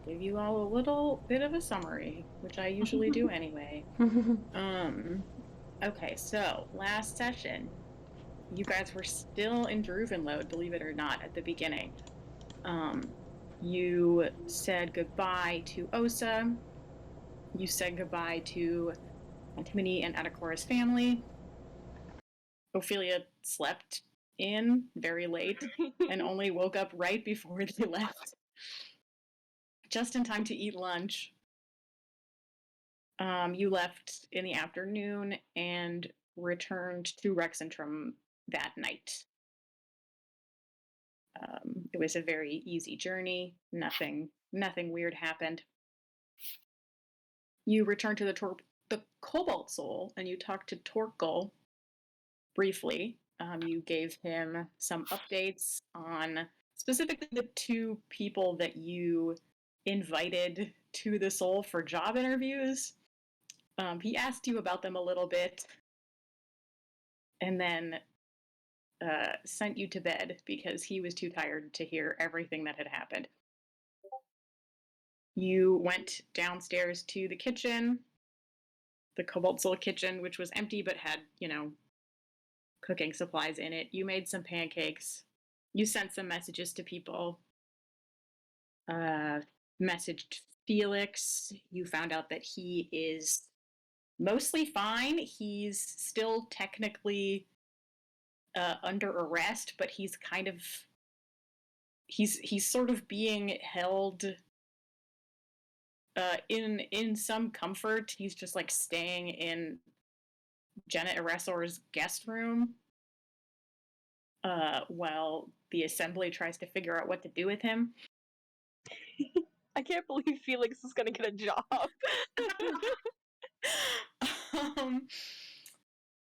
give you all a little bit of a summary, which I usually do anyway. Um, okay, so last session, you guys were still in Druvenload, believe it or not, at the beginning. Um, you said goodbye to Osa. You said goodbye to Antimony and Adakora's family. Ophelia slept in very late and only woke up right before they left, just in time to eat lunch. You left in the afternoon and returned to Rexentrum that night. It was a very easy journey. Nothing weird happened. You returned to the Cobalt Soul, and you talked to Torkel briefly. You gave him some updates on specifically the two people that you invited to the Soul for job interviews. He asked you about them a little bit, and then sent you to bed because he was too tired to hear everything that had happened. You went downstairs to the kitchen, the Cobalt Soul kitchen, which was empty but had, cooking supplies in it. You made some pancakes. You sent some messages to people. Messaged Felix. You found out that he is mostly fine. He's still technically under arrest, but he's kind of he's sort of being held in some comfort. He's just like staying in Jenna Eresor's guest room while the assembly tries to figure out what to do with him. I can't believe Felix is gonna get a job.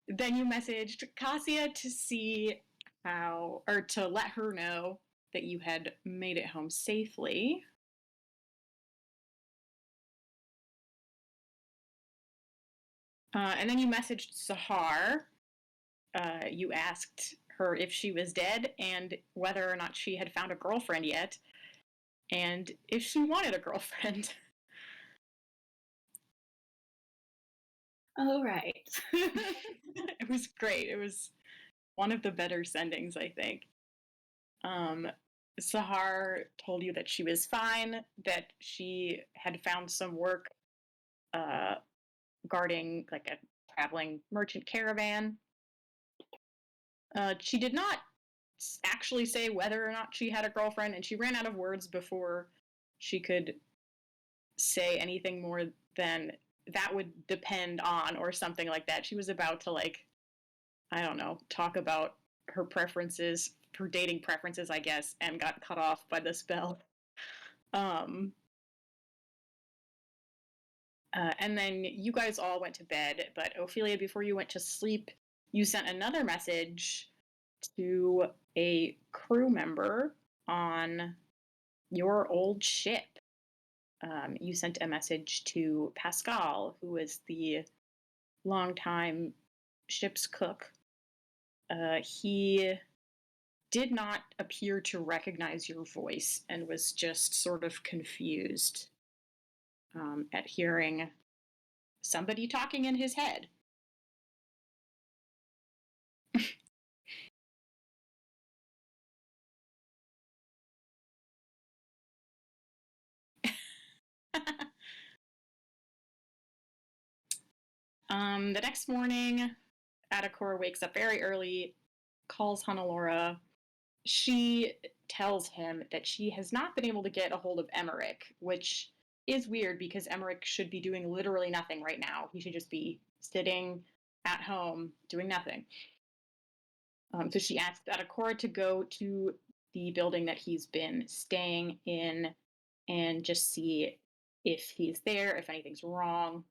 Then you messaged Cassia to see how, or to let her know that you had made it home safely. And then you messaged Sahar. You asked her if she was dead and whether or not she had found a girlfriend yet, and if she wanted a girlfriend. All right. It was great. It was one of the better sendings, I think. Sahar told you that she was fine, that she had found some work guarding like a traveling merchant caravan. She did not actually say whether or not she had a girlfriend, and she ran out of words before she could say anything more than that would depend on or something like that. She was about to, like, I don't know, talk about her preferences, her dating preferences, I guess, and got cut off by the spell. And then you guys all went to bed, but Ophelia, before you went to sleep, you sent another message to a crew member on your old ship. You sent a message to Pascal, who was the longtime ship's cook. He did not appear to recognize your voice and was just sort of confused at hearing somebody talking in his head. The next morning, Adakor wakes up very early, calls Hannelora. She tells him that she has not been able to get a hold of Emmerich, which is weird because Emmerich should be doing literally nothing right now. He should just be sitting at home doing nothing. So she asked Adakora to go to the building that he's been staying in and just see if he's there, if anything's wrong.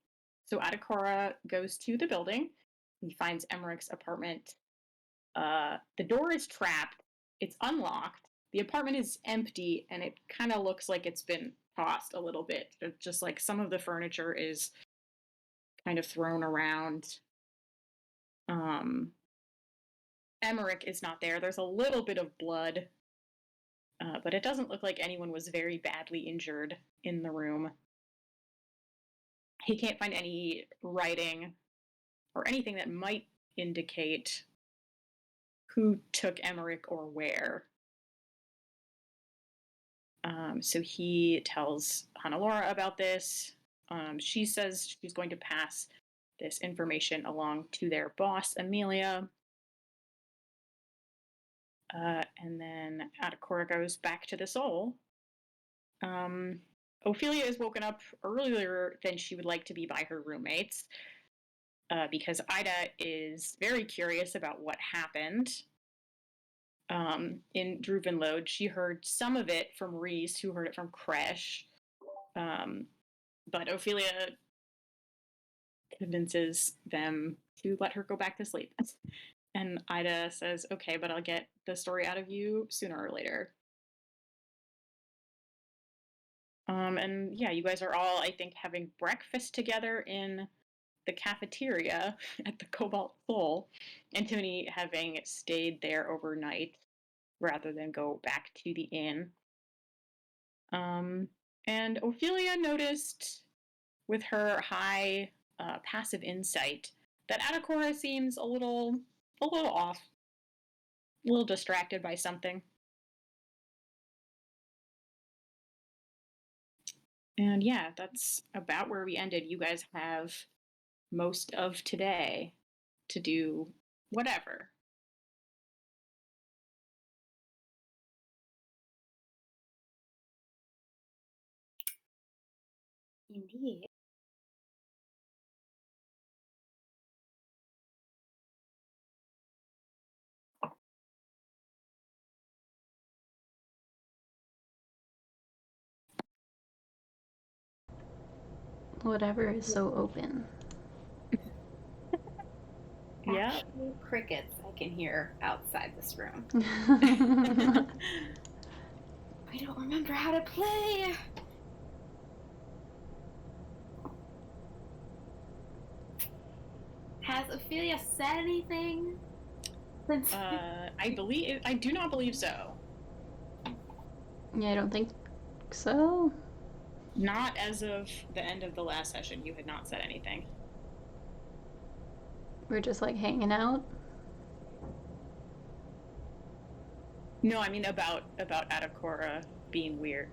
So Adakora goes to the building. He finds Emmerich's apartment. The door is trapped. It's unlocked. The apartment is empty, and it kind of looks like it's been tossed a little bit. Just like some of the furniture is kind of thrown around. Emmerich is not there. There's a little bit of blood but it doesn't look like anyone was very badly injured in the room. He can't find any writing or anything that might indicate who took Emmerich or where. So he tells Hannelore about this. She says she's going to pass this information along to their boss, Amelia. And then Adakora goes back to the Soul. Ophelia is woken up earlier than she would like to be by her roommates because Ida is very curious about what happened. In Druvenlode, she heard some of it from Reese, who heard it from Kresh. But Ophelia convinces them to let her go back to sleep. And Ida says, okay, but I'll get the story out of you sooner or later. And yeah, you guys are all, I think, having breakfast together in the cafeteria at the Cobalt Soul, and Tony having stayed there overnight rather than go back to the inn. And Ophelia noticed, with her high passive insight, that Adakora seems a little off, a little distracted by something. And yeah, that's about where we ended. You guys have most of today to do whatever. Indeed. Whatever is so open. Yeah. Actual crickets I can hear outside this room. I don't remember how to play. Has Ophelia said anything? I do not believe so. Yeah, I don't think so. Not as of the end of the last session. You had not said anything. We're just like hanging out. No, I mean about Adakora being weird.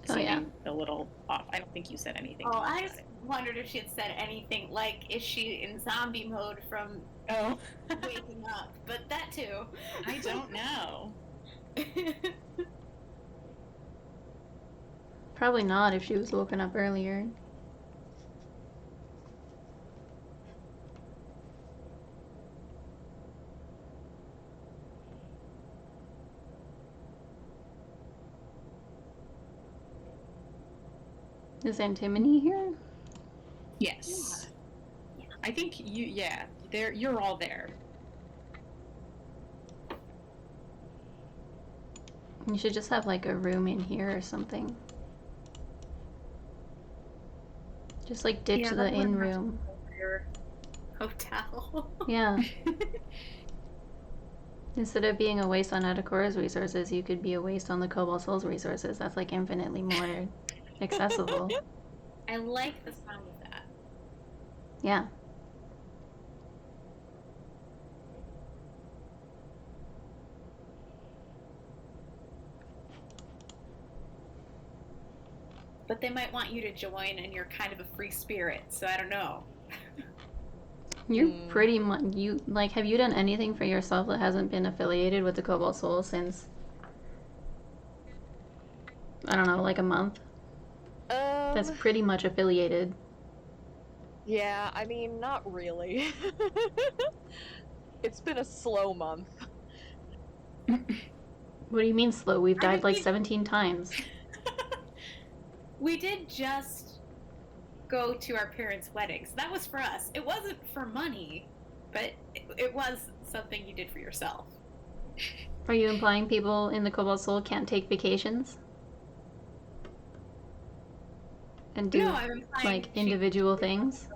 Oh, yeah. A little off. I don't think you said anything. Oh, I just wondered if she had said anything, like, is she in zombie mode from waking up? But that too. I don't know. Probably not if she was woken up earlier. Is Antimony here? Yes. Yeah. I think you're all there. You should just have like a room in here or something. Just like ditch the inn room. Your hotel. Yeah. Instead of being a waste on Adakora's resources, you could be a waste on the Cobalt Soul's resources. That's like infinitely more accessible. I like the sound of that. Yeah. But they might want you to join, and you're kind of a free spirit, so I don't know. You're pretty much, have you done anything for yourself that hasn't been affiliated with the Cobalt Soul since, I don't know, like a month? That's pretty much affiliated. Yeah, I mean, not really. It's been a slow month. What do you mean slow? We've died like 17 times. We did just go to our parents' weddings. That was for us. It wasn't for money, but it was something you did for yourself. Are you implying people in the Cobalt Soul can't take vacations? And do, like, individual things?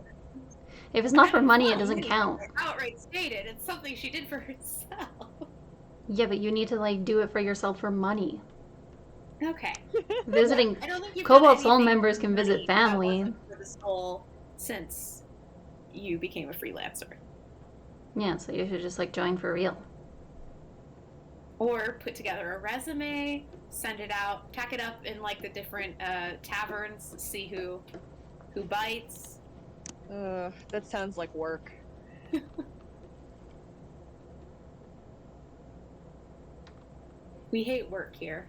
If it's not for money, it doesn't count. Outright stated, it's something she did for herself. Yeah, but you need to, like, do it for yourself for money. Okay. Visiting I don't think you've Cobalt done Soul anything members can visit great that family. wasn't for the soul since you became a freelancer. Yeah, so you should just like join for real. Or put together a resume, send it out, tack it up in like the different taverns, see who bites. That sounds like work. We hate work here.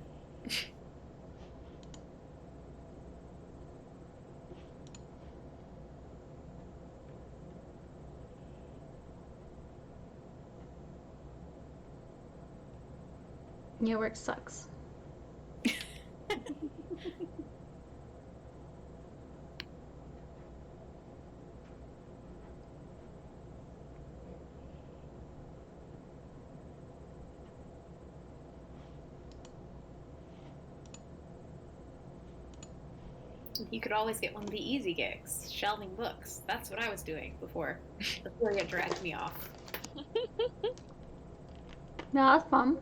Your work sucks. You could always get one of the easy gigs, shelving books. That's what I was doing before Ophelia dragged me off. No, that's fun.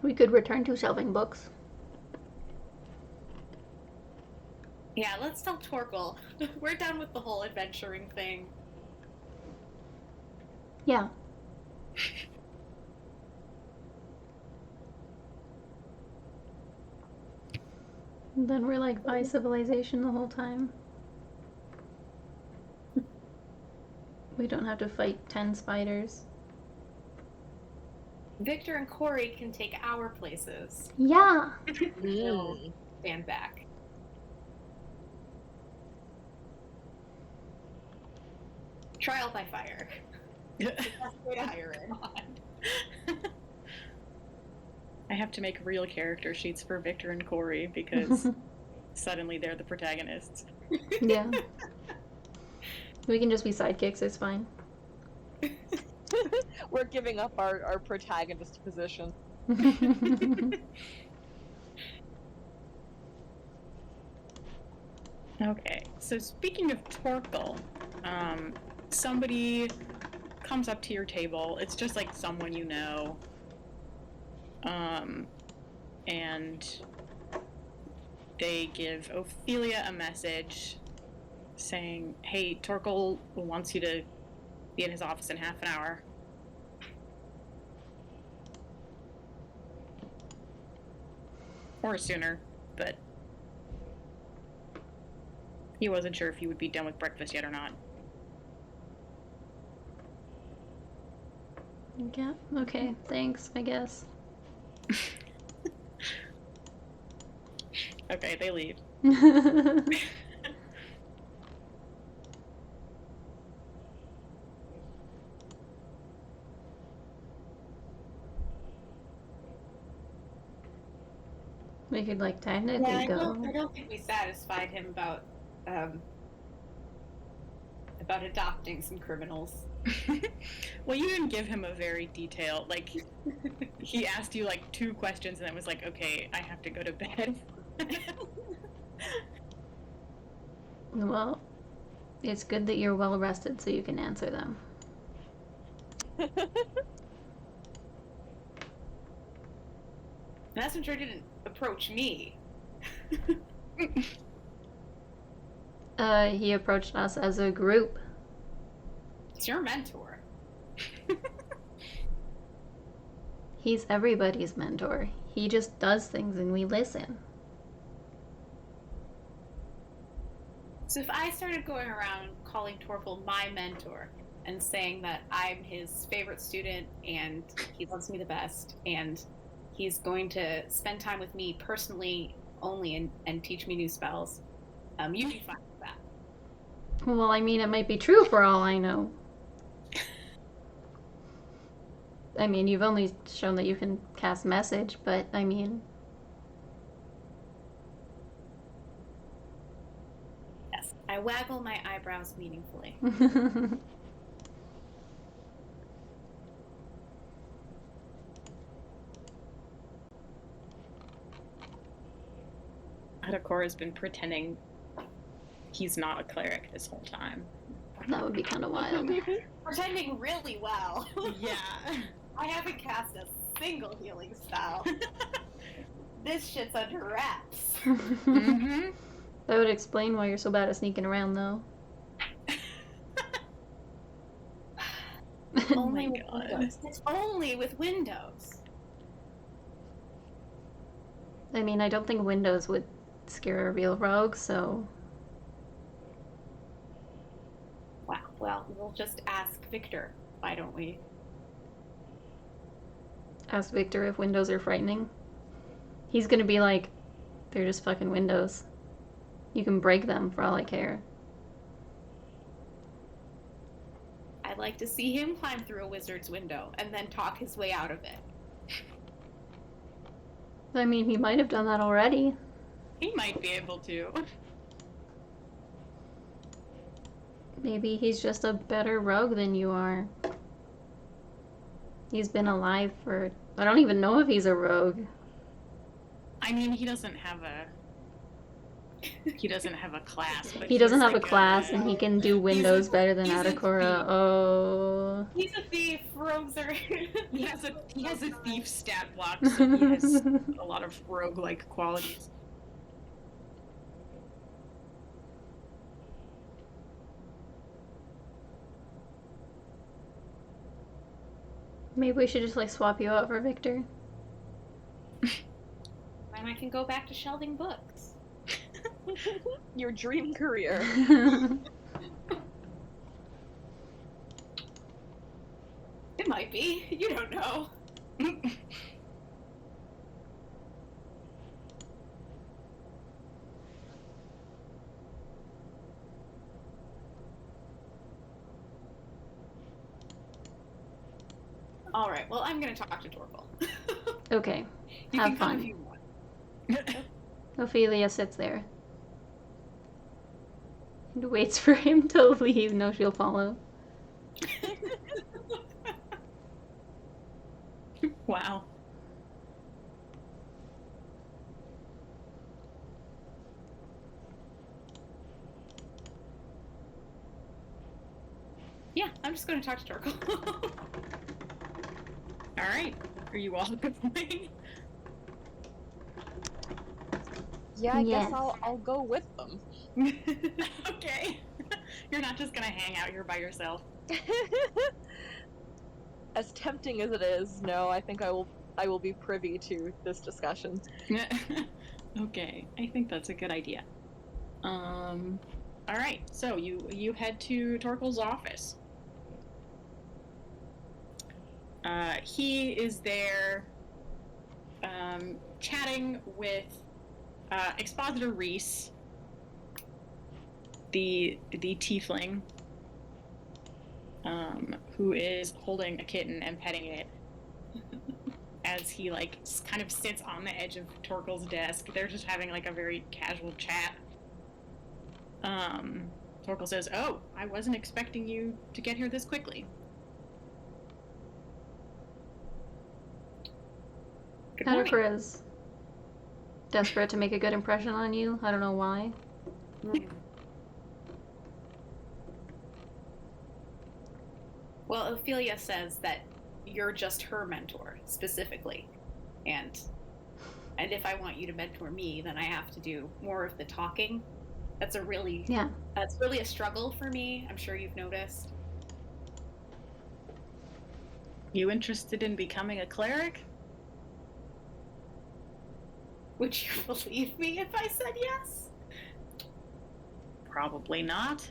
We could return to shelving books. Yeah, let's tell Torkel. We're done with the whole adventuring thing. Yeah. And then we're like by civilization the whole time. We don't have to fight 10 spiders. Victor and Corey can take our places. Yeah. We'll stand back. Trial by fire. That's the best way to hire it. I have to make real character sheets for Victor and Corey because suddenly they're the protagonists. Yeah. We can just be sidekicks, it's fine. We're giving up our protagonist position. Okay, so speaking of Torkel, somebody comes up to your table. It's just like someone you know. And they give Ophelia a message saying, hey, Torkel wants you to be in his office in half an hour. Or sooner, but he wasn't sure if he would be done with breakfast yet or not. Yeah, okay, thanks, I guess. Okay, they leave. We could like technically I go. don't think we satisfied him about adopting some criminals. Well, you didn't give him a very detailed, like, he asked you like 2 questions and then was like, okay, I have to go to bed. Well, it's good that you're well rested so you can answer them. Messenger didn't approach me. He approached us as a group. It's your mentor. He's everybody's mentor. He just does things and we listen. So if I started going around calling Torkel my mentor and saying that I'm his favorite student and he loves me the best and he's going to spend time with me personally only and teach me new spells, you'd be fine with that. Well, I mean, it might be true for all I know. I mean, you've only shown that you can cast message, but I mean... Yes, I waggle my eyebrows meaningfully. Adakor has been pretending he's not a cleric this whole time. That would be kind of wild. Pretending really well. Yeah. I haven't cast a single healing spell. This shit's under wraps. Mm-hmm. That would explain why you're so bad at sneaking around, though. Only my with God. Windows. It's only with Windows. I mean, I don't think Windows would scare a real rogue, so... Wow. Well, we'll just ask Victor. Why don't we? Ask Victor if windows are frightening. He's gonna be like, they're just fucking windows. You can break them for all I care. I'd like to see him climb through a wizard's window and then talk his way out of it. I mean, he might have done that already. He might be able to. Maybe he's just a better rogue than you are. He's been alive for... I don't even know if he's a rogue. I mean, he doesn't have a class. But He doesn't he's have a like class, and he can do windows better than he's a Adakora. thief. Oh... He's a thief. Rogues are. He has a thief stat block, so he has a lot of rogue-like qualities. Maybe we should just, like, swap you out for Victor. And I can go back to shelving books. Your dream career. It might be. You don't know. All right. Well, I'm gonna talk to Torval. Okay. You Have can come fun. if you want. Ophelia sits there and waits for him to leave. No, she'll follow. Wow. Yeah, I'm just gonna talk to Torval. All right. Are you all going? Yeah, I Yes. guess I'll go with them. Okay. You're not just gonna hang out here by yourself. As tempting as it is, no, I think I will be privy to this discussion. Okay, I think that's a good idea. All right. So you head to Torkel's office. He is there, chatting with Expositor Reese, the tiefling, who is holding a kitten and petting it as he like kind of sits on the edge of Torkel's desk. They're just having like a very casual chat. Torkel says, "Oh, I wasn't expecting you to get here this quickly." Good morning. Adakora is desperate to make a good impression on you. I don't know why. Well, Ophelia says that you're just her mentor, specifically. And if I want you to mentor me, then I have to do more of the talking. That's really a struggle for me. I'm sure you've noticed. You interested in becoming a cleric? Would you believe me if I said yes? Probably not.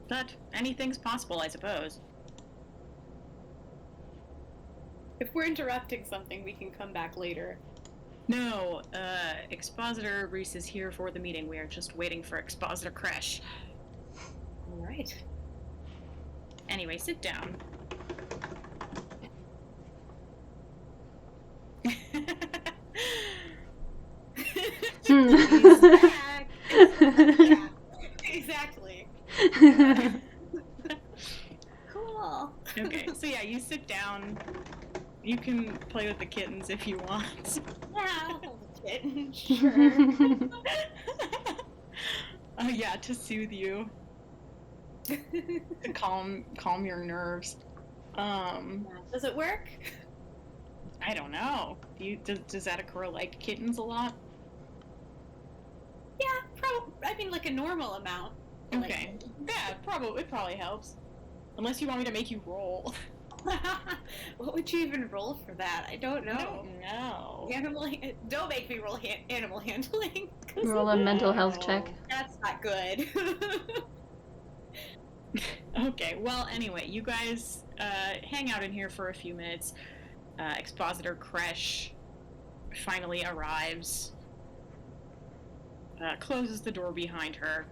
But anything's possible, I suppose. If we're interrupting something, we can come back later. No, Expositor Reese is here for the meeting. We are just waiting for Expositor Kresh. All right. Anyway, sit down. He's back. Yeah, exactly. Cool. Okay, so yeah, you sit down on. You can play with the kittens if you want. Yeah, I'll hold the kitten. Sure. Oh yeah, to soothe you, to calm your nerves. Does it work? I don't know. Does Adakura like kittens a lot? Yeah, I mean, like a normal amount. Okay. Yeah, it probably helps. Unless you want me to make you roll. What would you even roll for that? I don't know. I don't know. Don't make me roll animal handling. Roll a mental health check. That's not good. Okay, well, anyway, you guys hang out in here for a few minutes. Expositor Kresh finally arrives, closes the door behind her,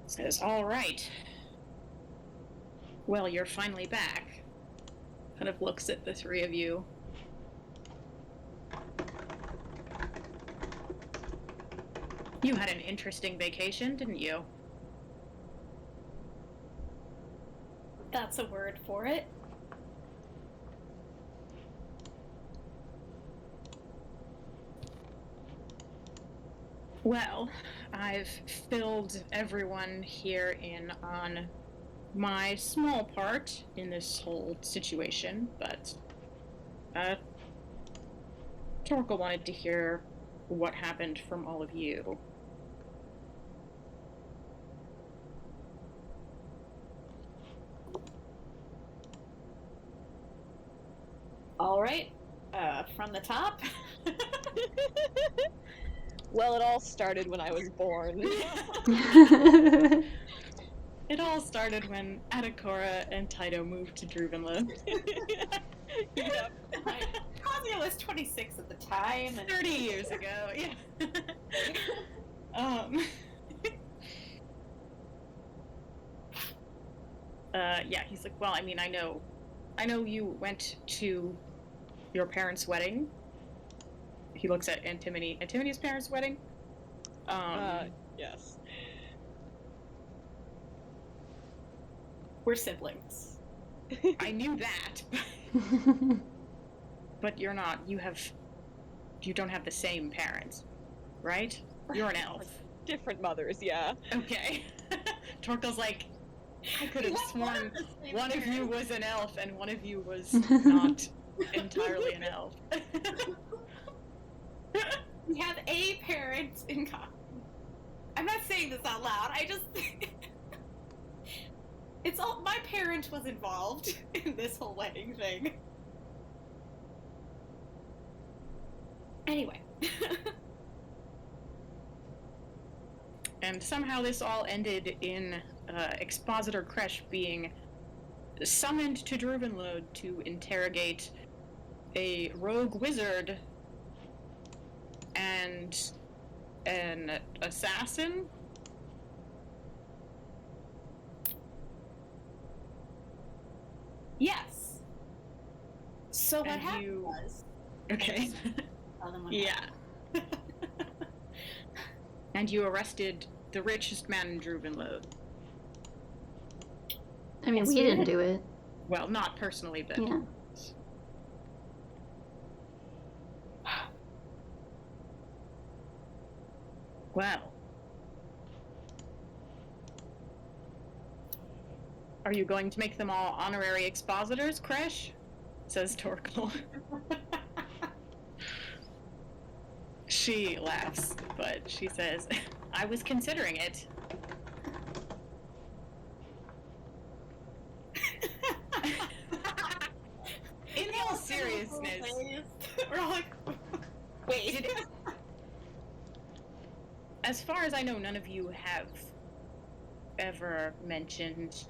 says, "All right. Well, you're finally back." Kind of looks at the three of you. You had an interesting vacation, didn't you? That's a word for it. Well, I've filled everyone here in on my small part in this whole situation, but Torkel wanted to hear what happened from all of you. All right. From the top. Well, it all started when I was born. It all started when Adakora and Taito moved to Druvenlow. Yep. Kazuya was 26 at the time. And 30 years ago, yeah. Yeah, he's like, well, I mean, I know you went to your parents' wedding. He looks at Antimity's parents' wedding. Yes. We're siblings. I knew that. But you're not. You don't have the same parents, right? You're an elf. Different mothers, yeah. Okay. Torkel's like, I could have sworn one of you was an elf and one of you was not entirely an elf. We have a parent in common. I'm not saying this out loud. I just it's all my parent was involved in this whole wedding thing. Anyway. And somehow this all ended in Expositor Kresh being summoned to Druvenload to interrogate a rogue wizard and an assassin. Yes. So what And happened you- was Okay. tell them what Yeah. happened. And you arrested the richest man in Druvenload. I mean, Yes, we we didn't did. do it. Well, not personally, but Yeah. well. Are you going to make them all honorary expositors, Kresh? Says Torkel. She laughs, but she says, I was considering it. In all seriousness, We're all like, wait. as far as I know, none of you have ever mentioned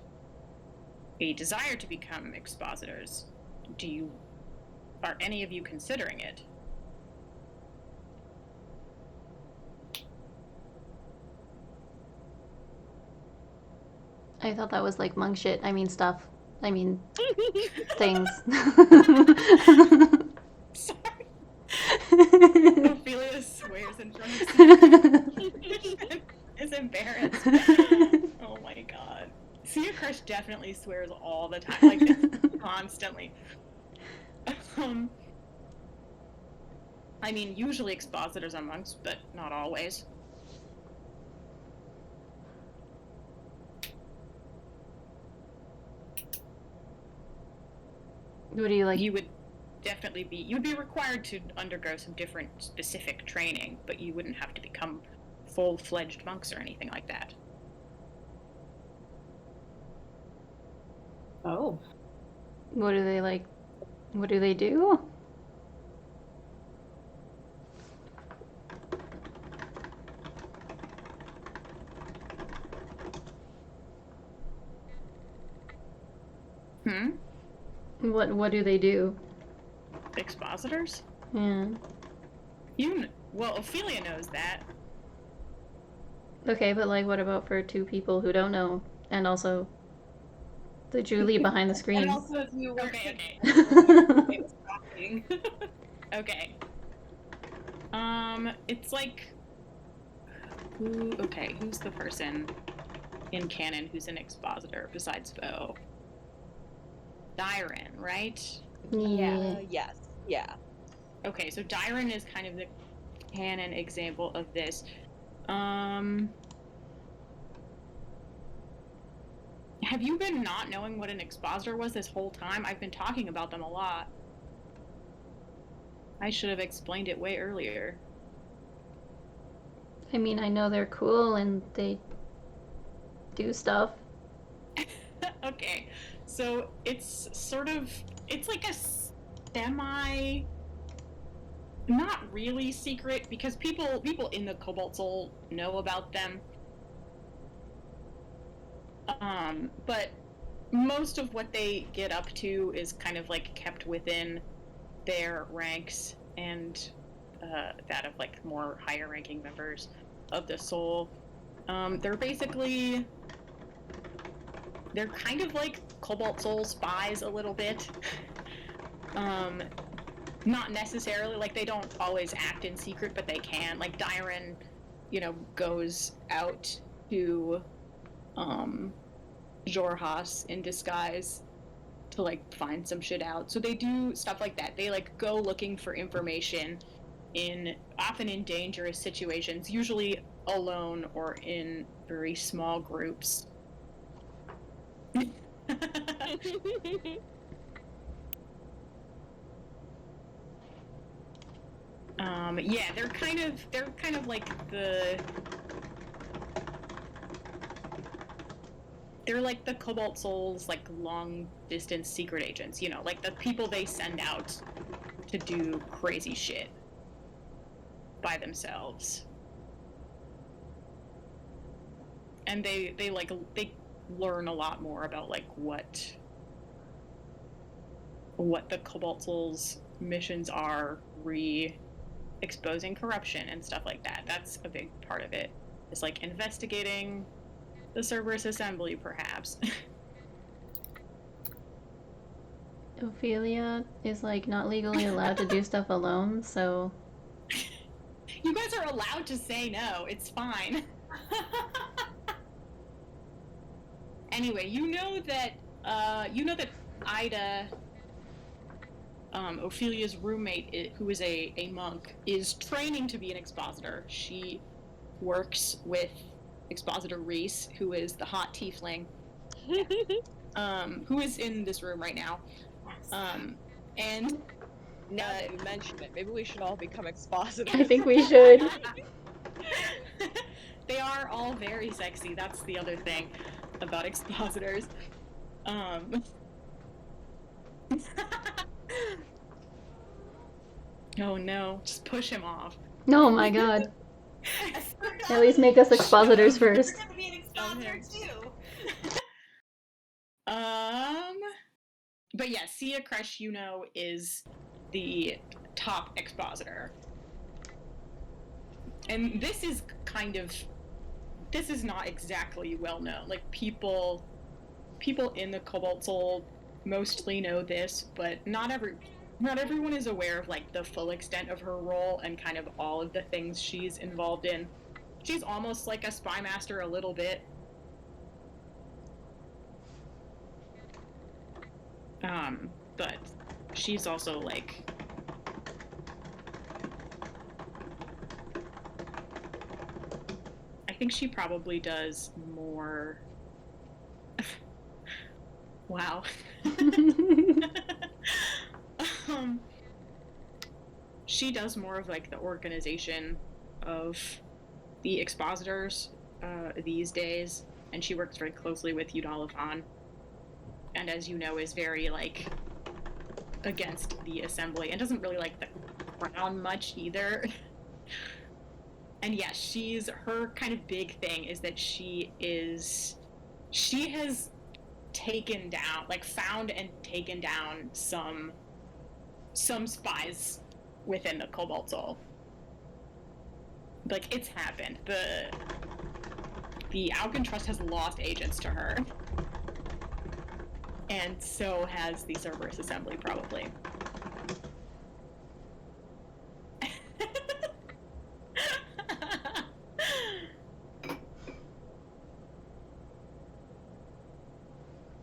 a desire to become expositors. Are any of you considering it? I thought that was like monk shit. I mean, stuff. I mean, things. Sorry. Ophelia swears in front of Sam. Is embarrassed. Oh my god. See, Kresh definitely swears all the time, like constantly. I mean, usually expositors are monks, but not always. What do you like? You would definitely be, you'd be required to undergo some different specific training, but you wouldn't have to become full-fledged monks or anything like that. Oh. What do they like? What do they do? What do they do? Expositors? Yeah. Well, Ophelia knows that. Okay, but like, what about for two people who don't know, and also the Julie behind the screen? And also, if you were Okay. it was shocking. Okay. It's like, who's the person in canon who's an expositor besides Bo? Dyron, right? Yeah. Yes. Yeah. Okay, so Dyron is kind of the canon example of this. Have you been not knowing what an expositor was this whole time? I've been talking about them a lot. I should have explained it way earlier. I mean, I know they're cool and they do stuff. Okay, so it's like a semi, not really secret, because people in the Cobalt Soul know about them. But most of what they get up to is kind of like kept within their ranks and that of like more higher ranking members of the Soul. They're kind of like Cobalt Soul spies a little bit. Not necessarily, like, they don't always act in secret, but they can. Like, Dyron, goes out to Jorhas in disguise to, like, find some shit out. So they do stuff like that. They, like, go looking for information often in dangerous situations, usually alone or in very small groups. Yeah, they're kind of like they're like the Cobalt Soul's like long distance secret agents, like the people they send out to do crazy shit by themselves. And they learn a lot more about like what the Cobalt Soul's missions are, exposing corruption and stuff like that. That's a big part of it. It's like investigating the Cerberus Assembly, perhaps. Ophelia is like not legally allowed to do stuff alone, so You guys are allowed to say no. It's fine. Anyway, you know that Ida, Ophelia's roommate, who is a monk, is training to be an expositor. She works with Expositor Reese, who is the hot tiefling, who is in this room right now. And now that you mention it, maybe we should all become expositors. I think we should. They are all very sexy. That's the other thing about expositors. Oh no, just push him off. Oh my god. At least make us expositors first. We're gonna be an expositor too. But yeah, Sia Kresh, is the top expositor. And this is not exactly well known. Like, people in the Cobalt Soul mostly know this, but not everyone is aware of like the full extent of her role and kind of all of the things she's involved in. She's almost like a spy master a little bit. But she's also like, I think she probably does more. Wow. She does more of like the organization of the expositors these days, and she works very closely with Udalafan, and as you know, is very like against the assembly and doesn't really like the crown much either. And yeah, her kind of big thing is that she has taken down, like found and taken down some spies within the Cobalt Soul. Like, it's happened. The Alkin Trust has lost agents to her. And so has the Cerberus Assembly, probably.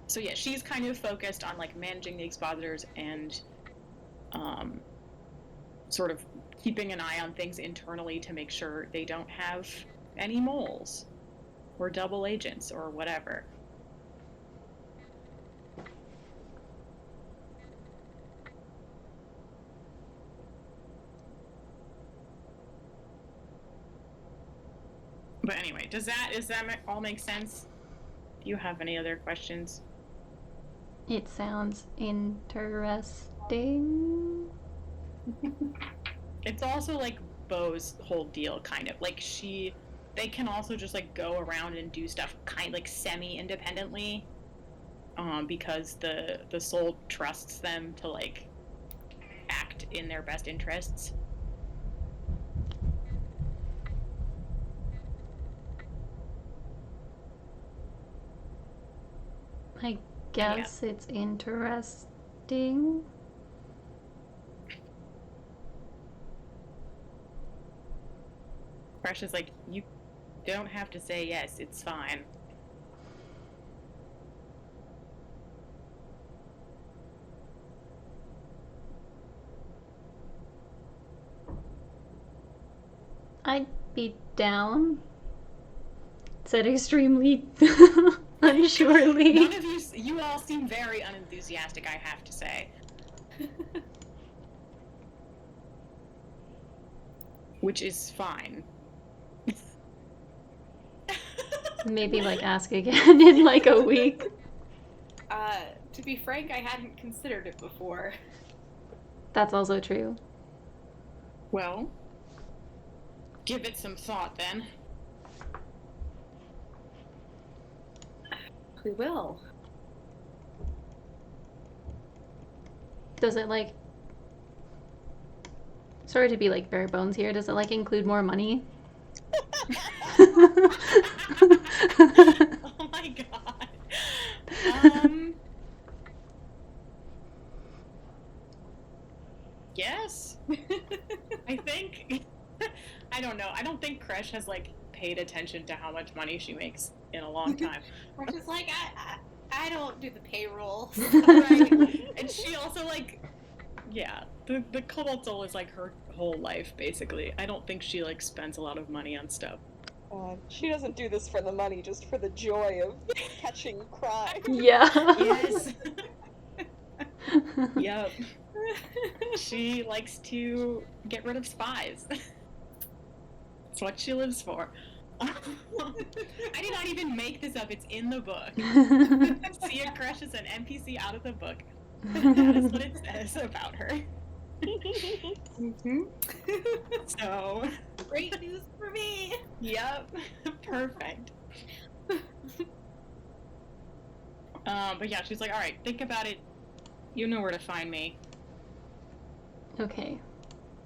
So yeah, she's kind of focused on like managing the expositors and sort of keeping an eye on things internally to make sure they don't have any moles or double agents or whatever. But anyway, does that all make sense? Do you have any other questions? It sounds interesting. It's also like Bo's whole deal, kind of. Like they can also just like go around and do stuff kind of like semi-independently, because the soul trusts them to like act in their best interests. I guess it's interesting. Fresh is like, you don't have to say yes, it's fine. I'd be down. Said extremely unsurely. None of you all seem very unenthusiastic, I have to say. Which is fine. Maybe like ask again in like a week. To be frank, I hadn't considered it before. That's also true. Well, give it some thought then. We will. Does it like... Sorry to be like bare bones here. Does it like include more money? Oh my god. Yes. I think. I don't know. I don't think Kresh has like paid attention to how much money she makes in a long time. We're just like, I don't do the payroll. Right. And she also like, yeah, the Cobalt Soul is like her whole life basically. I don't think she like spends a lot of money on stuff. She doesn't do this for the money, just for the joy of catching crime. Yeah. Yes. Yep. She likes to get rid of spies. That's what she lives for. I did not even make this up. It's in the book. Sia crushes an NPC out of the book. That is what it says about her. Mm-hmm. So, Great news for me. yep, perfect. But yeah, she's like, all right, think about it. You know where to find me. Okay.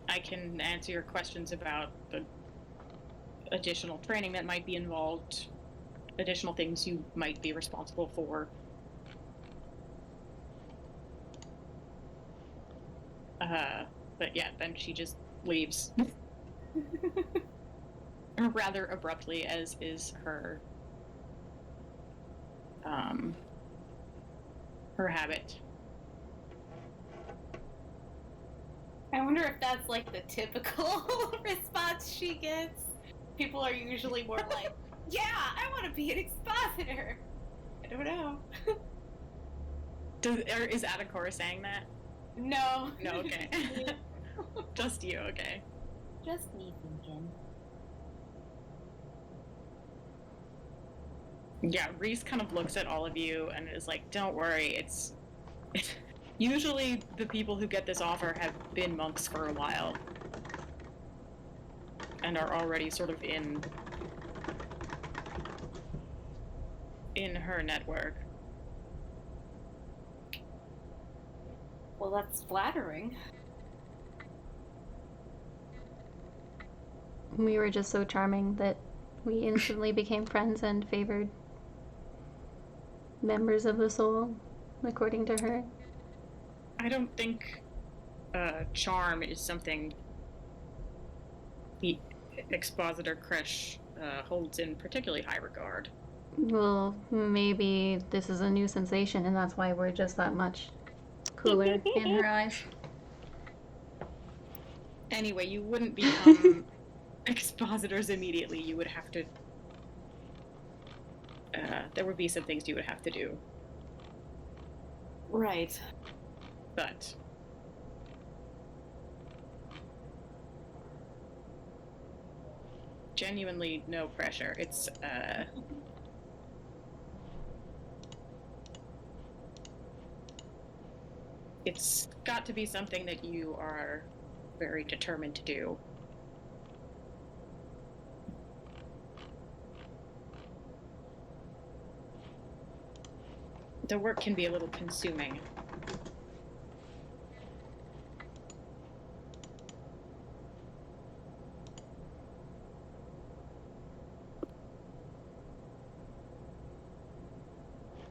I can answer your questions about the additional training that might be involved, additional things you might be responsible for. But yeah, then she just leaves. Rather abruptly, as is her her habit. I wonder if that's like the typical response she gets. People are usually more like, yeah, I want to be an expositor. I don't know. Is Adakor saying that? No. No, okay. Just you, okay. Just me thinking. Yeah, Reese kind of looks at all of you and is like, don't worry, it's usually the people who get this offer have been monks for a while. And are already sort of in her network. Well, that's flattering. We were just so charming that we instantly became friends and favored members of the soul, according to her. I don't think charm is something the expositor Kresh holds in particularly high regard. Well, maybe this is a new sensation and that's why we're just that much cooler in her eyes. Anyway, you wouldn't become expositors immediately. You would have to... there would be some things you would have to do. Right. But... genuinely no pressure. It's, it's got to be something that you are very determined to do. The work can be a little consuming.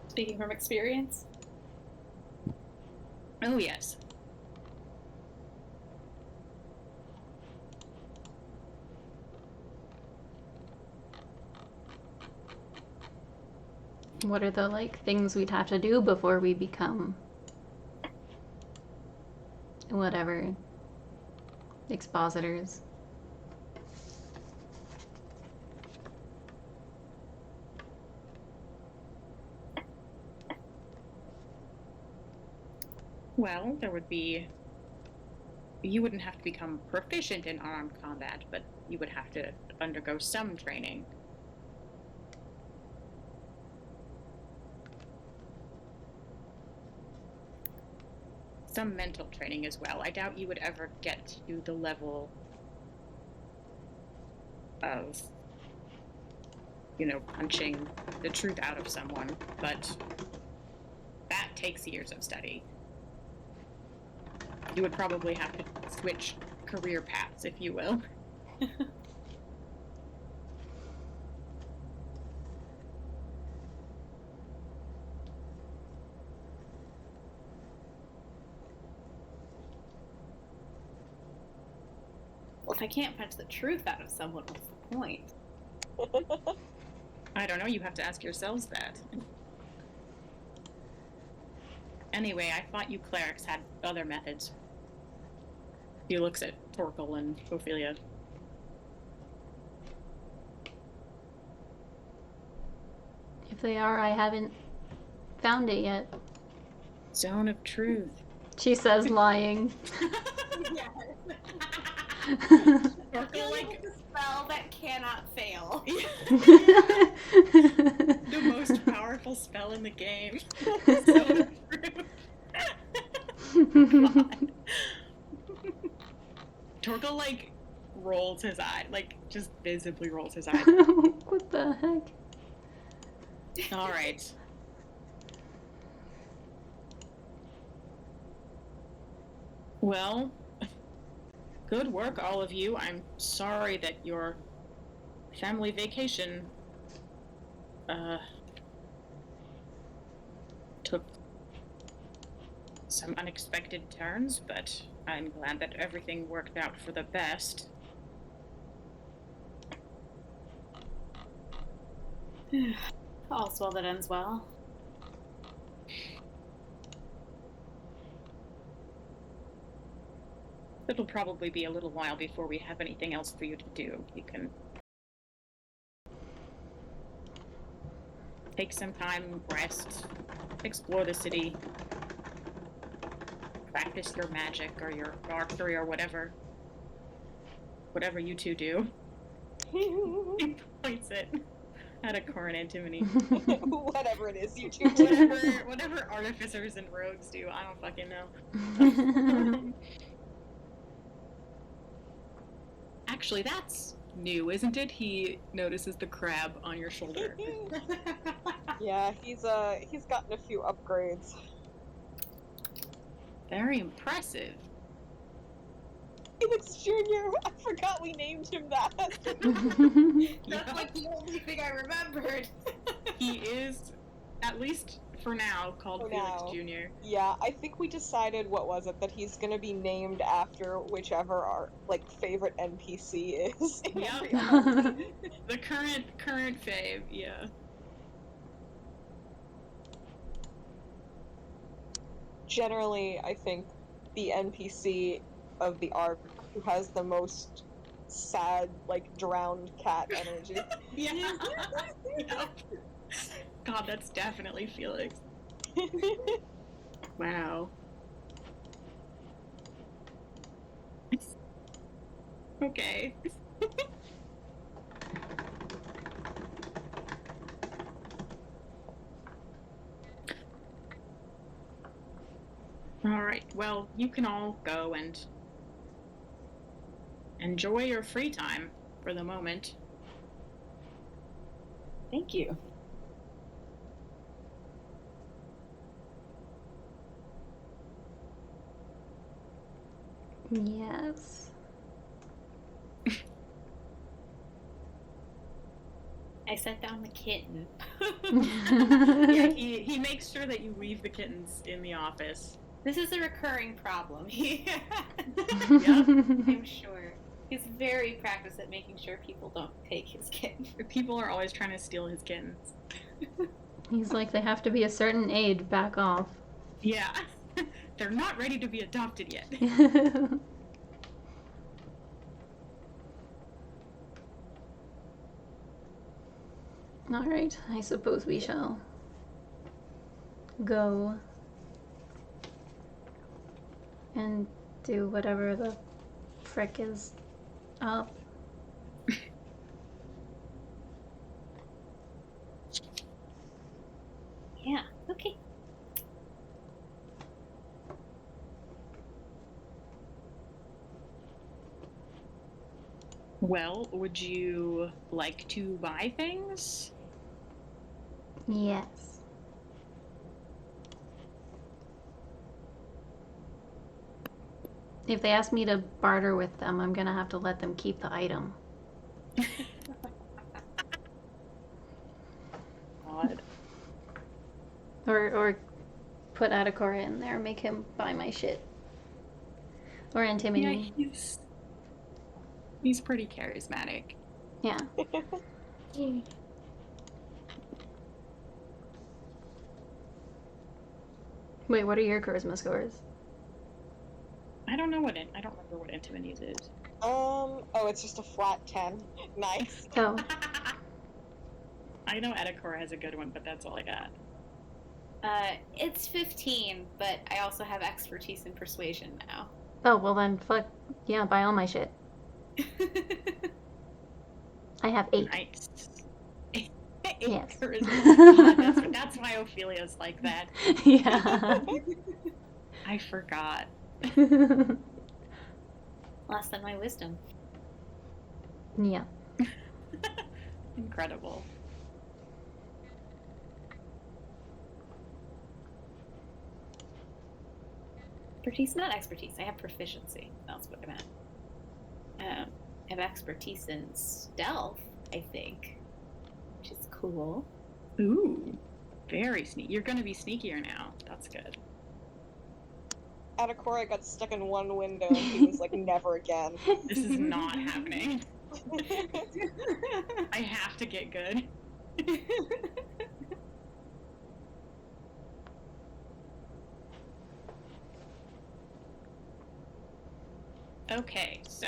Speaking from experience. Oh, yes. What are the, like, things we'd have to do before we become whatever expositors? Well, there would be... you wouldn't have to become proficient in armed combat, but you would have to undergo some training. Some mental training as well. I doubt you would ever get to the level of, punching the truth out of someone, but that takes years of study. You would probably have to switch career paths, if you will. Well, if I can't punch the truth out of someone, what's the point? I don't know, you have to ask yourselves that. Anyway, I thought you clerics had other methods. He looks at Torkel and Ophelia. If they are, I haven't found it yet. Zone of truth. She says, lying. Torkel, like... a spell that cannot fail. The most powerful spell in the game. Zone of truth. God. Torkel, like, rolls his eye. Like, just visibly rolls his eye. What the heck? Alright. Well, good work, all of you. I'm sorry that your family vacation took some unexpected turns, but I'm glad that everything worked out for the best. All's well that ends well. It'll probably be a little while before we have anything else for you to do. You can take some time, rest, explore the city, practice your magic or your archery or whatever. Whatever you two do. He points it at a core and antimony. Whatever it is you two do. whatever artificers and rogues do, I don't fucking know. Actually, that's new, isn't it? He notices the crab on your shoulder. Yeah, he's gotten a few upgrades. Very impressive. Felix Jr. I forgot we named him that. That's like the only thing I remembered. He is, at least for now, called For Felix now. Jr. Yeah, I think we decided, what was it, that he's gonna be named after whichever our favorite NPC is. in Yep. every RPG. The current fave, yeah. Generally, I think the NPC of the arc who has the most sad, drowned cat energy. Yeah. Yep. God, that's definitely Felix. Wow. Okay. Alright, well, you can all go and enjoy your free time for the moment. Thank you. Yes. I set down the kitten. Yeah, he makes sure that you leave the kittens in the office. This is a recurring problem. Yep. I'm sure. He's very practiced at making sure people don't take his kitten. People are always trying to steal his kittens. He's like, they have to be a certain age, back off. Yeah. They're not ready to be adopted yet. Alright, I suppose we shall go and do whatever the frick is up. Yeah, okay. Well, would you like to buy things? Yes. If they ask me to barter with them, I'm gonna have to let them keep the item. God. Or put Adakora in there, make him buy my shit. Or Yeah, Antimony. he's pretty charismatic. Yeah. Wait, what are your charisma scores? I don't remember what Intimides is. Oh, it's just a flat 10. Nice. Oh. I know Edicor has a good one, but that's all I got. It's 15, but I also have expertise in persuasion now. Oh, well then, fuck. Yeah, buy all my shit. I have 8. Nice. Yes. Charisma. God, that's why Ophelia's like that. Yeah. I forgot. Less than my wisdom. Yeah. Incredible. Expertise, not expertise. I have proficiency. That's what I meant. I have expertise in stealth, I think, which is cool. Ooh, very sneaky. You're gonna be sneakier now. That's good. Adakora got stuck in one window and he was like, never again. This is not happening. I have to get good. Okay, so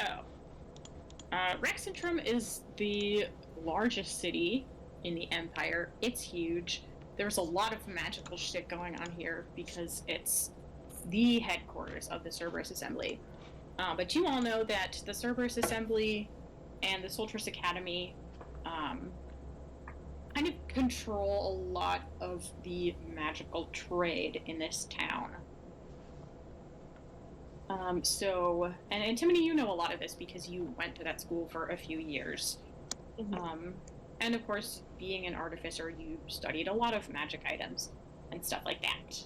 Rexentrum is the largest city in the Empire. It's huge. There's a lot of magical shit going on here because it's the headquarters of the Cerberus Assembly. But you all know that the Cerberus Assembly and the Soltris Academy kind of control a lot of the magical trade in this town. And Timony, you know a lot of this because you went to that school for a few years. And of course, being an artificer, you studied a lot of magic items and stuff like that.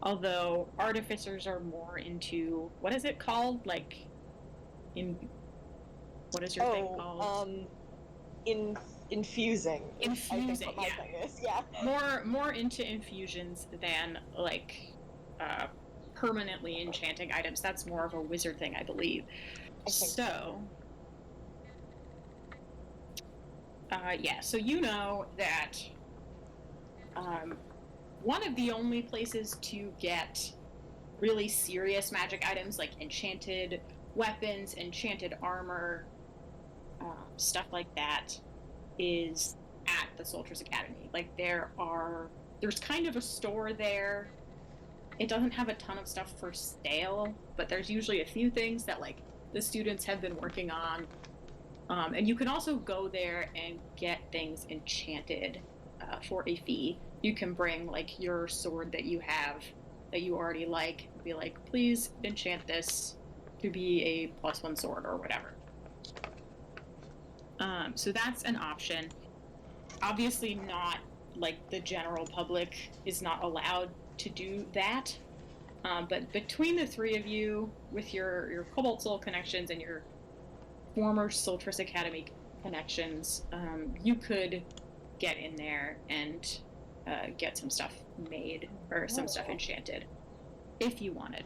Although artificers are more into, what is it called? What is your thing called? Infusing. Infusing, I think what my thing is, yeah. More into infusions than permanently enchanting items. That's more of a wizard thing, I believe. So you know that one of the only places to get really serious magic items like enchanted weapons, enchanted armor, stuff like that, is at the Soltris Academy. Like, there's kind of a store there. It doesn't have a ton of stuff for sale, but there's usually a few things that like the students have been working on. And you can also go there and get things enchanted for a fee. You can bring like your sword that you have that you already like, be like, please enchant this to be a +1 sword or whatever. So that's an option. Obviously not like the general public is not allowed to do that. But between the three of you, with your Cobalt Soul connections and your former Soltris Academy connections, you could get in there and get some stuff made or some stuff enchanted if you wanted.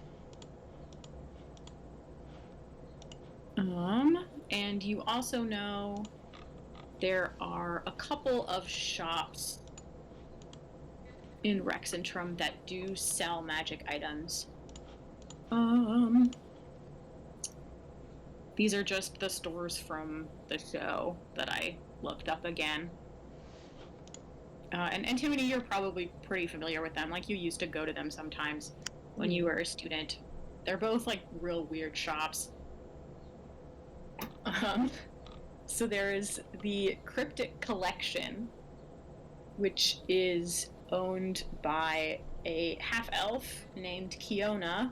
And you also know there are a couple of shops in Rexentrum that do sell magic items. These are just the stores from the show that I looked up again. And Timony, you're probably pretty familiar with them. Like, you used to go to them sometimes when you were a student. They're both, like, real weird shops. So there's the Cryptic Collection, which is owned by a half-elf named Kiona.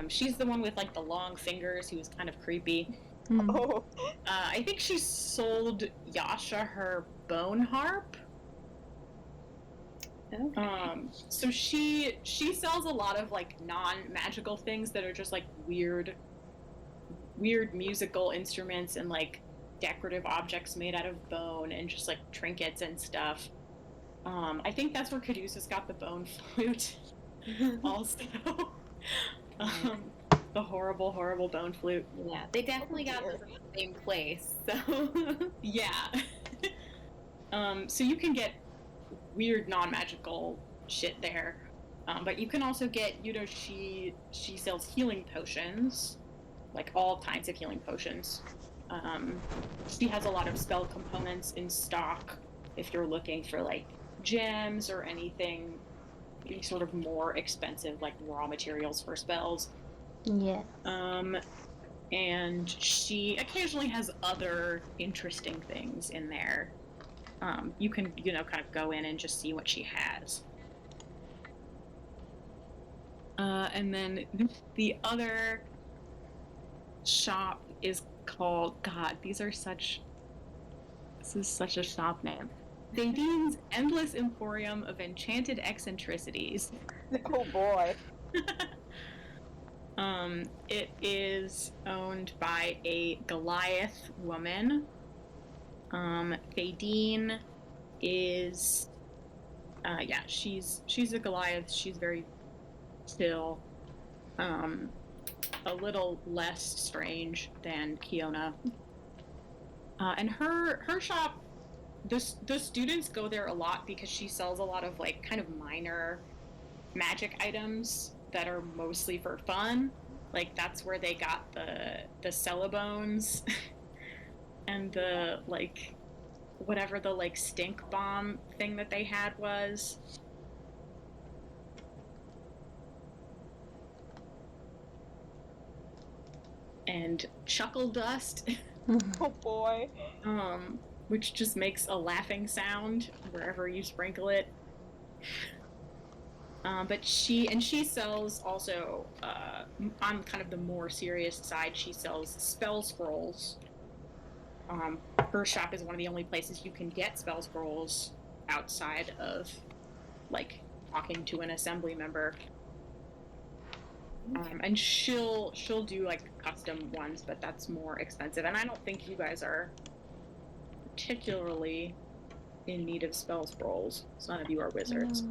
She's the one with, like, the long fingers who was kind of creepy. I think she sold Yasha her bone harp. Okay. So she sells a lot of, like, non-magical things that are just, like, weird musical instruments and, like, decorative objects made out of bone and just, like, trinkets and stuff. I think that's where Caduceus got the bone flute also. The horrible, horrible bone flute. Yeah, they definitely got this in the same place, so... Yeah. So you can get weird non-magical shit there. But you can also get, she sells healing potions, like all kinds of healing potions. She has a lot of spell components in stock if you're looking for, like, gems or anything, any sort of more expensive, like, raw materials for spells. Yeah. And she occasionally has other interesting things in there. You can, kind of go in and just see what she has. And then the other shop is called, this is such a shop name. Dadine's Endless Emporium of Enchanted Eccentricities. Oh boy. It is owned by a Goliath woman. Fadine is, she's a Goliath. She's very chill. A little less strange than Kiona. And her shop, the students go there a lot because she sells a lot of, like, kind of minor magic items that are mostly for fun. Like, that's where they got the Cellabones and the, like, whatever the, like, stink bomb thing that they had was. And chuckle dust, Oh boy. which just makes a laughing sound wherever you sprinkle it. But she sells also, on kind of the more serious side, she sells spell scrolls. Her shop is one of the only places you can get spell scrolls outside of, like, talking to an assembly member. And she'll do, like, custom ones, but that's more expensive. And I don't think you guys are particularly in need of spell scrolls. None of you are wizards.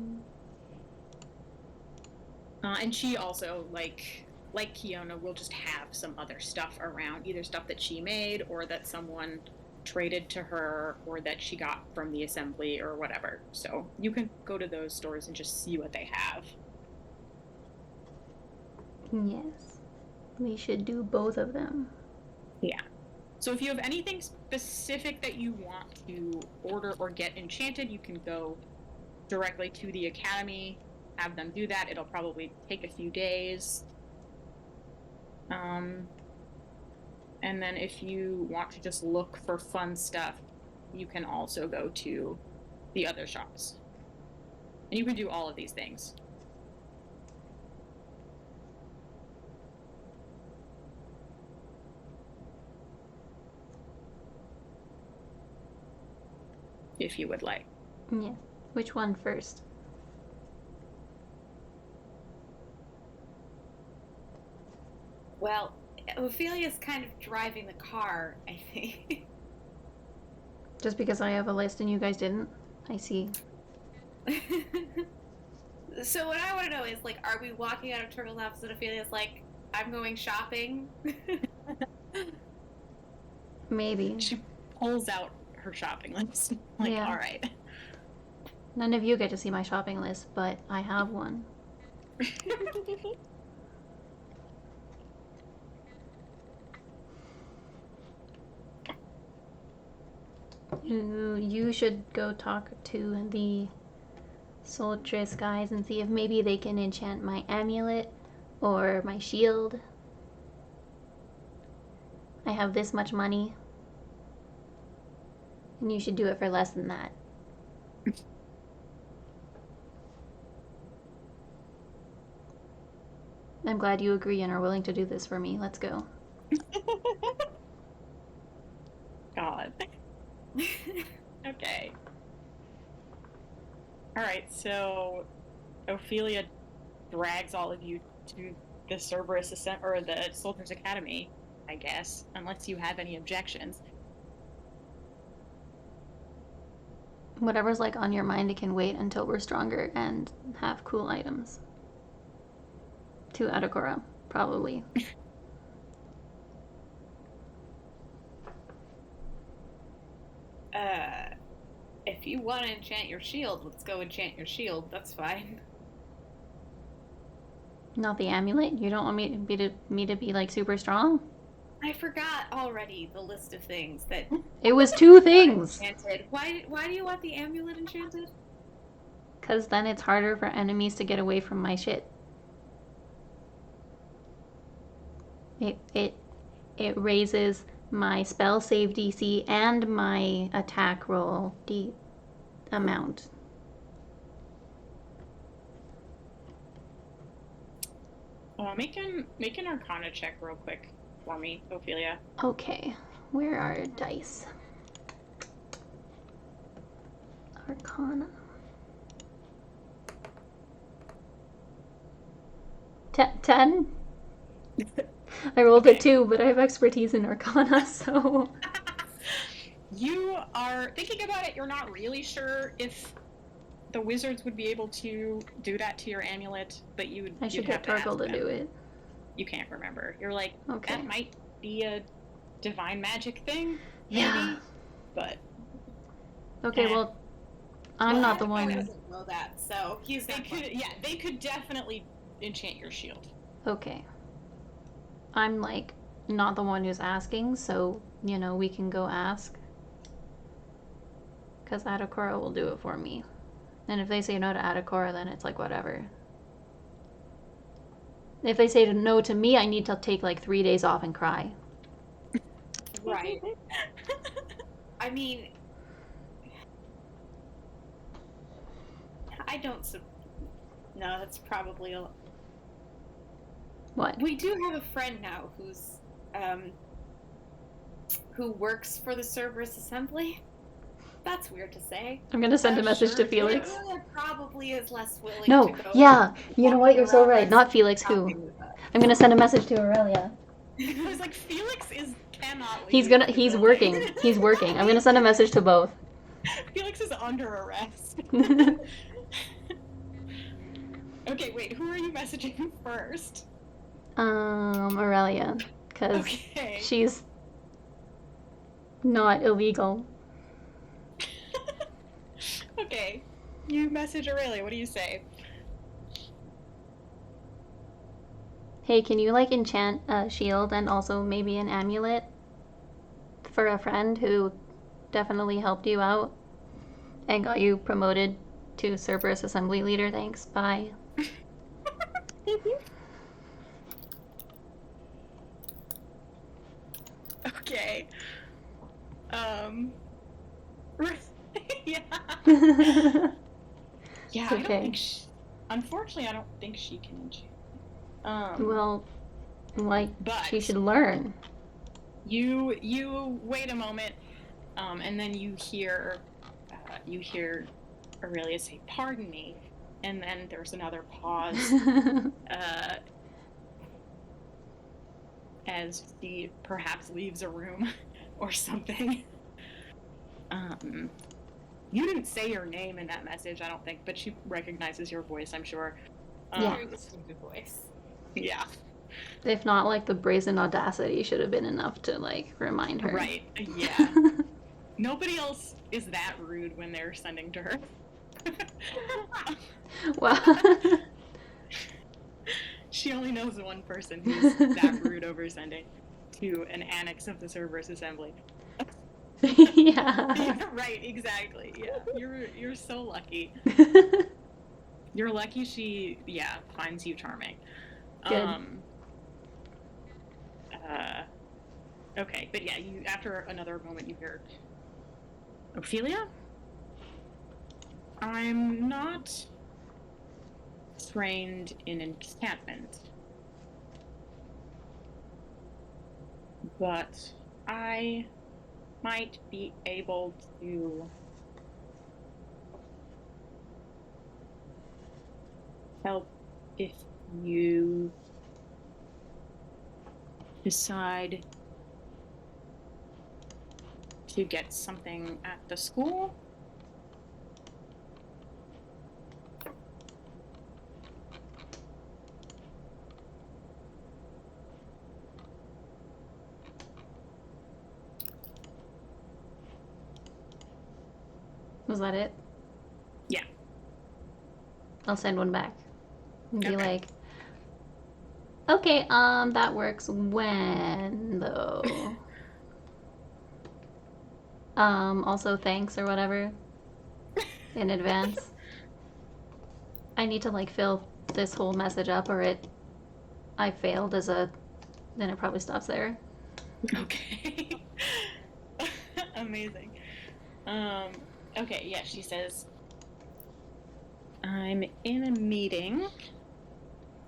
And she also, like Kiona, will just have some other stuff around, either stuff that she made or that someone traded to her or that she got from the assembly or whatever. So you can go to those stores and just see what they have. Yes. We should do both of them. Yeah. So if you have anything specific that you want to order or get enchanted, you can go directly to the academy, have them do that. It'll probably take a few days. And then if you want to just look for fun stuff, you can also go to the other shops. And you can do all of these things. If you would like. Yeah. Which one first? Well, Ophelia's kind of driving the car, I think. Just because I have a list and you guys didn't? I see. So what I want to know is, like, are we walking out of Turtle House and Ophelia's like, I'm going shopping? Maybe. She pulls out her shopping list. Like, Yeah. all right. None of you get to see my shopping list, but I have one. You should go talk to the Soltris guys and see if maybe they can enchant my amulet or my shield. I have this much money. And you should do it for less than that. I'm glad you agree and are willing to do this for me. Let's go. God. Okay. Alright, so Ophelia drags all of you to the Cerberus or the Soldiers Academy, I guess, unless you have any objections. Whatever's like on your mind, it can wait until we're stronger and have cool items. To Adakora, probably. If you want to enchant your shield, let's go enchant your shield. That's fine. Not the amulet? You don't want me to be like super strong? I forgot already the list of things that It was 2 things! enchanted. Why do you want the amulet enchanted? Because then it's harder for enemies to get away from my shit. It raises my spell save DC and my attack roll amount. Make an Arcana check real quick for me, Ophelia. Okay, where are dice? Arcana. 10? I rolled a 2, but I have expertise in Arcana, so... You are thinking about it, you're not really sure if the wizards would be able to do that to your amulet, but you would. I should you'd get have to Torgal ask to them. do it. You can't remember. You're like, Okay. that might be a divine magic thing, maybe, Yeah. but Okay, well, I'm not the Adakora one... doesn't know that, so he's they not could. Yeah, they could definitely enchant your shield. Okay. I'm like not the one who's asking, so we can go ask. Because Adakora will do it for me. And if they say no to Adakora, then it's like whatever. If they say no to me, I need to take like 3 days off and cry. Right. I mean, I don't. No, that's probably a. What? We do have a friend now who works for the Cerberus Assembly. That's weird to say. I'm gonna send a message to Felix. Aurelia probably is less willing No, to go. yeah, you know what? You're so around right. us Not Felix. Who? talking with us. I'm gonna send a message to Aurelia. I was like, Felix cannot leave. He's the working. building. He's working. I'm gonna send a message to both. Felix is under arrest. Okay, wait, who are you messaging first? Aurelia, because Okay. she's not illegal. Okay. You message Aurelia, what do you say? Hey, can you like enchant a shield and also maybe an amulet for a friend who definitely helped you out and got you promoted to Cerberus Assembly Leader? Thanks. Bye. Okay. Yeah. Yeah, I Okay. don't think unfortunately, I don't think she can enchant. Well, like, But she should learn. you wait a moment, and then you hear Aurelia say, "Pardon me," and then there's another pause as she perhaps leaves a room or something. You didn't say your name in that message, I don't think, but she recognizes your voice, I'm sure. Yeah. Very distinctive voice. Yeah. If not, like, the brazen audacity should have been enough to, like, remind her. Right. Yeah. Nobody else is that rude when they're sending to her. Wow. She only knows one person who's that rude over sending to an annex of the Cerberus Assembly. Yeah. Right, exactly. Yeah. You're so lucky. You're lucky she finds you charming. Good. Okay, but yeah, you after another moment you hear Ophelia? I'm not trained in enchantment, but I might be able to help if you decide to get something at the school. Was that it? Yeah. I'll send one back. And be Okay. like, okay, that works. When, though? Also thanks or whatever. In advance. I need to, like, fill this whole message up or I failed as then it probably stops there. Okay. Amazing. Okay, yeah, she says, I'm in a meeting,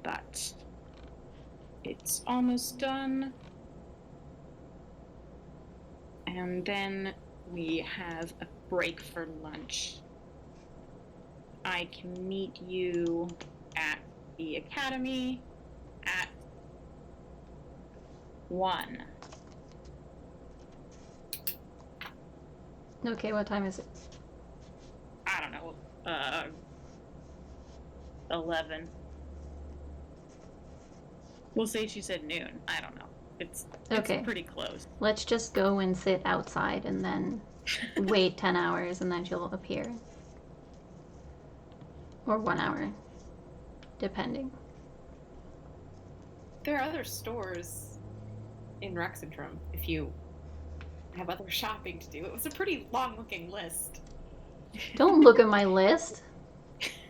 but it's almost done. And then we have a break for lunch. I can meet you at the academy at 1. Okay, what time is it? I don't know, 11. We'll say she said noon. I don't know. It's Okay. pretty close. Let's just go and sit outside and then wait 10 hours and then she'll appear. Or 1 hour. Depending. There are other stores in Rexentrum if you have other shopping to do. It was a pretty long-looking list. Don't look at my list.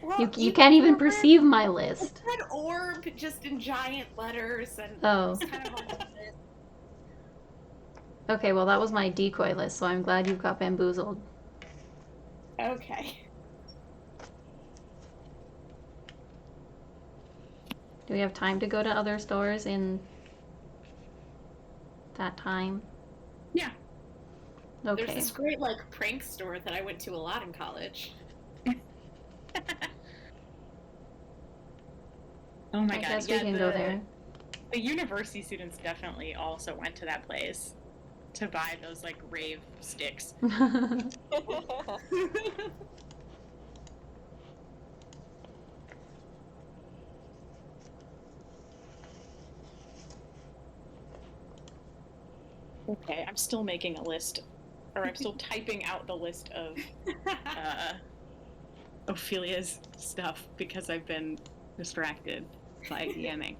Well, You can't even perceive my It list. said orb just in giant letters, and Oh. it was kind of a list. Okay, well that was my decoy list, so I'm glad you got bamboozled. Okay. Do we have time to go to other stores in that time? Yeah. Okay. There's this great prank store that I went to a lot in college. Oh my I god. guess Yeah, we can go there. The university students definitely also went to that place to buy those rave sticks. Okay, I'm still making a list, or I'm still typing out the list of Ophelia's stuff because I've been distracted by DMing.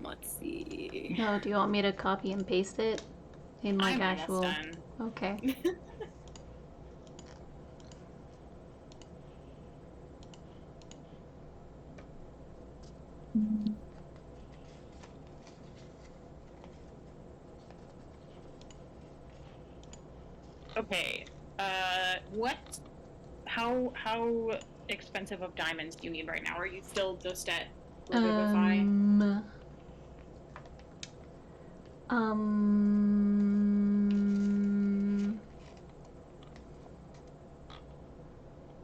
Let's see. No, do you want me to copy and paste it in I'm actual? almost done. Okay. Okay. How expensive of diamonds do you need right now? Are you still just at Revivify?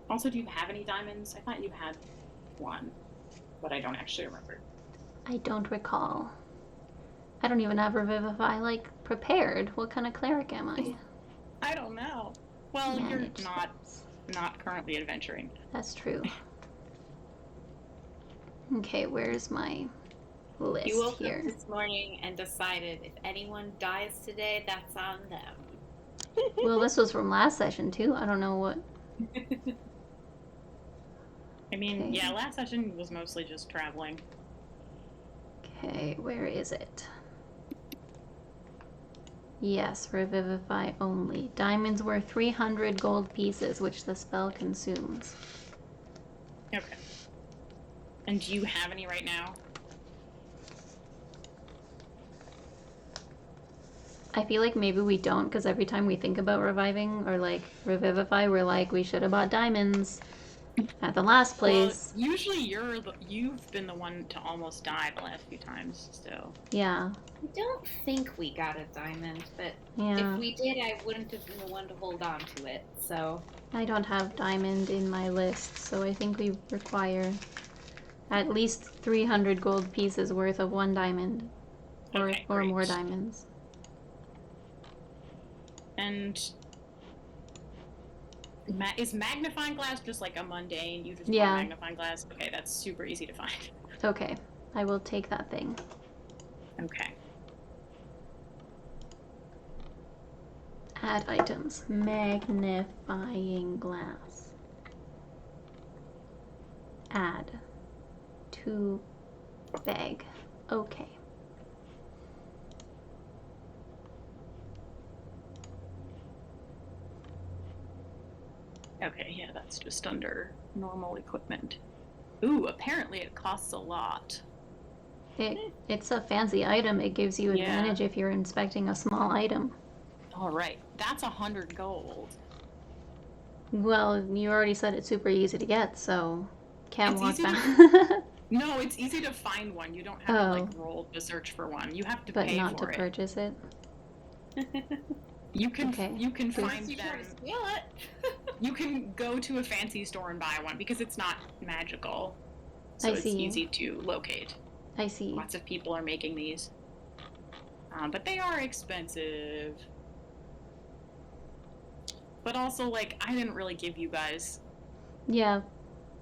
Also, do you have any diamonds? I thought you had one, but I don't actually remember. I don't recall. I don't even have Revivify prepared. What kind of cleric am I? I don't know. Well, Manage you're things. not currently adventuring. That's true. Okay, where's my list You woke here? up this morning and decided if anyone dies today, that's on them. Well, this was from last session too. I don't know what. I mean, Okay. yeah, last session was mostly just traveling. Okay, where is it? Yes, Revivify only. Diamonds were 300 gold pieces, which the spell consumes. Okay. And do you have any right now? I feel like maybe we don't, because every time we think about reviving or Revivify, we're like, we should have bought diamonds at the last place. Well, usually you've been the one to almost die the last few times, so. Yeah. I don't think we got a diamond, but Yeah. if we did, I wouldn't have been the one to hold on to it, so. I don't have diamond in my list, so I think we require at least 300 gold pieces worth of one diamond. Okay, or great. more diamonds. And is magnifying glass just a mundane? You just Yeah. want magnifying glass? Okay, that's super easy to find. Okay, I will take that thing. Okay. Add items. Magnifying glass. Add. To bag. Okay. Okay, yeah, that's just under normal equipment. Ooh, apparently it costs a lot. It's a fancy item. It gives you Yeah. advantage if you're inspecting a small item. All right, that's 100 gold. Well, you already said it's super easy to get, so can't It's walk easy back. No, it's easy to find one. You don't have to roll to search for one. You have to But pay not for to it. purchase it. You can Okay. you can Good. find You try to them. steal it. You can go to a fancy store and buy one because it's not magical. So I it's see. easy to locate. I see. Lots of people are making these. But they are expensive. But also, I didn't really give you guys Yeah.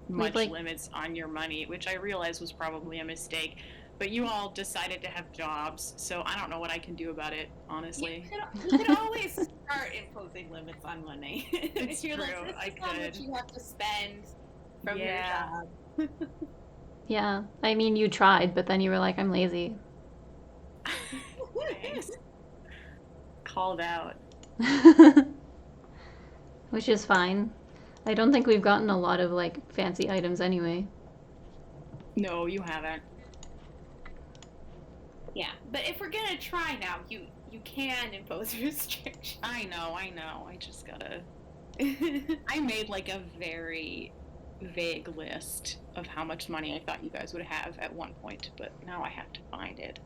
much like- limits on your money, which I realize was probably a mistake. But you all decided to have jobs, so I don't know what I can do about it, honestly. You could always start imposing limits on money. It's You're true, This I is how much could. you have to spend from Yeah. your job. Yeah, I mean, you tried, but then you were like, I'm lazy. Thanks. Called out. Which is fine. I don't think we've gotten a lot of, like, fancy items anyway. No, you haven't. Yeah, but if we're gonna try now, you can impose restrictions. I know. I just gotta. I made like a very vague list of how much money I thought you guys would have at one point, but now I have to find it.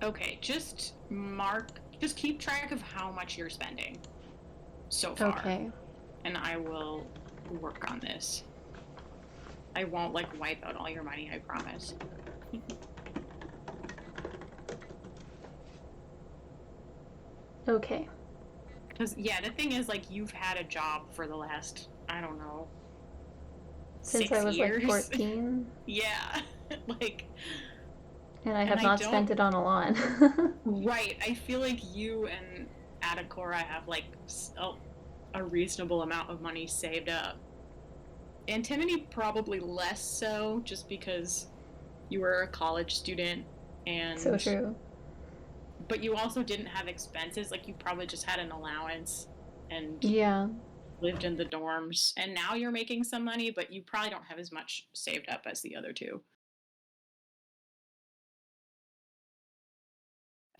Okay, just keep track of how much you're spending so far. Okay. And I will work on this. I won't like wipe out all your money, I promise. Okay. Because, yeah, the thing is, like, you've had a job for the last, I don't know, Since 6 I was years. like 14. Yeah. Like. And I have I not don't- spent it on a lot. Right. I feel like you and Adakora have, like, a reasonable amount of money saved up. Antimony probably less so, just because you were a college student and. So true. But you also didn't have expenses. Like, you probably just had an allowance and Yeah. lived in the dorms. And now you're making some money, but you probably don't have as much saved up as the other two.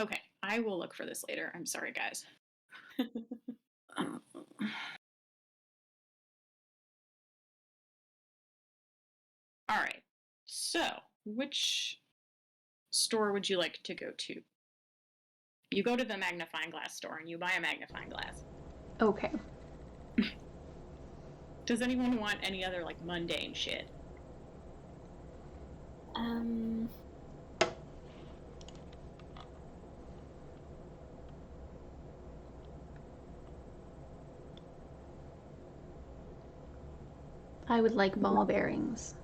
Okay, I will look for this later. I'm sorry, guys. All right. So, which store would you like to go to? You go to the magnifying glass store and you buy a magnifying glass. Okay. Does anyone want any other, like, mundane shit? I would like ball bearings.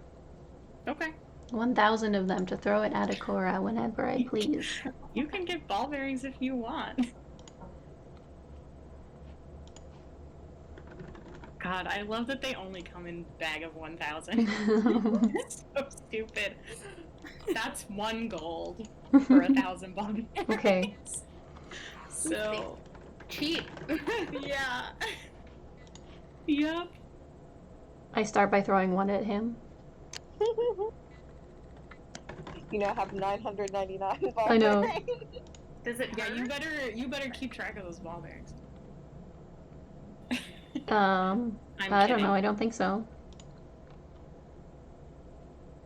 Okay. 1,000 of them to throw at Adakora whenever I please. You can get ball bearings if you want. God, I love that they only come in bag of 1,000. It's so stupid. That's 1 gold for 1,000 ball bearings. Okay. So, Cheap. yeah. Yep. I start by throwing one at him. You now have 999 ball I know. bearings. Does it Yeah, hurt? you better keep track of those ball bearings. I don't kidding. know. I don't think so.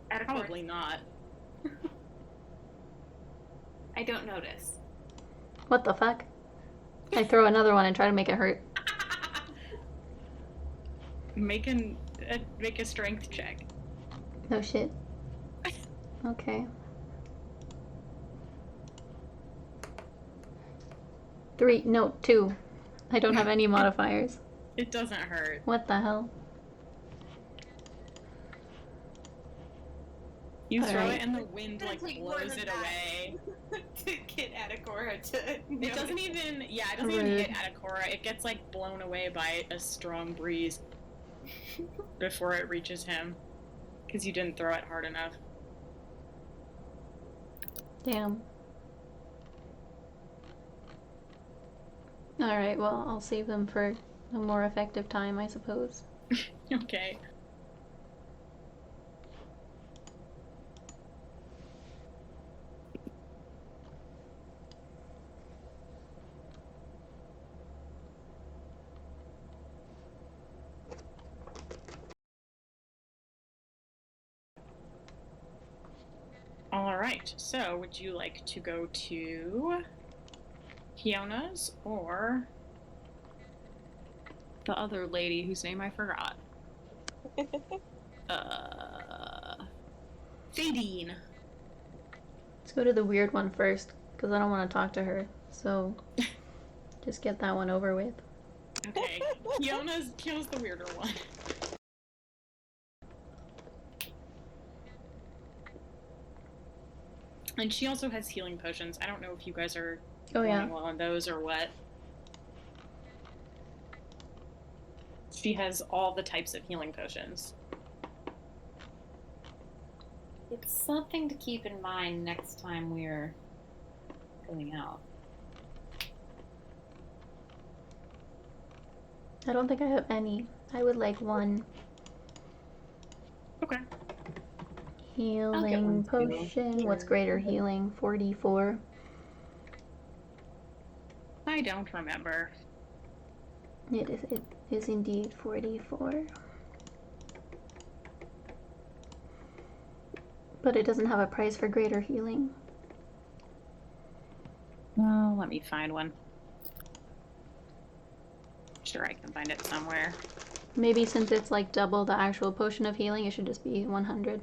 Probably not. I don't notice. What the fuck? I throw another one and try to make it hurt. Make a strength check. No shit. Okay. 3. No, 2. I don't have any modifiers. It doesn't hurt. What the hell? You throw Alright. it and the wind It's like gonna take more blows than it that. away. To get Adakora to. It doesn't even Rude. hit Adakora. It gets like blown away by a strong breeze before it reaches him. Because you didn't throw it hard enough. Damn. Alright, well, I'll save them for a more effective time, I suppose. Okay. Alright, so would you like to go to Fiona's or the other lady whose name I forgot? Fadine. Let's go to the weird one first, because I don't want to talk to her. So, just get that one over with. Okay, Fiona's the weirder one. And she also has healing potions. I don't know if you guys are Oh yeah. doing well on those or what. She has all the types of healing potions. It's something to keep in mind next time we're going out. I don't think I have any. I would like one Okay. healing one, too. potion. What's greater healing? 44. I don't remember. It is indeed 44. But it doesn't have a price for greater healing. Well, let me find one. Sure, I can find it somewhere. Maybe since it's like double the actual potion of healing, it should just be 100.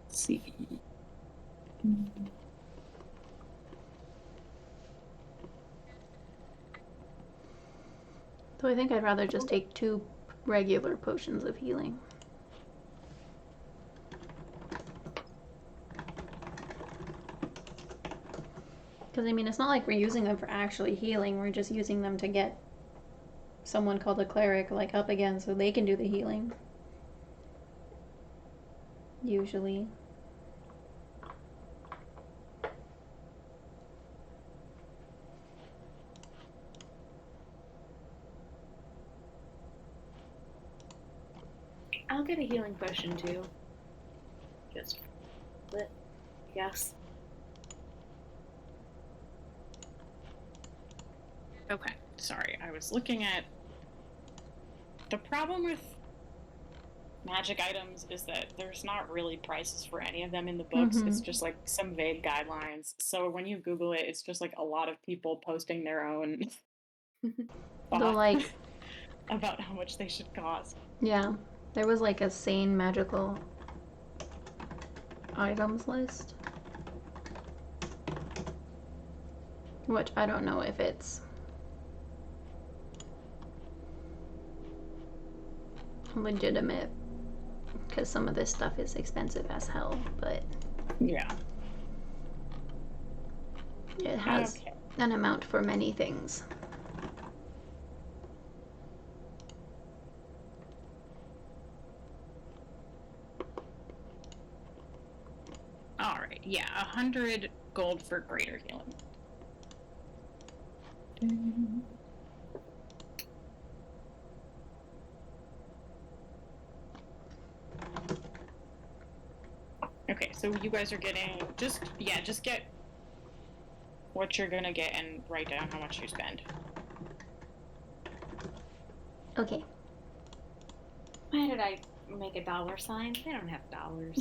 Let's see. So I think I'd rather just take 2 regular potions of healing. Because, I mean, it's not like we're using them for actually healing. We're just using them to get someone called a cleric, like, up again so they can do the healing. Usually. I'll get a healing potion too. Just split, yes. Okay, sorry. I was looking at... The problem with magic items is that there's not really prices for any of them in the books. It's just like some vague guidelines. So when you Google it, it's just like a lot of people posting their own thoughts like, about how much they should cost. yeah, there was like a sane magical items list. Which I don't know if it's legitimate, because some of this stuff is expensive as hell, but Yeah. it has an amount for many things. Alright, yeah, 100 gold for greater healing. Okay, so you guys are getting just get what you're gonna get and write down how much you spend. Okay. Why did I make a dollar sign? They don't have dollars.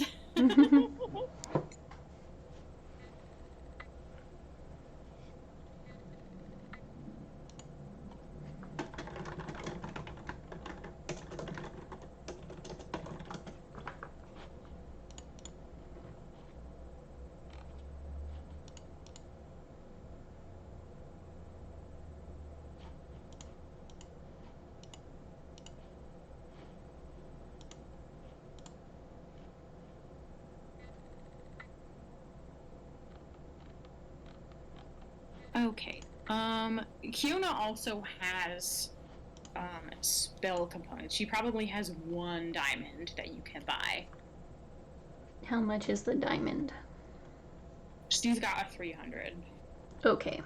Okay. Kiona also has spell components. She probably has 1 diamond that you can buy. How much is the diamond? She's got a 300. Okay.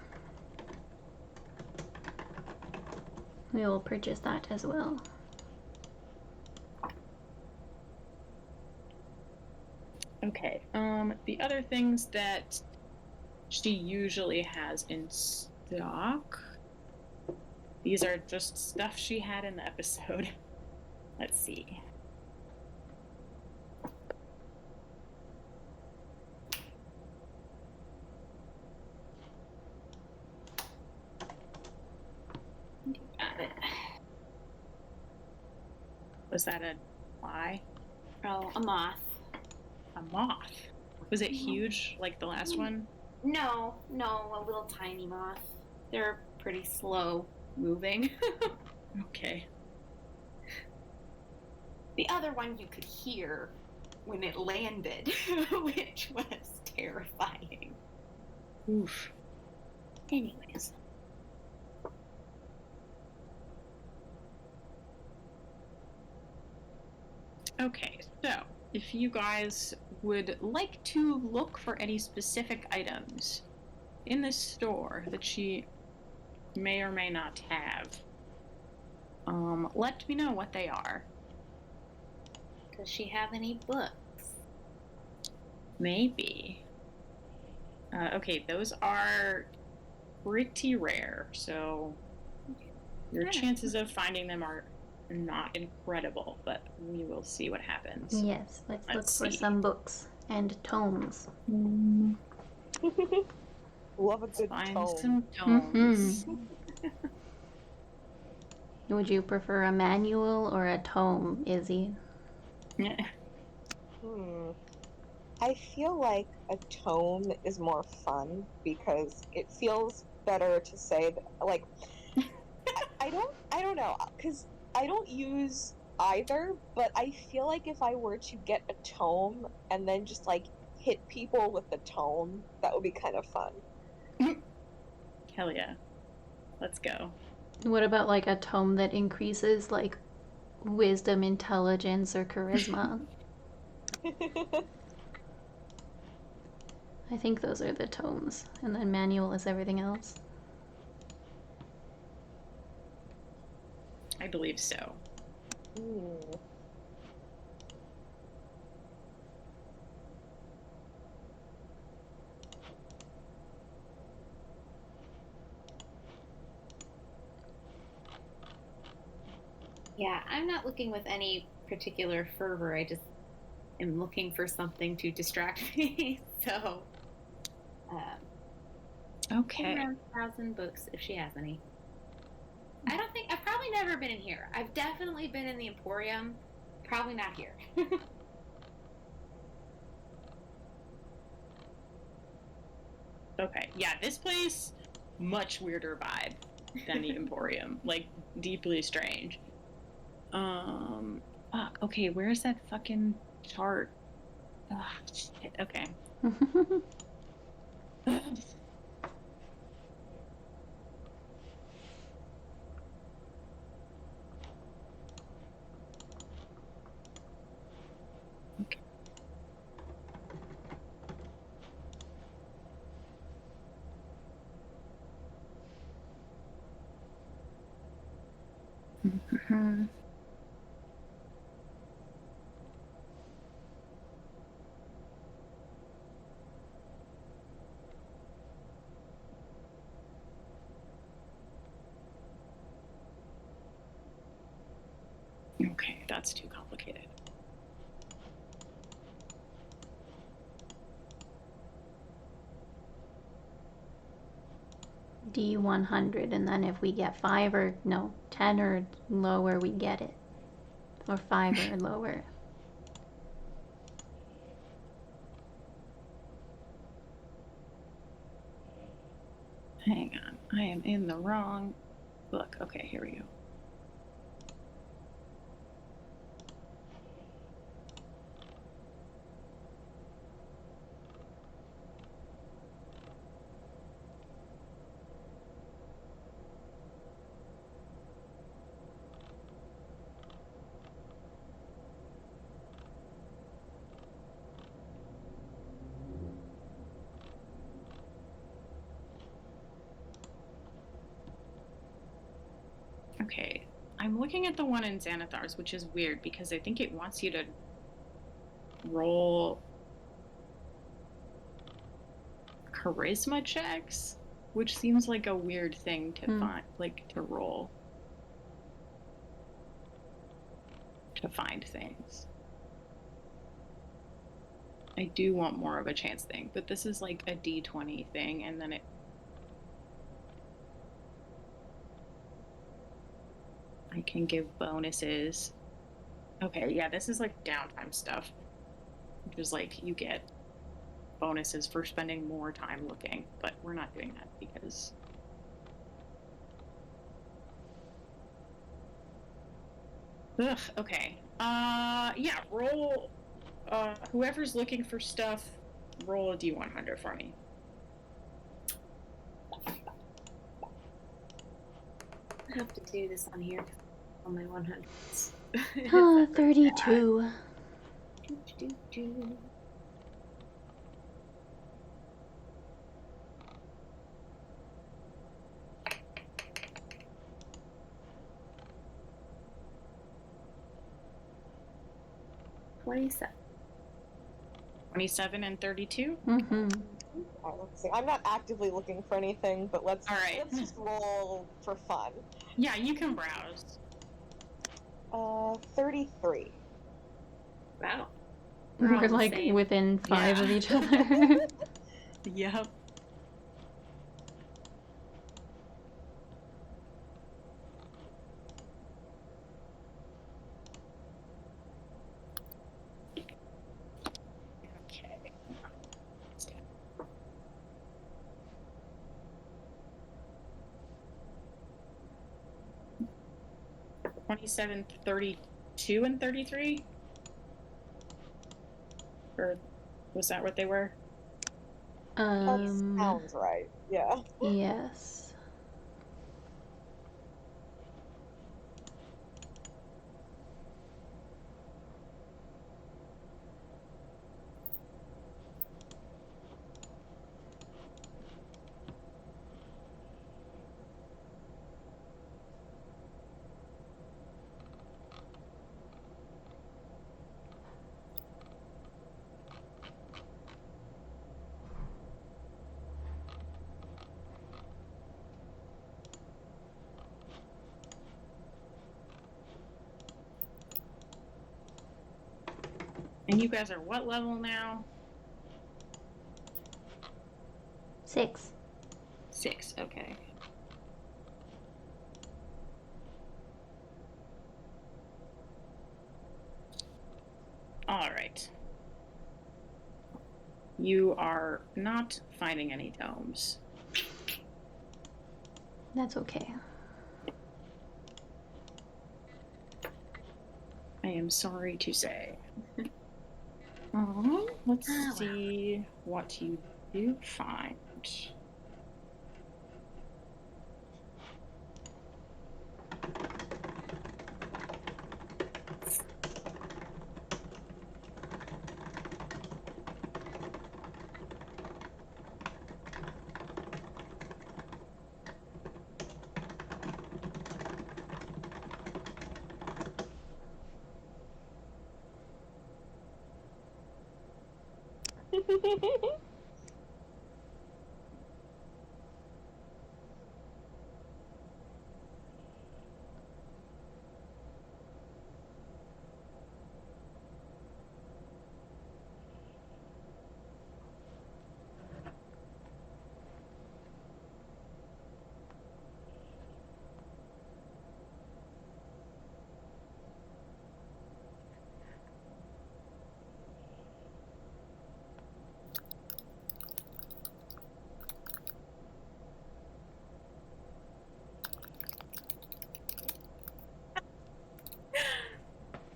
We will purchase that as well. Okay. The other things that she usually has in stock. These are just stuff she had in the episode. Let's see. Got it. Was that a fly? Oh, a moth. A moth? Was it huge like the last one? No, a little tiny moth. They're pretty slow moving. Okay. The other one you could hear when it landed, which was terrifying. Oof. Anyways. Okay, so if you guys would like to look for any specific items in this store that she may or may not have, let me know what they are. Does she have any books? Maybe. Okay, those are pretty rare, so your Alright. chances of finding them are not incredible, but we will see what happens. Yes, let's look Let's for see. some books and tomes. Love a good Find tome. some tomes. Would you prefer a manual or a tome, Izzy? I feel like a tome is more fun because it feels better to say that, like, I don't know, because I don't use either, but I feel like if I were to get a tome and then just like hit people with the tome, that would be kind of fun. Hell yeah. Let's go. What about like a tome that increases like wisdom, intelligence, or charisma? I think those are the tomes, and then manual is everything else. I believe so. Yeah, I'm not looking with any particular fervor. I just am looking for something to distract me. So, Okay. around 1,000 books if she has any. I don't think I've probably never been in here. I've definitely been in the Emporium. Probably not here. Okay. Yeah, this place, much weirder vibe than the Emporium. Like, deeply strange. Fuck. Okay, where's that fucking chart? Ugh, shit. Okay. Okay. Okay, that's too complicated. D100, and then if we get 5 or no 10 or lower, we get it, or 5 or lower. Hang on, I am in the wrong book. Okay, here we go. Okay, I'm looking at the one in Xanathar's, which is weird because I think it wants you to roll charisma checks, which seems like a weird thing to find, like to roll to find things. I do want more of a chance thing, but this is like a D20 thing, and then I can give bonuses. Okay, yeah, this is like downtime stuff. Which is like you get bonuses for spending more time looking, but we're not doing that because ugh, okay. Yeah, roll whoever's looking for stuff, roll a D100 for me. I have to do this on here on my 100s. 32. Do. 27. 27 and 32? Mm-hmm. Let's see. I'm not actively looking for anything, but let's just roll for fun. Yeah, you can browse. 33. Wow. We're like within 5 of each other. Yep. Okay. 27, 32, and 33? Or was that what they were? That sounds right. Yeah. Yes. And you guys are what level now? 6. 6, okay. All right. You are not finding any domes. That's okay. I am sorry to say. Let's see what you do find.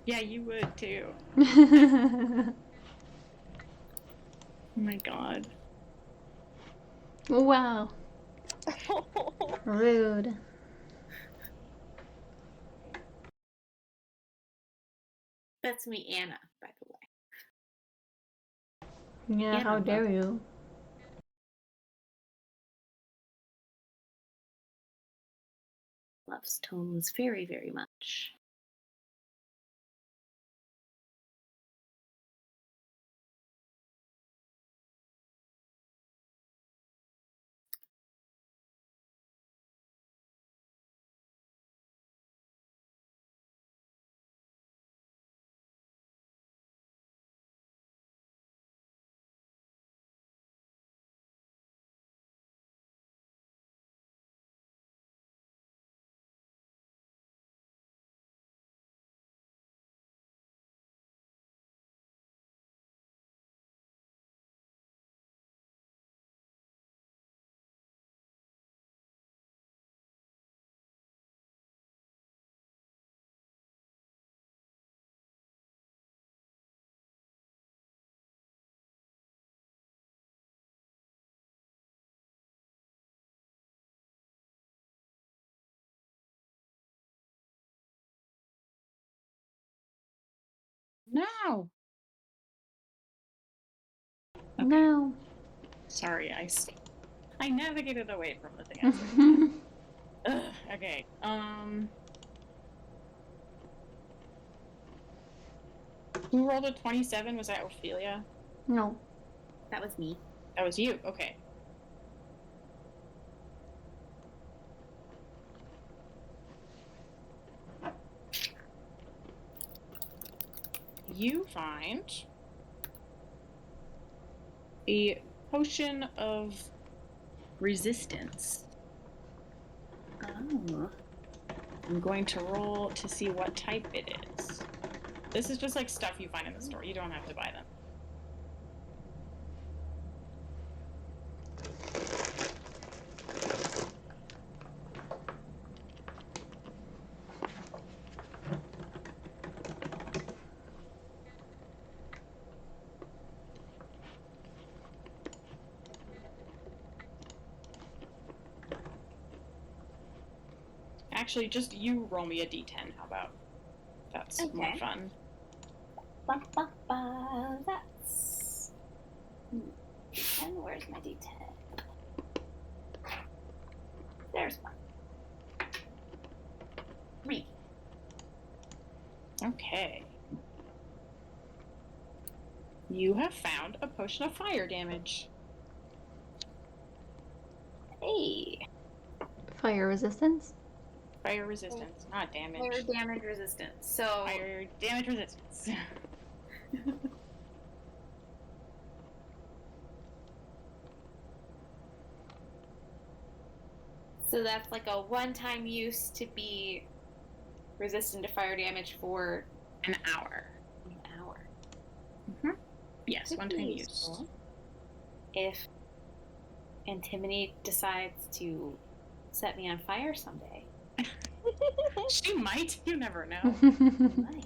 Yeah, you would too. Oh my god. Wow. Rude. That's me, Anna, by the way. Yeah, Anna how dare you? Loves tomes very, very much. No. Okay. No. Sorry, I navigated away from the thing I said. Ugh, okay. Who rolled a 27? Was that Ophelia? No. That was me. That was you. Okay. You find a potion of resistance. Oh. I'm going to roll to see what type it is. This is just like stuff you find in the store. You don't have to buy them. Actually, just you roll me a d10. How about? That's more Okay. fun. That's. And where's my D10? There's one. 3. Okay. You have found a potion of fire damage. Hey. Fire resistance? Fire resistance, not damage. Fire damage resistance. So. Fire damage resistance. So that's like a one-time use to be resistant to fire damage for An hour. an hour. Mm-hmm. Yes, Could one-time be use. useful if Intimidate decides to set me on fire someday. She might. You never know. Right.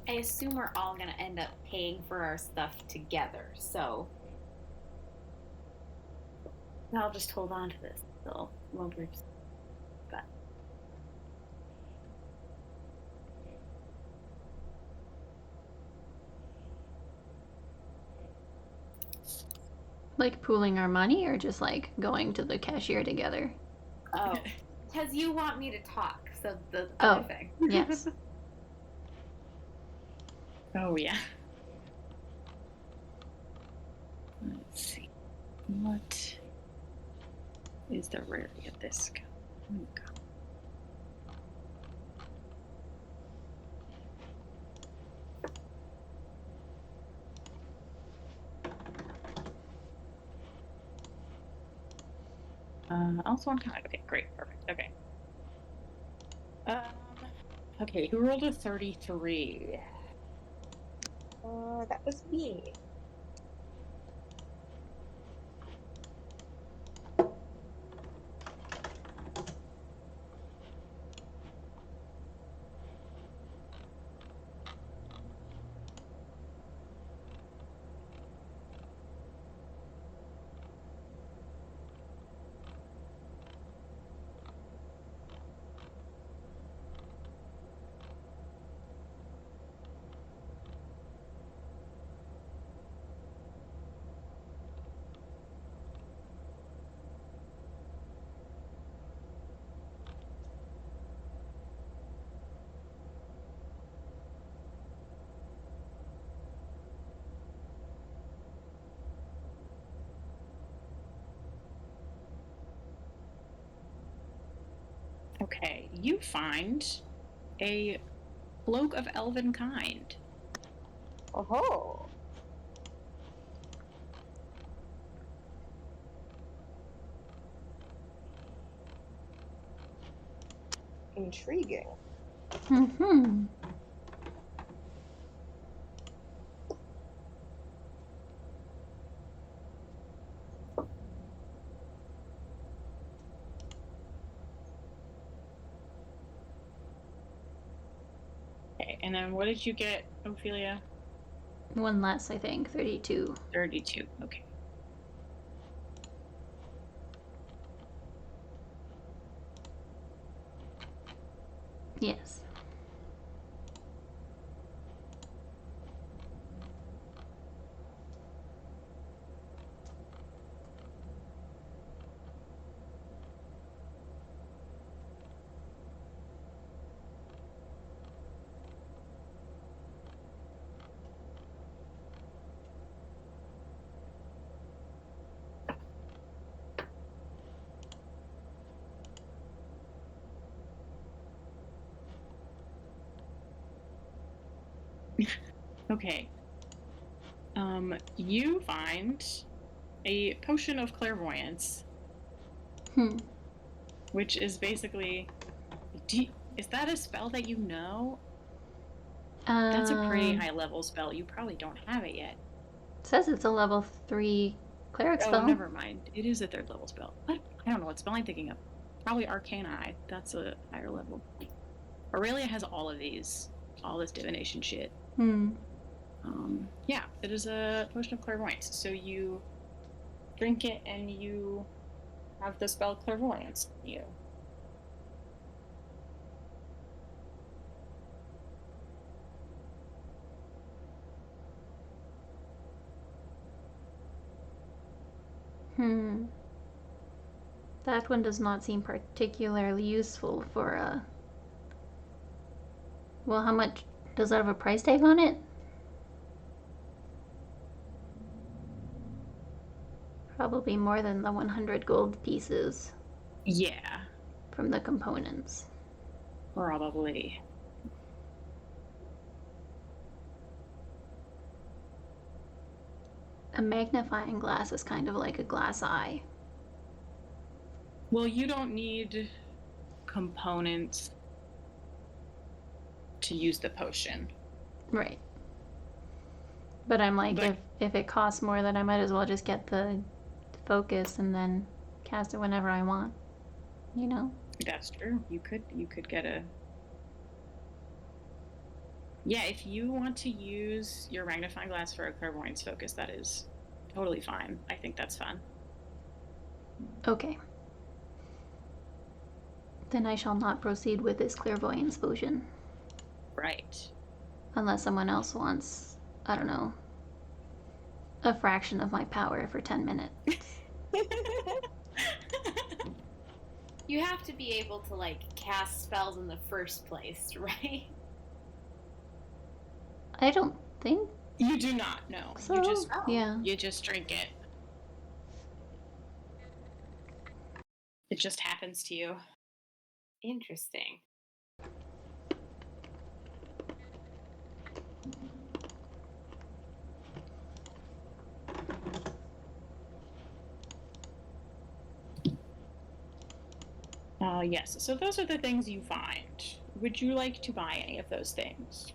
I assume we're all gonna end up paying for our stuff together, so I'll just hold on to this till Wilbur's. But Like pooling our money or just like going to the cashier together? oh, because you want me to talk, so the Oh, other thing. yes. Oh, yeah. Let's see. What is the rarity of this guy? Oh, God. Also uncommon. Okay, great, perfect. Okay. Okay, who rolled a 33? That was me. Okay, you find a cloak of elven kind. Oh. Intriguing. Mm-hmm. and then what did you get, Ophelia? 1 less, I think. 32. 32. Okay. Yes. Okay. You find a potion of clairvoyance, which is basically. Is that a spell that you know? That's a pretty high level spell. You probably don't have it yet. It says it's a level 3 cleric spell. Oh, never mind. It is a 3rd level spell. What? I don't know what spell I'm thinking of. Probably Arcana. That's a higher level. Aurelia has all of these. All this divination shit. Yeah, it is a potion of clairvoyance. So you drink it and you have the spell clairvoyance in you. That one does not seem particularly useful for a. Well, how much does that have a price tag on it? Probably more than the 100 gold pieces. Yeah. From the components. Probably. A magnifying glass is kind of like a glass eye. Well, you don't need components to use the potion. Right. But I'm like, if it costs more, then I might as well just get the focus and then cast it whenever I want. You know? That's true. You could get a. Yeah, if you want to use your magnifying glass for a clairvoyance focus, that is totally fine. I think that's fun. Okay. Then I shall not proceed with this clairvoyance potion. Right. Unless someone else wants, I don't know, a fraction of my power for 10 minutes. You have to be able to, like, cast spells in the first place, right? I don't think You do not, no. so. You just drink it. It just happens to you. Interesting. Yes, so those are the things you find. Would you like to buy any of those things?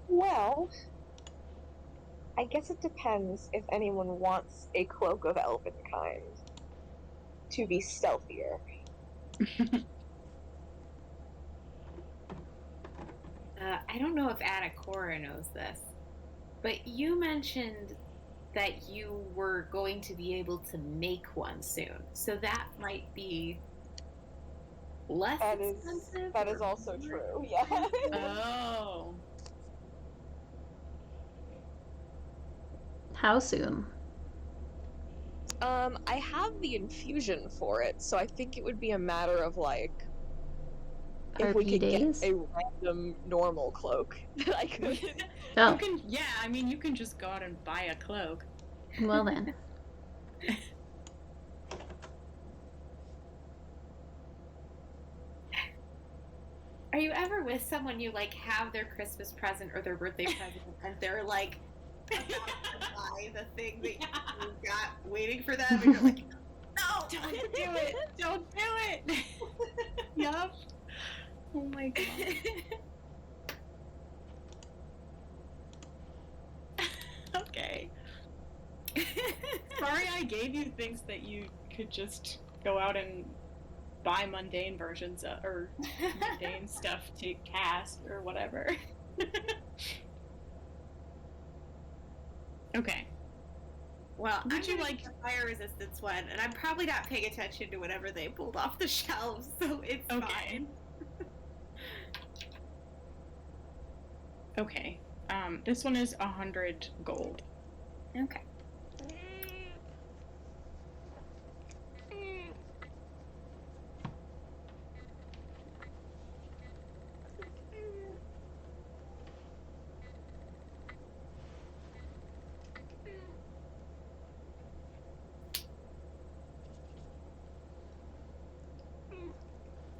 Well, I guess it depends if anyone wants a cloak of elven kind to be stealthier. I don't know if Adakora knows this, but you mentioned that you were going to be able to make one soon. So that might be less expensive. That is also true, yeah. Oh. How soon? I have the infusion for it, so I think it would be a matter of, like, if we could days? get a random normal cloak that I could. Oh. You can just go out and buy a cloak. Well then. Are you ever with someone you, like, have their Christmas present or their birthday present and they're like about to buy the thing that you got waiting for them and you're like, no, Don't do it! Don't do it! Yup. Oh my god. Okay. Sorry I gave you things that you could just go out and buy mundane versions or mundane stuff to cast or whatever. Okay. Well, Would I'm you gonna like- get the fire resistance one, and I'm probably not paying attention to whatever they pulled off the shelves, so it's Okay. fine. Okay. This one is 100 gold. Okay.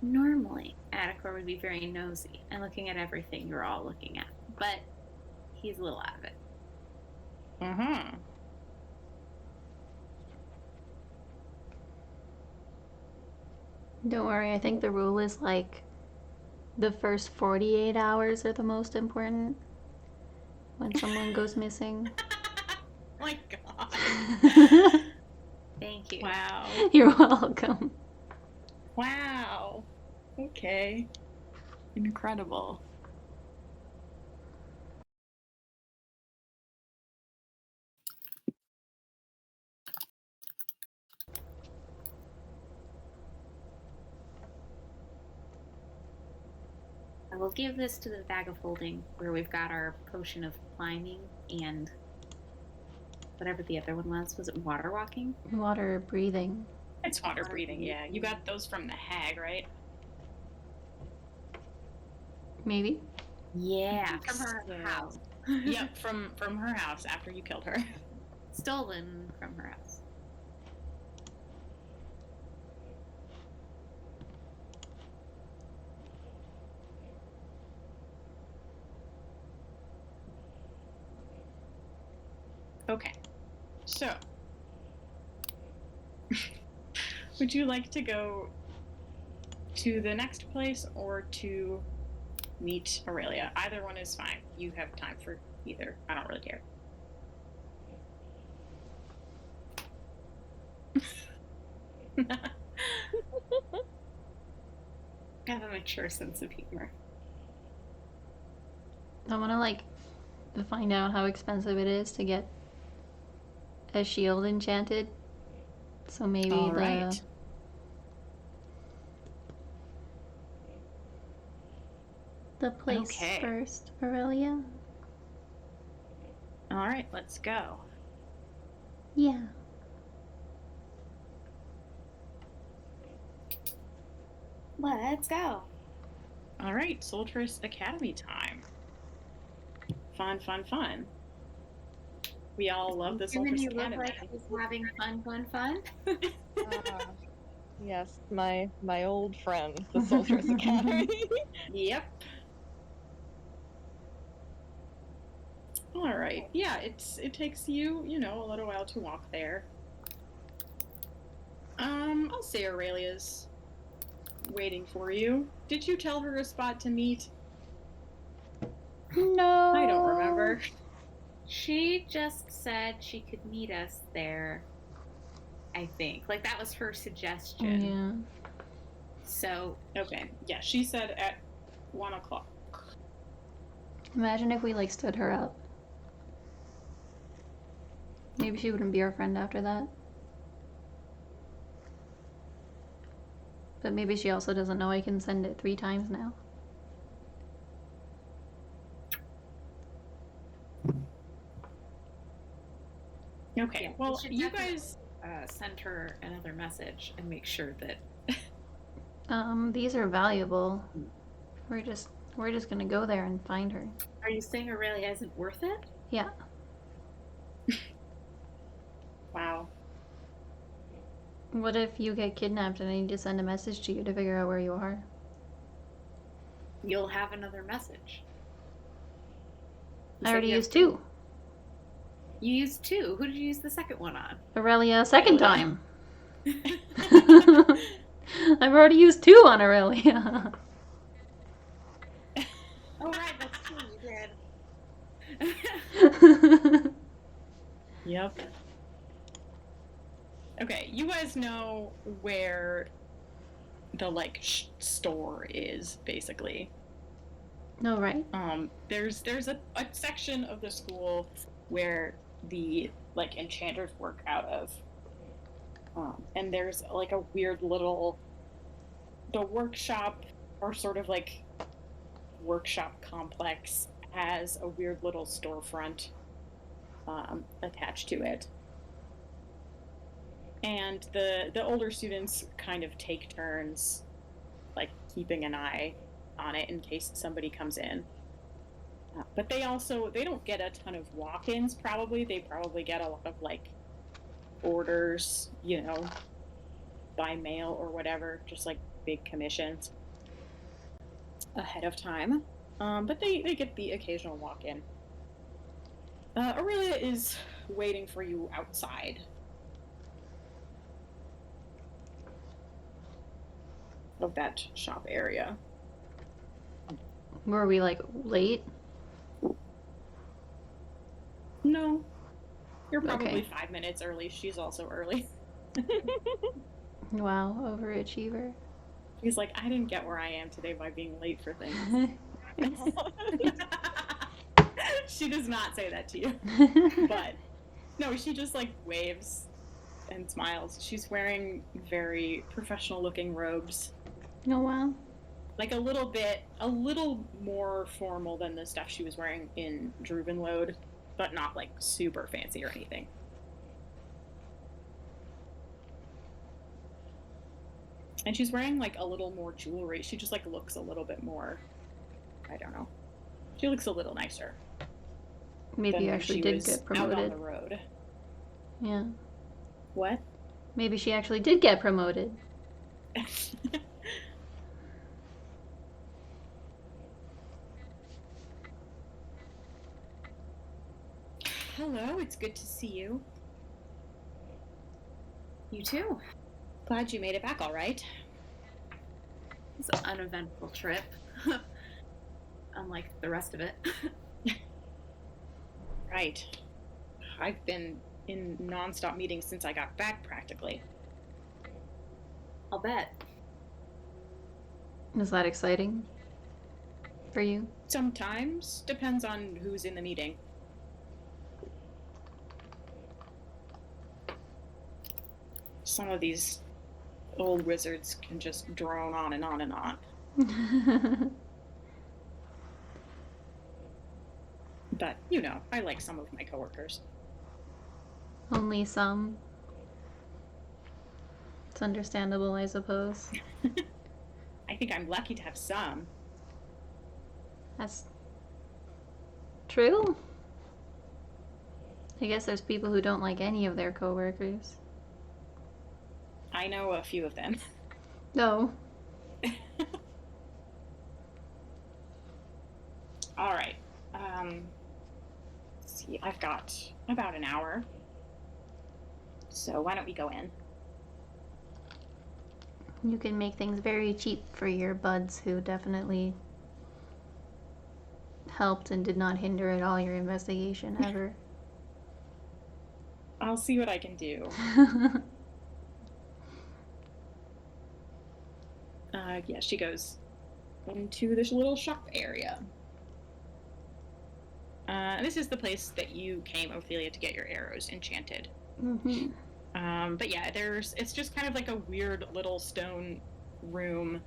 Normally, Atticor would be very nosy and looking at everything you're all looking at, but he's a little out of it. Uh-huh. Don't worry, I think the rule is like the first 48 hours are the most important when someone goes missing. Oh my god. Thank you. Wow. You're welcome. Wow. Okay. Incredible. I will give this to the bag of holding where we've got our potion of climbing and whatever the other one was. Was it water walking? Water breathing. It's water breathing, yeah. You got those from the hag, right? Maybe? Yeah, from her So- house. Yep, from her house after you killed her. Stolen from her house. Okay. So, would you like to go to the next place or to meet Aurelia? Either one is fine. You have time for either. I don't really care. I have a mature sense of humor. I want to like find out how expensive it is to get a shield enchanted. So maybe All right. the place Okay. first, Aurelia. All right, let's go. Yeah. Let's go. All right, Soltris Academy time. Fun, fun, fun. We all love the Doesn't Soltris he look Academy. like he's having fun? Yes, my old friend, the Soldiers Academy. Yep. All right. Yeah, it takes you, a little while to walk there. I'll say Aurelia's waiting for you. Did you tell her a spot to meet? No. I don't remember. She just said she could meet us there. I think. Like, that was her suggestion. Yeah. So, Okay. Yeah, she said at 1 o'clock. Imagine if we like stood her up. Maybe she wouldn't be our friend after that. But maybe she also doesn't know I can send it 3 times now. Okay. yeah, we Well, should you definitely, guys. send her another message and make sure that These are valuable. We're just gonna go there and find her. Are you saying Aurelia isn't worth it? Yeah. Wow. What if you get kidnapped and I need to send a message to you to figure out where you are? You'll have another message. I already used 2. You used 2. Who did you use the second one on? Aurelia, second time. I've already used 2 on Aurelia. Oh, right, that's true. You did. Yep. Okay, you guys know where the like store is, basically. No, right. There's a section of the school where the like enchanters work out of, and there's like a weird little the workshop, or sort of like workshop complex, has a weird little storefront attached to it. And the older students kind of take turns, like keeping an eye on it in case somebody comes in. But they don't get a ton of walk-ins. They probably get a lot of like orders, by mail or whatever, just like big commissions ahead of time. But they get the occasional walk-in. Aurelia is waiting for you outside of that shop area. Were we like late? No, you're probably Okay. 5 minutes early. She's also early. Wow, overachiever. She's like, I didn't get where I am today by being late for things. She does not say that to you. But no, she just like waves and smiles. She's wearing very professional looking robes. Oh, wow. Like a little more formal than the stuff she was wearing in Druvenload, but not like super fancy or anything. And she's wearing like a little more jewelry. She just like looks a little bit more, I don't know. She looks a little nicer. Maybe you actually did get promoted. Out on the road. Yeah. What? Maybe she actually did get promoted. Hello, it's good to see you. You too. Glad you made it back all right. It's an uneventful trip. Unlike the rest of it. Right. I've been in non-stop meetings since I got back, practically. I'll bet. Is that exciting for you? Sometimes. Depends on who's in the meeting. Some of these old wizards can just drone on and on and on. But, I like some of my coworkers. Only some. It's understandable, I suppose. I think I'm lucky to have some. That's true. I guess there's people who don't like any of their coworkers. I know a few of them. No. All right. Let's see, I've got about an hour. So why don't we go in? You can make things very cheap for your buds who definitely helped and did not hinder at all your investigation ever. I'll see what I can do. Yeah, she goes into this little shop area. This is the place that you came, Ophelia, to get your arrows enchanted. Mm-hmm. But yeah, it's just kind of like a weird little stone room.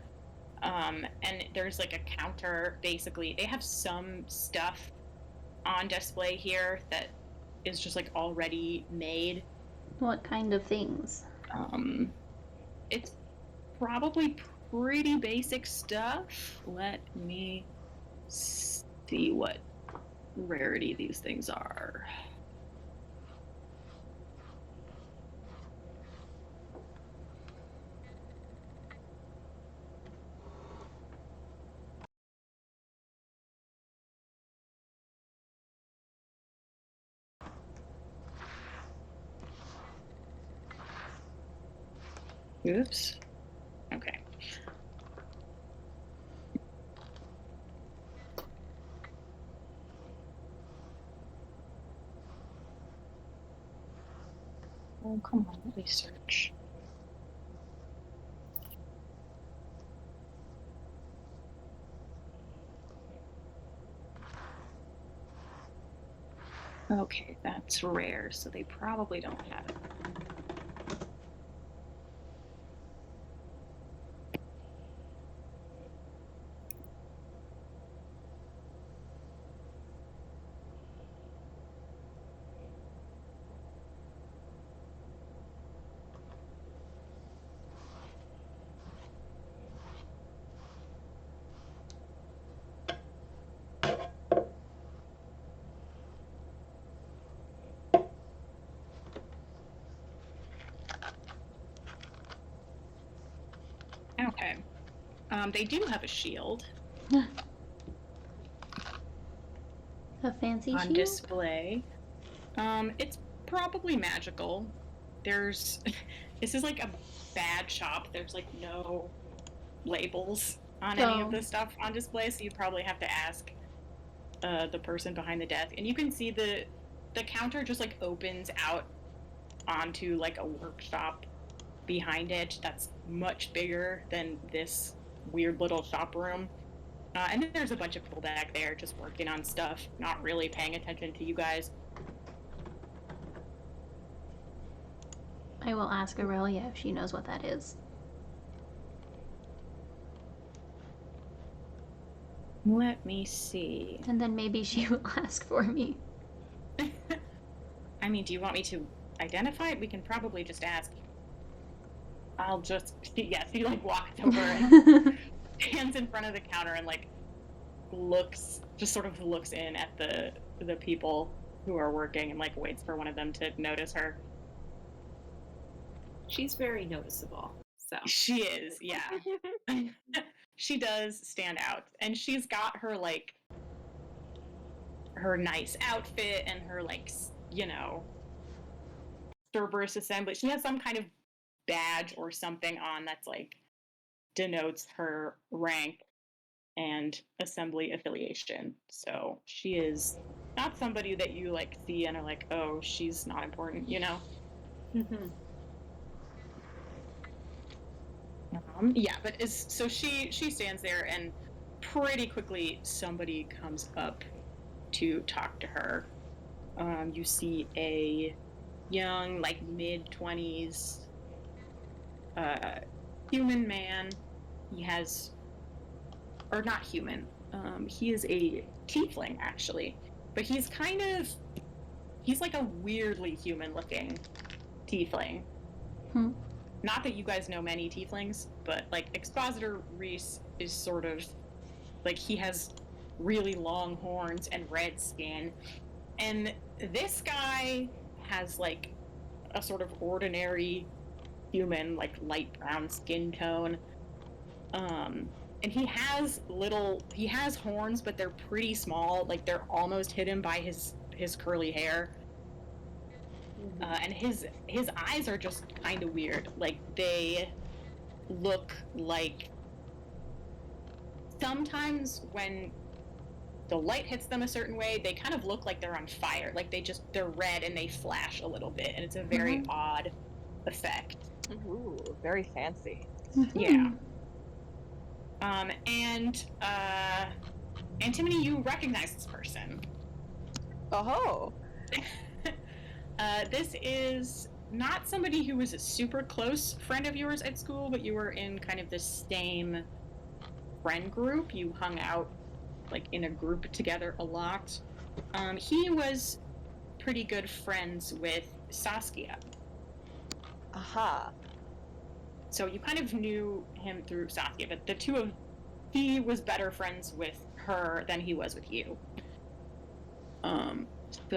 And there's like a counter, basically. They have some stuff on display here that is just like already made. What kind of things? It's probably pretty basic stuff. Let me see what rarity these things are. Oops. Okay. Oh, come on, let me search. Okay, that's rare, so they probably don't have it. Okay. They do have a shield A fancy on shield? display. It's probably magical. There's this is like a bad shop. There's like no labels on any of Oh. the stuff on display, so you probably have to ask the person behind the desk. And you can see the counter just like opens out onto like a workshop behind it that's much bigger than this weird little shop room. And then there's a bunch of people back there just working on stuff, not really paying attention to you guys. I will ask Aurelia if she knows what that is. Let me see. And then maybe she will ask for me. I mean, do you want me to identify it? We can probably just ask. I'll just, yeah, she like walks over and stands in front of the counter and like just sort of looks in at the people who are working and like waits for one of them to notice her. She's very noticeable. So She is, yeah. She does stand out, and she's got her like her nice outfit and her like Cerberus assembly. She has some kind of badge or something on that's like denotes her rank and assembly affiliation. So she is not somebody that you like see and are like, oh, she's not important, you know? Yeah, but so she stands there, and pretty quickly somebody comes up to talk to her. You see a young, like mid-20s human man. He has, or not human. He is a tiefling actually, but he's like a weirdly human-looking tiefling. Not that you guys know many tieflings, but like Expositor Reese is sort of like he has really long horns and red skin, and this guy has like a sort of ordinary human, like light brown skin tone. And he has horns, but they're pretty small, like they're almost hidden by his curly hair. And his eyes are just kind of weird. Like they look like sometimes when the light hits them a certain way, they kind of look like they're on fire. Like they're red and they flash a little bit, and it's a very odd effect. Ooh, very fancy. Yeah. And Antimony, you recognize this person. Oh. This is not somebody who was a super close friend of yours at school, but you were in kind of the same friend group. You hung out like in a group together a lot. He was pretty good friends with Saskia. Aha. So you kind of knew him through Saskia, but he was better friends with her than he was with you.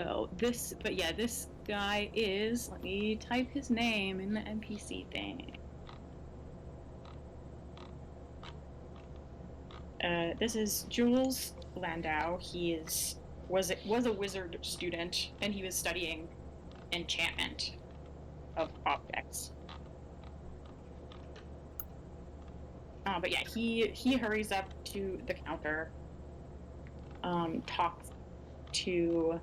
This guy is, let me type his name in the NPC thing. This is Jules Landau. He was a wizard student, and he was studying enchantment of objects. But yeah, he hurries up to the counter, talks to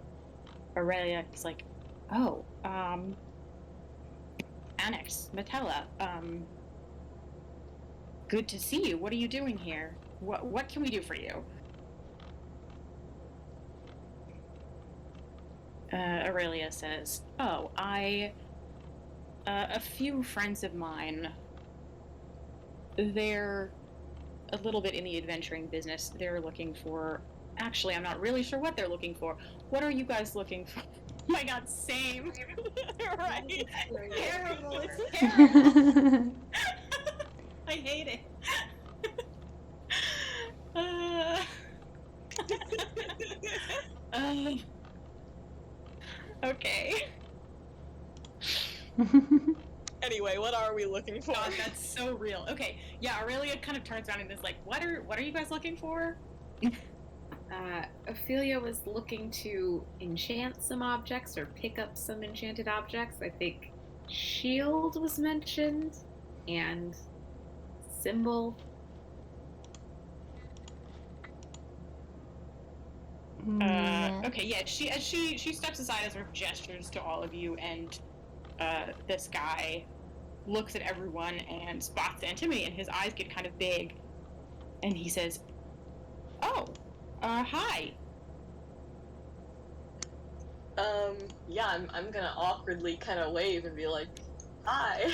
Aurelia. He's like, "Oh, Annex, Metella, good to see you. What are you doing here? What can we do for you?" Aurelia says, "Oh, a few friends of mine, they're a little bit in the adventuring business. They're looking for. Actually, I'm not really sure what they're looking for. What are you guys looking for?" Oh my god, same. Right? It's terrible. It's terrible. I hate it. Uh, um, okay. Anyway, what are we looking for? God, that's so real. Okay, yeah, Aurelia kind of turns around and is like, what are you guys looking for? Ophelia was looking to enchant some objects or pick up some enchanted objects. I think shield was mentioned and symbol. Yeah. Okay, yeah, she steps aside and sort of gestures to all of you, and this guy looks at everyone and spots Antimony, and his eyes get kind of big, and he says, "Oh, hi." Yeah, I'm gonna awkwardly kind of wave and be like, "Hi."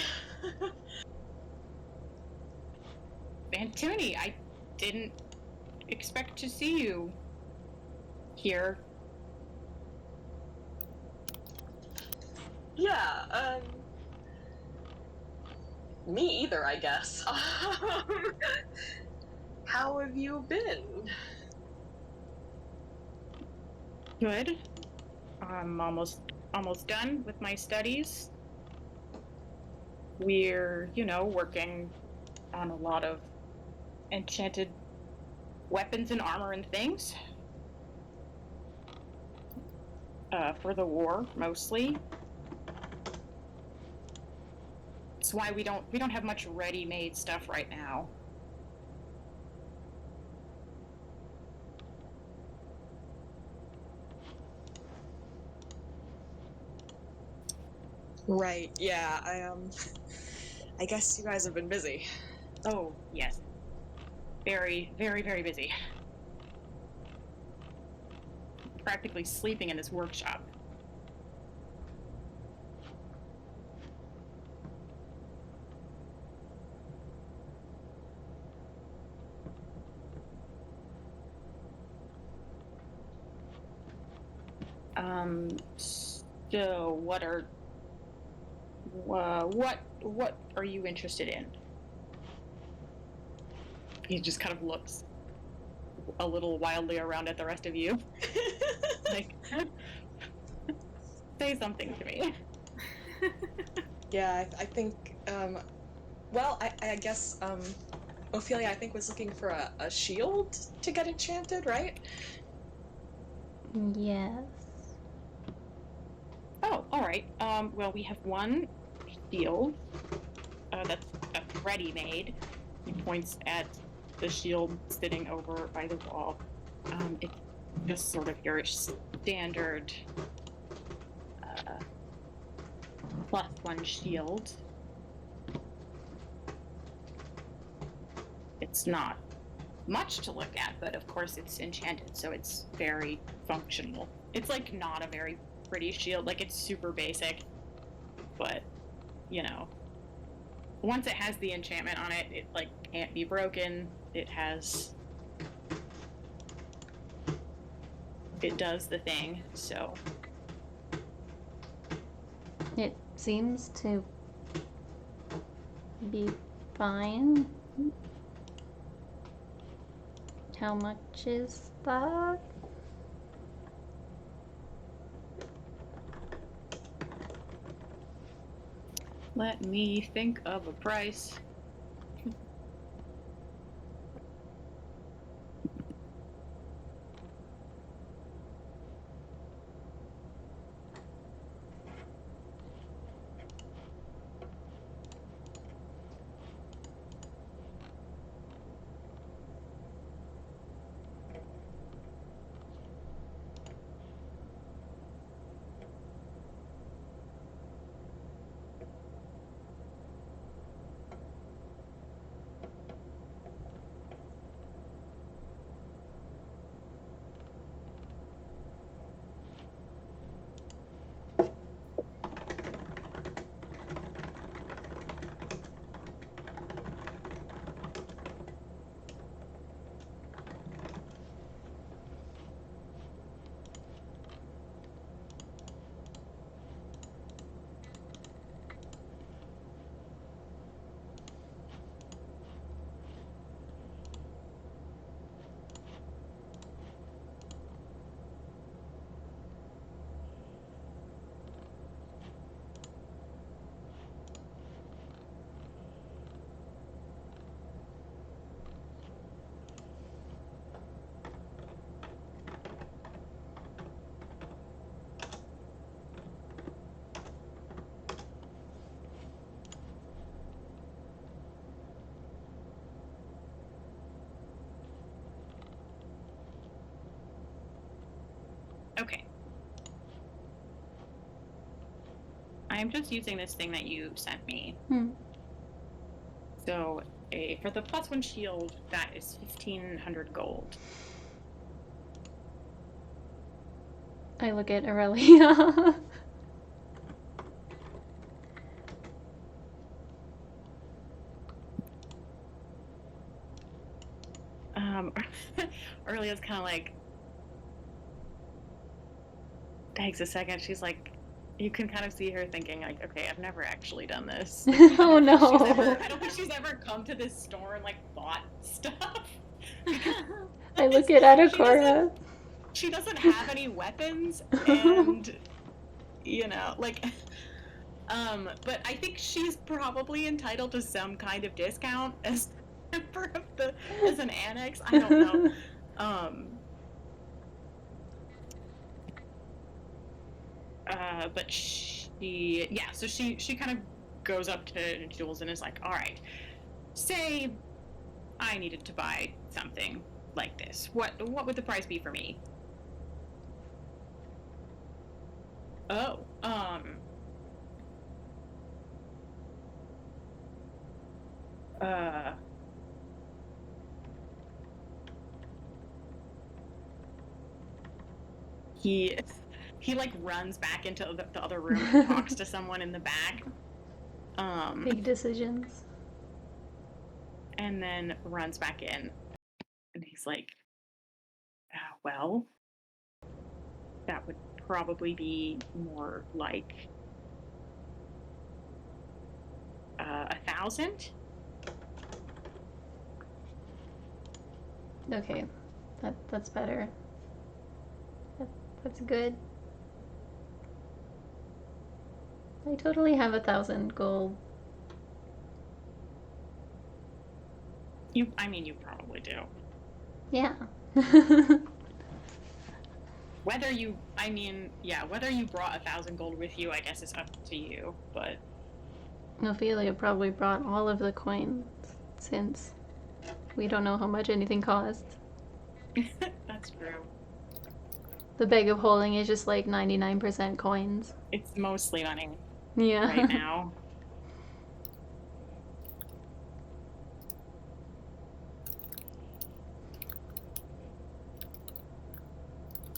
Antimony, I didn't expect to see you here. Yeah, me either, I guess. How have you been? Good. I'm almost done with my studies. We're, working on a lot of enchanted weapons and armor and things. For the war, mostly. That's why we don't have much ready-made stuff right now. Right, yeah, I guess you guys have been busy. Oh, yes. Very, very, very busy. Practically sleeping in this workshop. So what are you interested in? He just kind of looks a little wildly around at the rest of you. Like, say something to me. Yeah, I think, well, I guess, Ophelia, I think, was looking for a shield to get enchanted, right? Yes. Oh, all right. Well, we have one shield that's ready-made. He points at the shield sitting over by the wall. It's just sort of your standard +1 shield. It's not much to look at, but of course it's enchanted, so it's very functional. It's like not a very pretty shield, like it's super basic, but once it has the enchantment on it, it like can't be broken. It does the thing, so It seems to be fine. How much is that? let me think of a price. I'm just using this thing that you sent me. Hmm. So for the +1 shield, that is 1,500 gold. I look at Aurelia. Aurelia's kind of like takes a second. She's like, you can kind of see her thinking like, okay, I've never actually done this. Oh no. I don't think she's ever come to this store and like bought stuff. I look at Adakora. She doesn't have any weapons, and like, but I think she's probably entitled to some kind of discount as member of as an annex. I don't know. But so she kind of goes up to Jules and is like, all right, say I needed to buy something like this. What would the price be for me? Oh, he like runs back into the other room and talks to someone in the back. Big decisions. And then runs back in, and he's like, well, that would probably be more like 1,000. Okay, that's better. That's good. I totally have 1,000 gold. You probably do. Yeah. Whether you brought 1,000 gold with you, I guess is up to you. But Ophelia probably brought all of the coins, since we don't know how much anything costs. that's true. The bag of holding is just like 99% coins. It's mostly money Yeah. right now.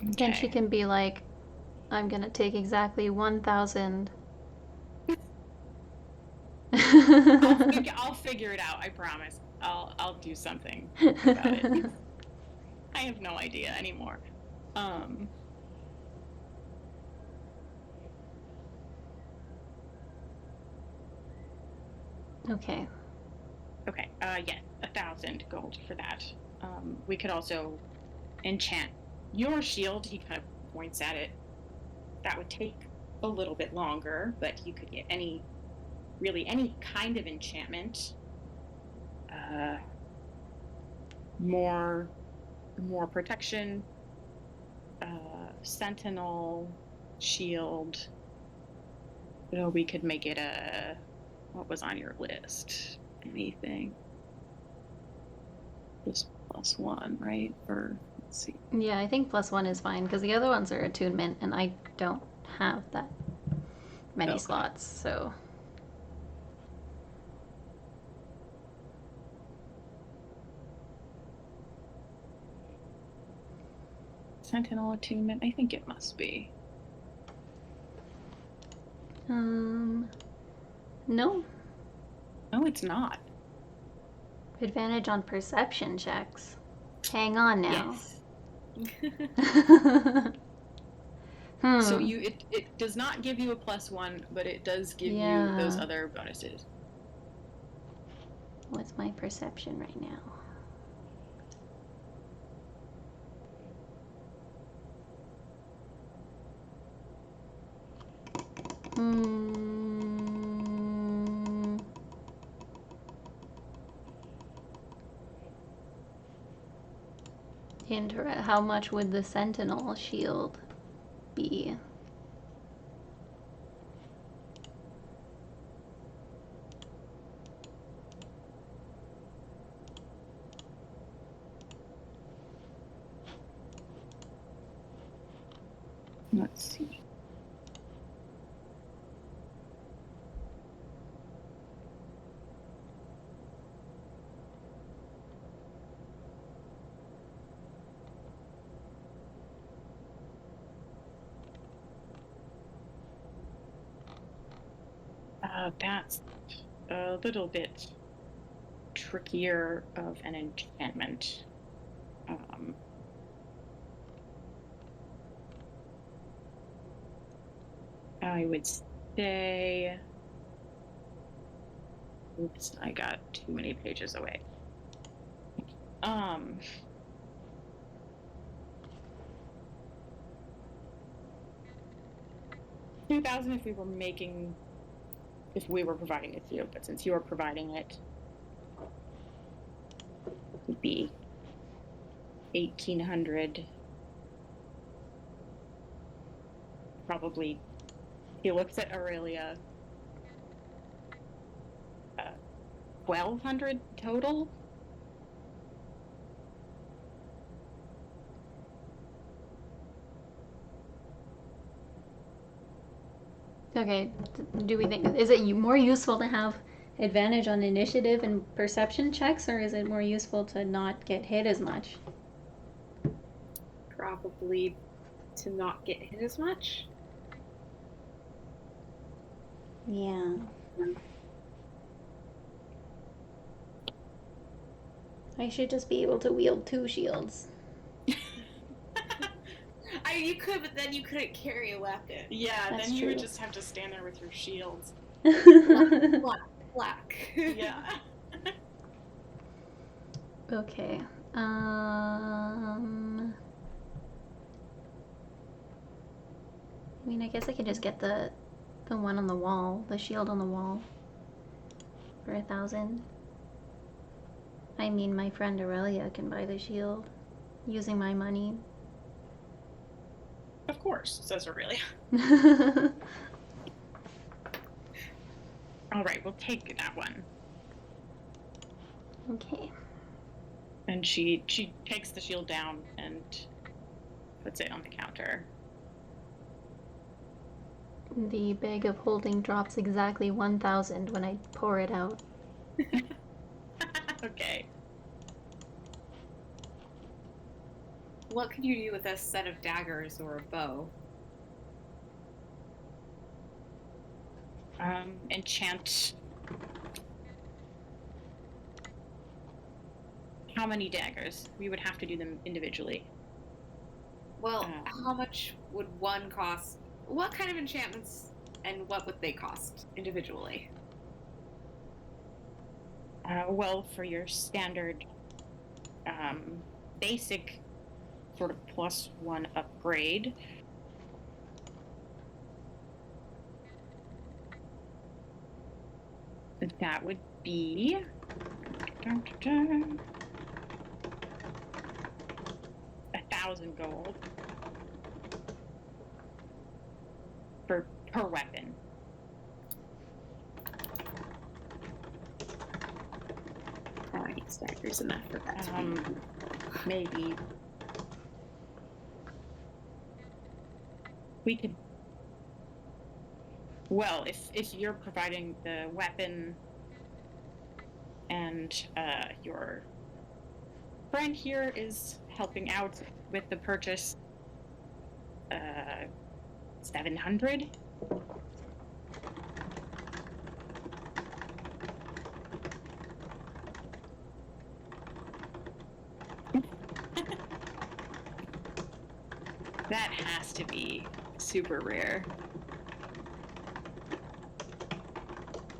Then she can be like, I'm gonna take exactly 1,000. I'll figure it out. I promise. I'll do something about it. I have no idea anymore. Okay. Okay. Yeah, 1,000 gold for that. We could also enchant your shield. He kind of points at it. That would take a little bit longer, but you could get any kind of enchantment. More protection. Sentinel, shield. We could make it what was on your list? Anything? Just +1, right? Or let's see. Yeah, I think +1 is fine, because the other ones are attunement, and I don't have that many slots, so... Sentinel attunement? I think it must be. No. No, it's not. Advantage on perception checks. Hang on now. Yes. So it does not give you a +1, but it does give you those other bonuses. What's my perception right now? How much would the Sentinel shield be? Let's see. That's a little bit trickier of an enchantment. I would say... Oops, I got too many pages away. 2,000 if we were providing it to you, but since you are providing it, it would be 1,800. Probably. He looks at Aurelia. 1,200 total. Okay, do we think, is it more useful to have advantage on initiative and perception checks, or is it more useful to not get hit as much? Probably to not get hit as much. Yeah. I should just be able to wield 2 shields. You could, but then you couldn't carry a weapon. Yeah, That's then you true. would just have to stand there with your shields. Black. Yeah. Okay. I mean, I guess I could just get the one on the wall, the shield on the wall, for 1,000. I mean, my friend Aurelia can buy the shield using my money. Of course, says Aurelia. All right, we'll take that one. Okay. And she takes the shield down and puts it on the counter. The bag of holding drops exactly 1,000 when I pour it out. Okay. What could you do with a set of daggers or a bow? Enchant. How many daggers? We would have to do them individually. Well, how much would one cost? What kind of enchantments and what would they cost individually? Well, for your standard basic sort of +1 upgrade, that would be 1,000 gold per weapon. I think daggers enough for that. Maybe we could. Well, if you're providing the weapon and your friend here is helping out with the purchase, 700. That has to be super rare.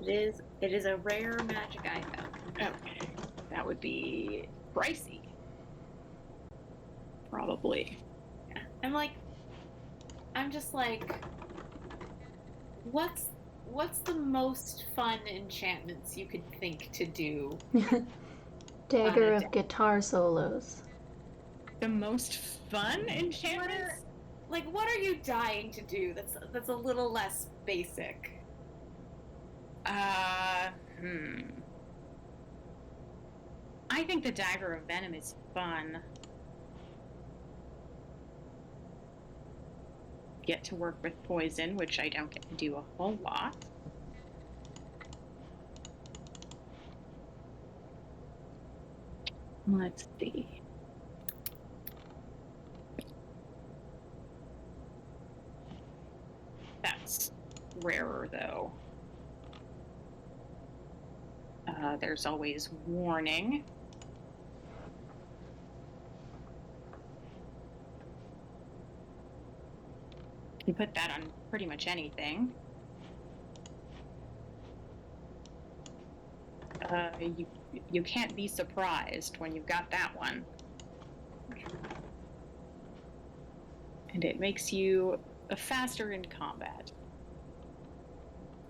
It is a rare magic item. Okay. That would be pricey. Probably. Yeah. I'm just like, what's the most fun enchantments you could think to do? Dagger of guitar solos. The most fun enchantment? Like, what are you dying to do that's a little less basic? I think the Dagger of Venom is fun. Get to work with poison, which I don't get to do a whole lot. Let's see. That's rarer, though. There's always warning. You put that on pretty much anything. You can't be surprised when you've got that one. And it makes you faster in combat.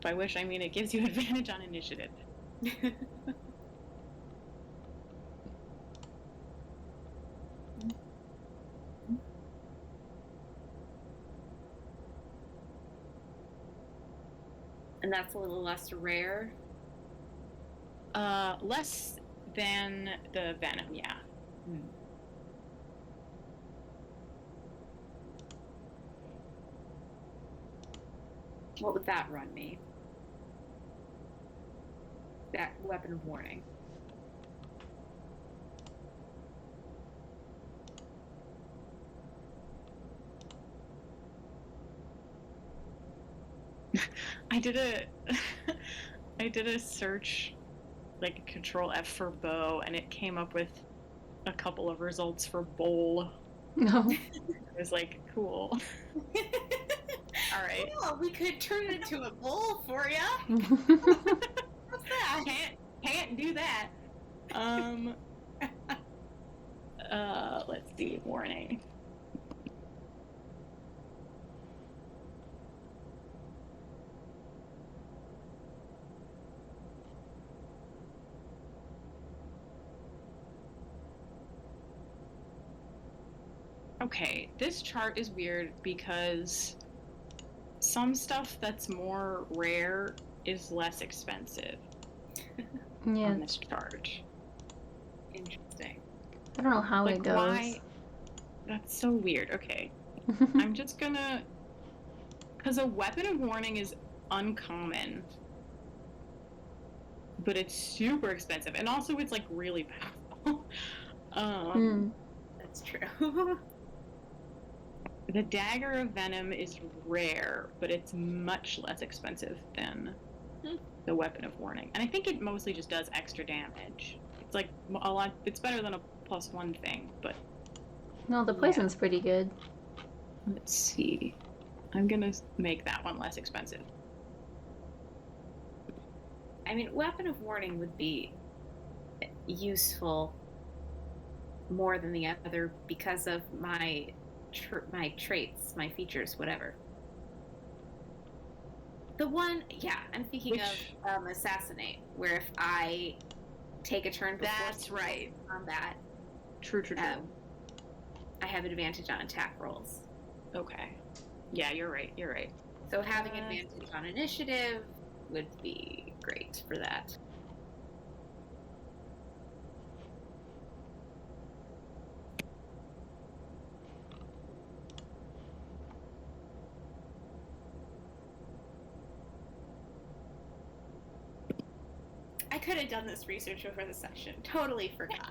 By which I mean it gives you advantage on initiative. And that's a little less rare. Less than the venom, yeah. What would that run me? That weapon of warning. I did a search, like Control F for bow, and it came up with a couple of results for bowl. No. It was like, cool. All right. Well, we could turn it into a bowl for you. What's that? Can't do that. Let's see. Warning. Okay, this chart is weird because some stuff that's more rare is less expensive Yeah. on this chart. Interesting. I don't know how Like, it goes. why? That's so weird. Okay, I'm just gonna... Because a weapon of warning is uncommon, but it's super expensive, and also it's like really powerful. That's true. The Dagger of Venom is rare, but it's much less expensive than the Weapon of Warning. And I think it mostly just does extra damage. It's like a lot, it's better than a +1 thing, but... No, the poison's pretty good. Let's see. I'm gonna make that one less expensive. I mean, Weapon of Warning would be useful more than the other because of my traits, my features, whatever. The one, I'm thinking of Assassinate, where if I take a turn before That's right. combat, True. I have advantage on attack rolls. Okay. Yeah, you're right. So having advantage on initiative would be great for that. I could have done this research before the session. Totally forgot.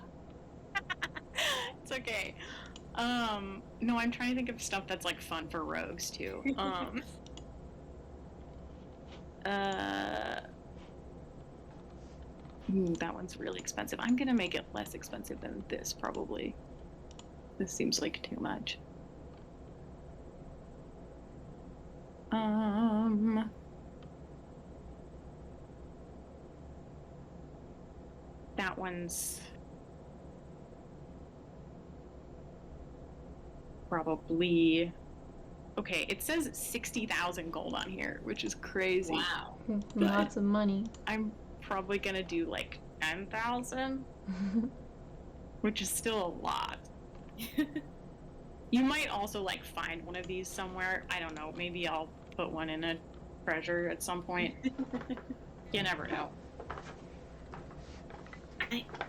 It's okay. No, I'm trying to think of stuff that's like fun for rogues too. That one's really expensive. I'm gonna make it less expensive than this probably. This seems like too much. That one's probably... Okay, it says 60,000 gold on here, which is crazy. Wow. Lots of money. I'm probably gonna do like 10,000, which is still a lot. You might also like find one of these somewhere. I don't know. Maybe I'll put one in a treasure at some point. You never know.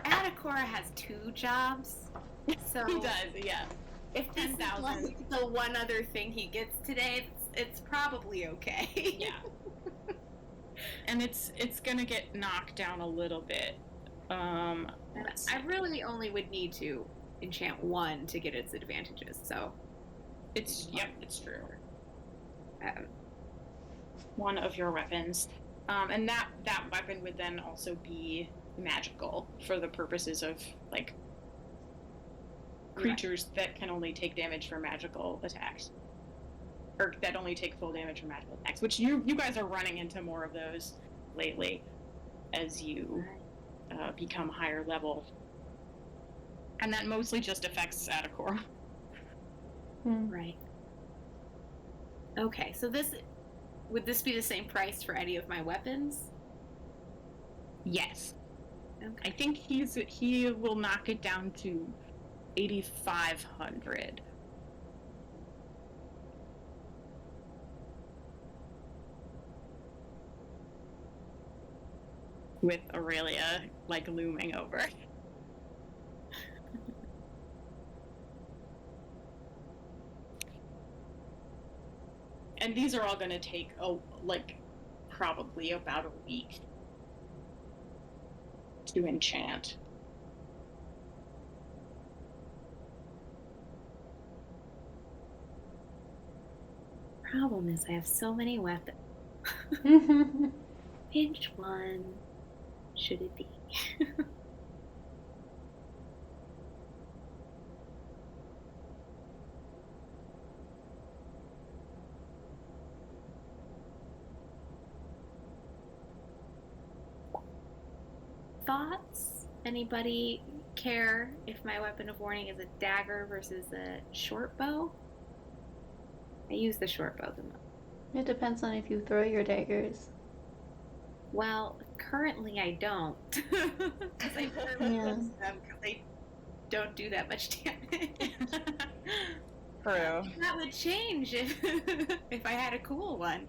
Adakora has 2 jobs, so He does, yeah. if this is 10,000. like the one other thing he gets today, it's probably okay. Yeah. And it's gonna get knocked down a little bit. I really only would need to enchant 1 to get its advantages, so It's true. One of your weapons. And that weapon would then also be magical for the purposes of like creatures that can only take damage from magical attacks, or that only take full damage from magical attacks. Which you guys are running into more of those lately as you become higher level, and that mostly just affects Adakor. Right. Okay, so would this be the same price for any of my weapons? Yes. Okay. I think he will knock it down to 8,500. With Aurelia like looming over. And these are all going to take probably about a week to enchant. Problem is, I have so many weapons. Which one should it be? Thoughts? Anybody care if my weapon of warning is a dagger versus a short bow? I use the short bow the most. It depends on if you throw your daggers. Well, currently I don't. Because I them because they don't do that much damage. True. That would change if I had a cool one.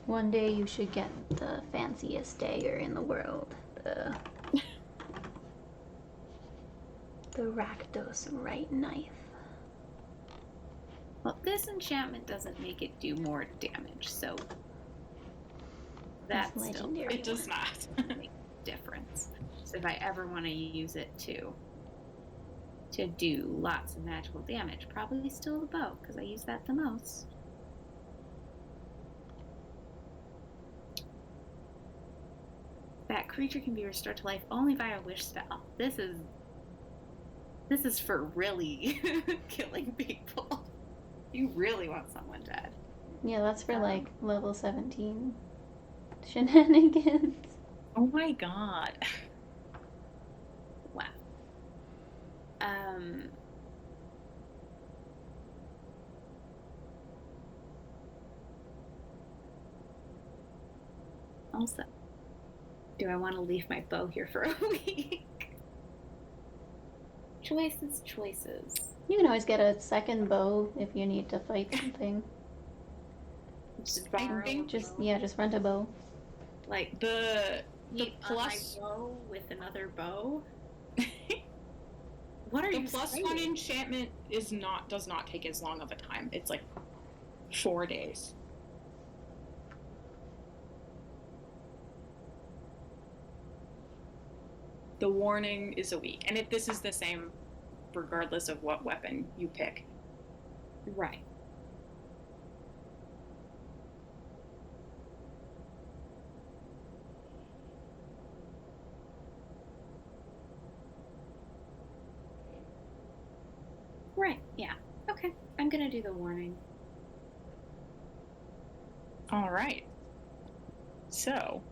One day you should get the fanciest dagger in the world. The Rakdos right knife. Well, this enchantment doesn't make it do more damage, so that's legendary. It does not make a difference. So if I ever want to use it to do lots of magical damage, probably still the bow, because I use that the most. That creature can be restored to life only by a wish spell. This is for really killing people. You really want someone dead. Yeah, that's for like level 17 shenanigans. Oh my god. Wow. Also, do I want to leave my bow here for a week? Choices. You can always get a second bow if you need to fight something. Just rent a bow. Like the plus my bow with another bow. What are the you plus saying? one enchantment does not take as long of a time. It's like 4 days. The warning is a week, and this is the same regardless of what weapon you pick. Right. Right, yeah. Okay, I'm gonna do the warning. All right. So,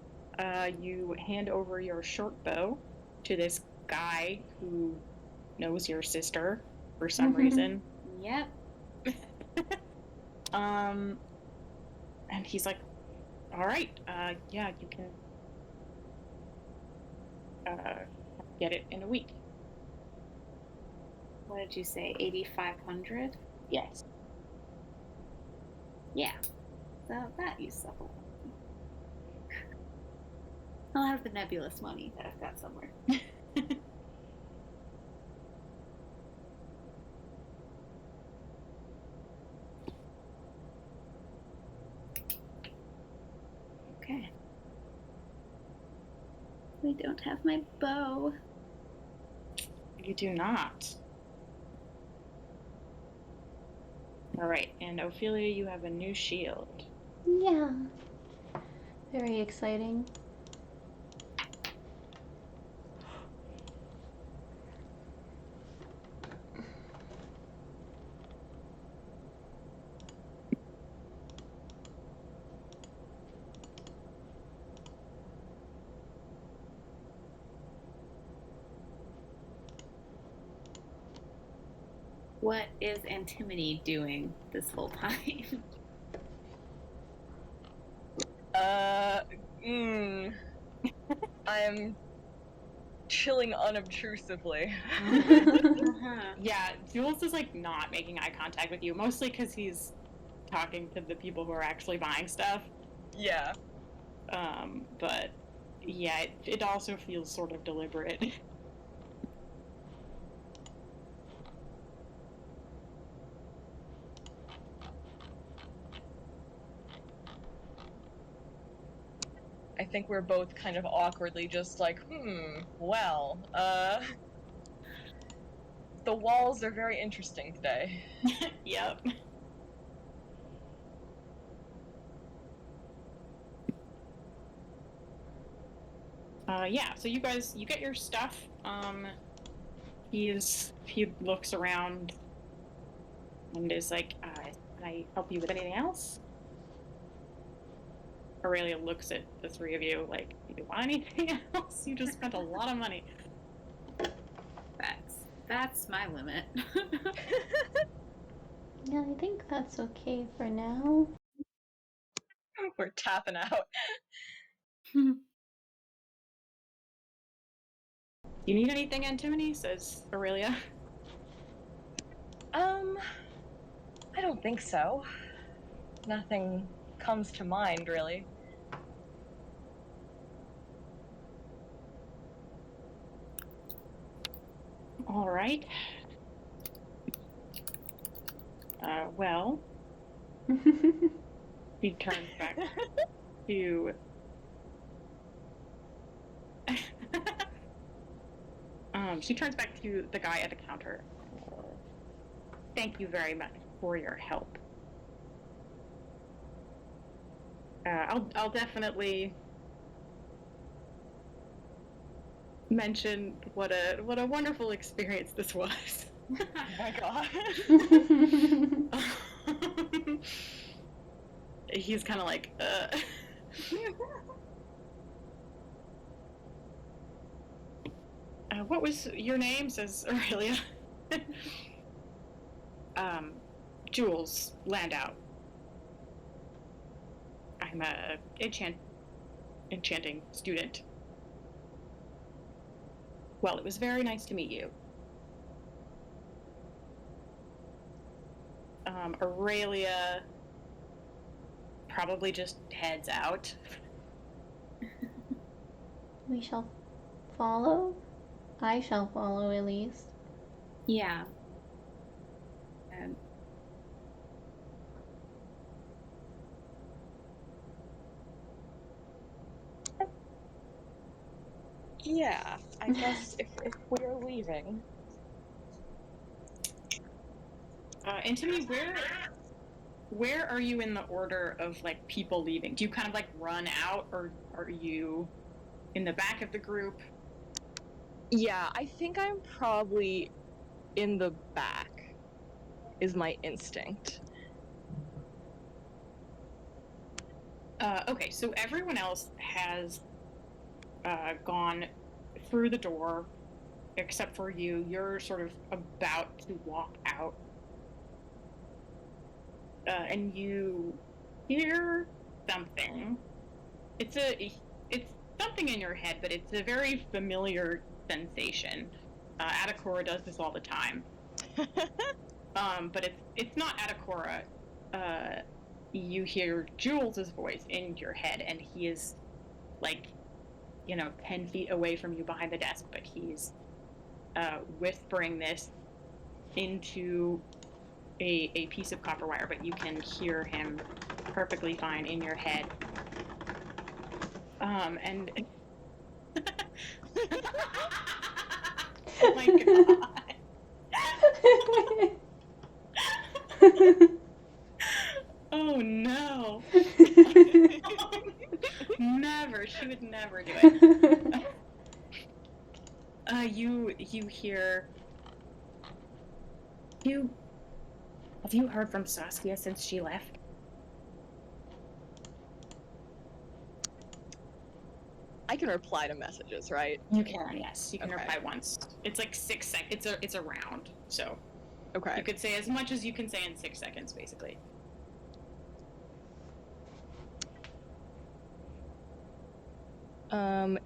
you hand over your short bow to this guy who knows your sister for some reason. Yep. And he's like, all right, yeah, you can get it in a week. What did you say, 8,500? Yes. Yeah. So that used up a lot. I'll have the nebulous money that I've got somewhere. Okay. We don't have my bow. You do not. All right, and Ophelia, you have a new shield. Yeah. Very exciting. What is Antimony doing this whole time? I'm chilling unobtrusively. Yeah, Jules is like not making eye contact with you, mostly because he's talking to the people who are actually buying stuff. Yeah. But yeah, it also feels sort of deliberate. I think we're both kind of awkwardly just like, well, the walls are very interesting today. Yep. Yeah, so you guys, you get your stuff. He looks around and is like, can I help you with anything else? Aurelia looks at the three of you like, do you want anything else? You just spent a lot of money. That's my limit. Yeah, I think that's okay for now. We're tapping out. You need anything, Antimony? Says Aurelia. I don't think so. Nothing comes to mind, really. All right. Well, he turns back to she turns back to the guy at the counter. Thank you very much for your help. I'll definitely mention what a wonderful experience this was. Oh my god. He's kind of like, what was your name? Says Aurelia. Jules Landau. I'm a enchanting student. Well, it was very nice to meet you. Aurelia probably just heads out. We shall follow? I shall follow, at least. Yeah. Yeah, I guess if we're leaving. Anthony, where are you in the order of like people leaving? Do you kind of like run out, or are you in the back of the group? Yeah, I think I'm probably in the back, is my instinct. Okay, so everyone else has gone through the door, except for you. You're sort of about to walk out. And you hear something. It's something in your head, but it's a very familiar sensation. Atakora does this all the time. But it's not Atakora. You hear Jules' voice in your head, and he is like, 10 feet away from you behind the desk, but he's whispering this into a piece of copper wire, but you can hear him perfectly fine in your head. And oh my god. you hear, have you heard from Saskia since she left? I can reply to messages, right? You can, yes. You can Okay. reply once. It's like 6 seconds. It's a round, so Okay. you could say as much as you can say in 6 seconds, basically.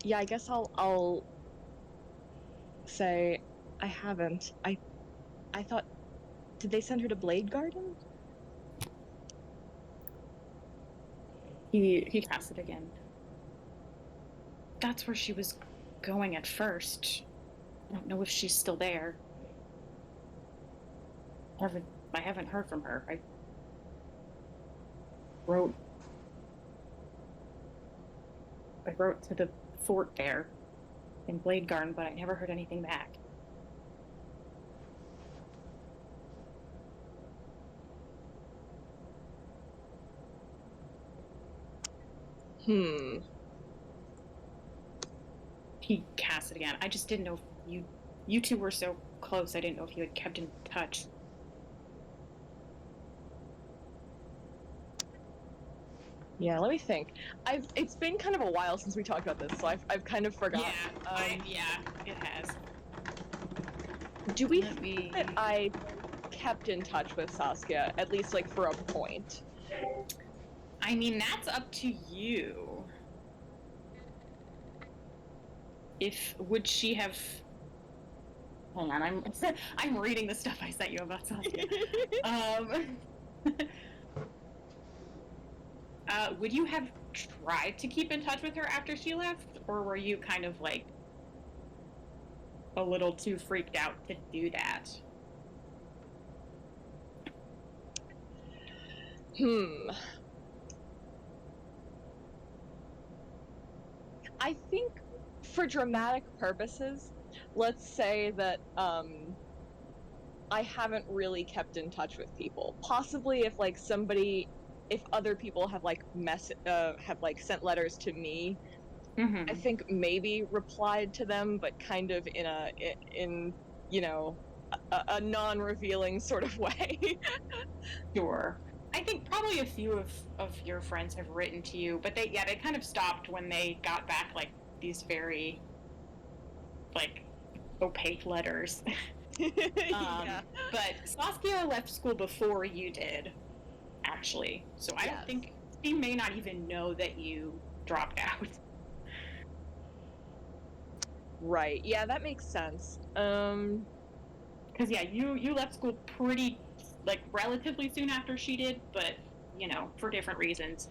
Yeah, I guess I'll say I haven't. I thought, did they send her to Blade Garden? He cast it again. That's where she was going at first. I don't know if she's still there. I haven't heard from her. I wrote to the fort there in Blade Garden, but I never heard anything back. He cast it again. I just didn't know if you two were so close. I didn't know if you had kept in touch. Yeah, let me think. It's been kind of a while since we talked about this, so I've kind of forgotten. Yeah, it has. Do we think that I kept in touch with Saskia, at least like for a point? I mean, that's up to you. Would she have? Hang on, I'm reading the stuff I sent you about Saskia. Would you have tried to keep in touch with her after she left, or were you kind of like a little too freaked out to do that? I think for dramatic purposes, let's say that I haven't really kept in touch with people. Possibly if other people have like sent letters to me, I think maybe replied to them, but kind of in a non-revealing sort of way. Sure. I think probably a few of your friends have written to you, but they kind of stopped when they got back like these very like opaque letters. Yeah. But Saskia left school before you did, actually. So I don't think she may not even know that you dropped out. Right. Yeah, that makes sense. Because you left school pretty like relatively soon after she did, but for different reasons.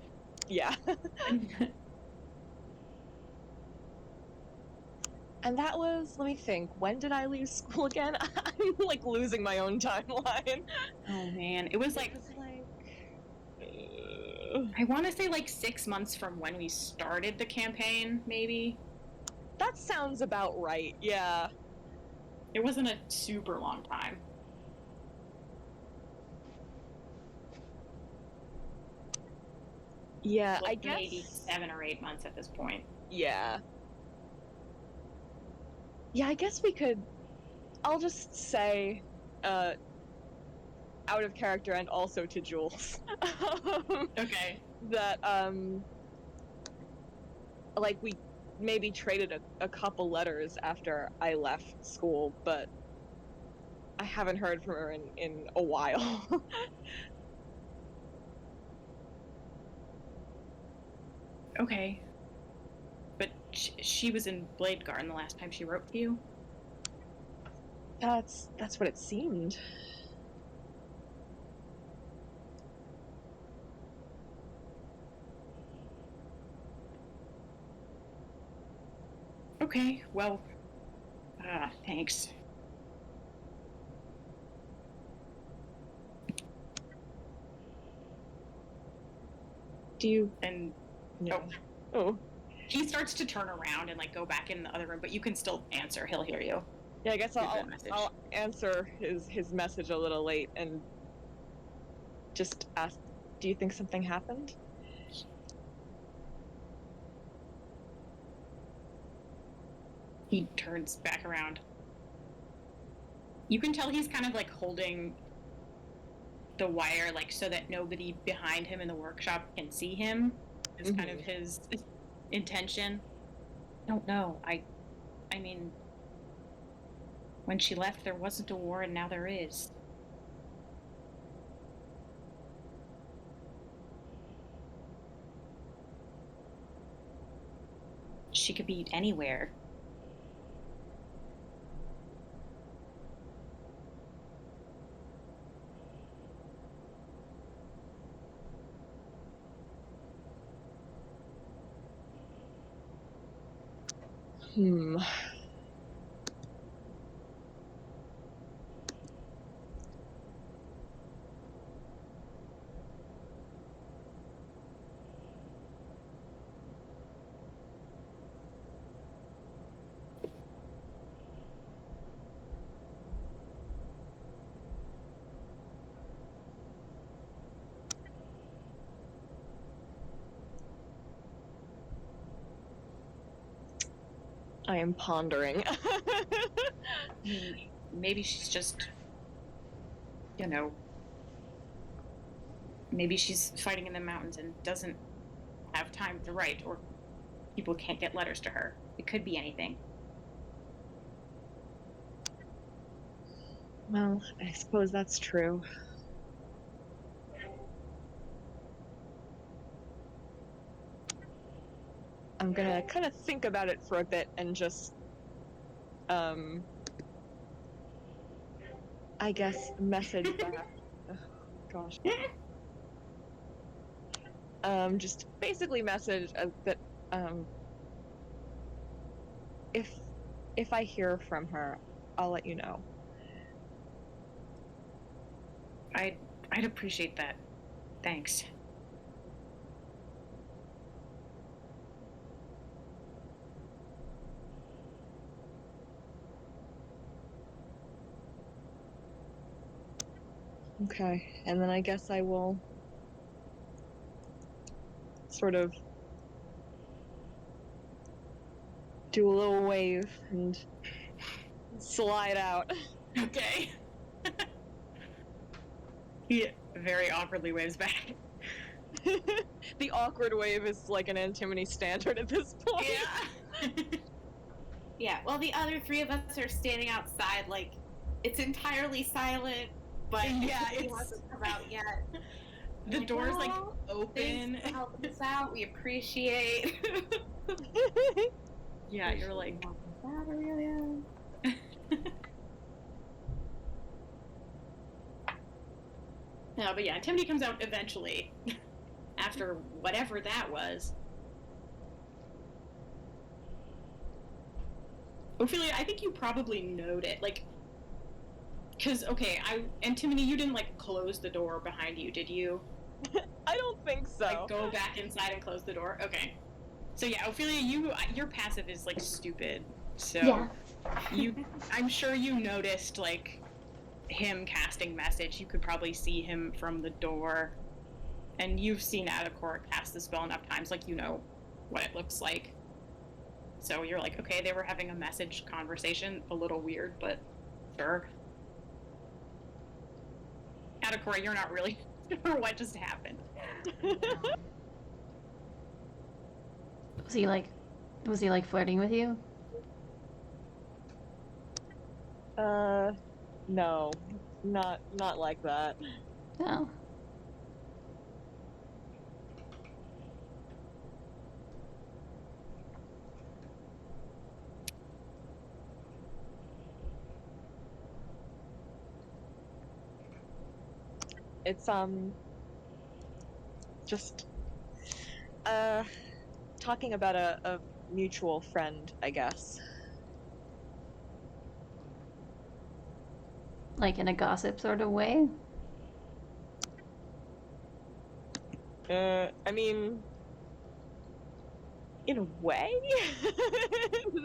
Yeah. And that was, let me think, when did I leave school again? I'm like losing my own timeline. Oh man, it was like I want to say like 6 months from when we started the campaign, maybe. That sounds about right. Yeah. It wasn't a super long time. Yeah, like I guess maybe 7 or 8 months at this point. Yeah. Yeah, I guess I'll just say out of character and also to Jules. Okay. That like we maybe traded a couple letters after I left school, but I haven't heard from her in a while. Okay. But she was in Blade Garden the last time she wrote to you? That's what it seemed. Okay, well, thanks. Do you? And No. Oh. He starts to turn around and like go back in the other room, but you can still answer. He'll hear you. Yeah, I guess I'll answer his message a little late and just ask, do you think something happened? He turns back around. You can tell he's kind of like holding the wire, like so that nobody behind him in the workshop can see him. Is kind of his intention. I don't know. I mean, when she left, there wasn't a war, and now there is. She could be anywhere. I am pondering. I mean, maybe she's just, you know, maybe she's fighting in the mountains and doesn't have time to write, or people can't get letters to her. It could be anything. Well, I suppose that's true. I'm gonna kind of think about it for a bit and just, I guess, message back. Oh, gosh. Just basically message that, if I hear from her, I'll let you know. I'd appreciate that. Thanks. Okay, and then I guess I will sort of do a little wave and slide out. Okay. He very awkwardly waves back. The awkward wave is like an Antimony standard at this point. Yeah. Yeah, well, the other three of us are standing outside, like, it's entirely silent, but Yeah, it it's- hasn't come out yet. The Like, door's like "Well, open. Thanks for helping us out. We appreciate. Yeah, you're like. No, but yeah, Timothy comes out eventually. After whatever that was. Ophelia, I think you probably knowed it. Like, because, okay, Timothy, you didn't, like, close the door behind you, did you? I don't think so. Like, go back inside and close the door? Okay. So, yeah, Ophelia, your passive is, like, stupid. So, Yeah. I'm sure you noticed, like, him casting message. You could probably see him from the door. And you've seen Adakor cast the spell enough times, like, you know what it looks like. So you're like, okay, they were having a message conversation. A little weird, but sure. Adakor, you're not really sure what just happened. Was he like flirting with you? No. Not like that. No. It's just talking about a mutual friend, I guess. Like in a gossip sort of way? I mean, in a way?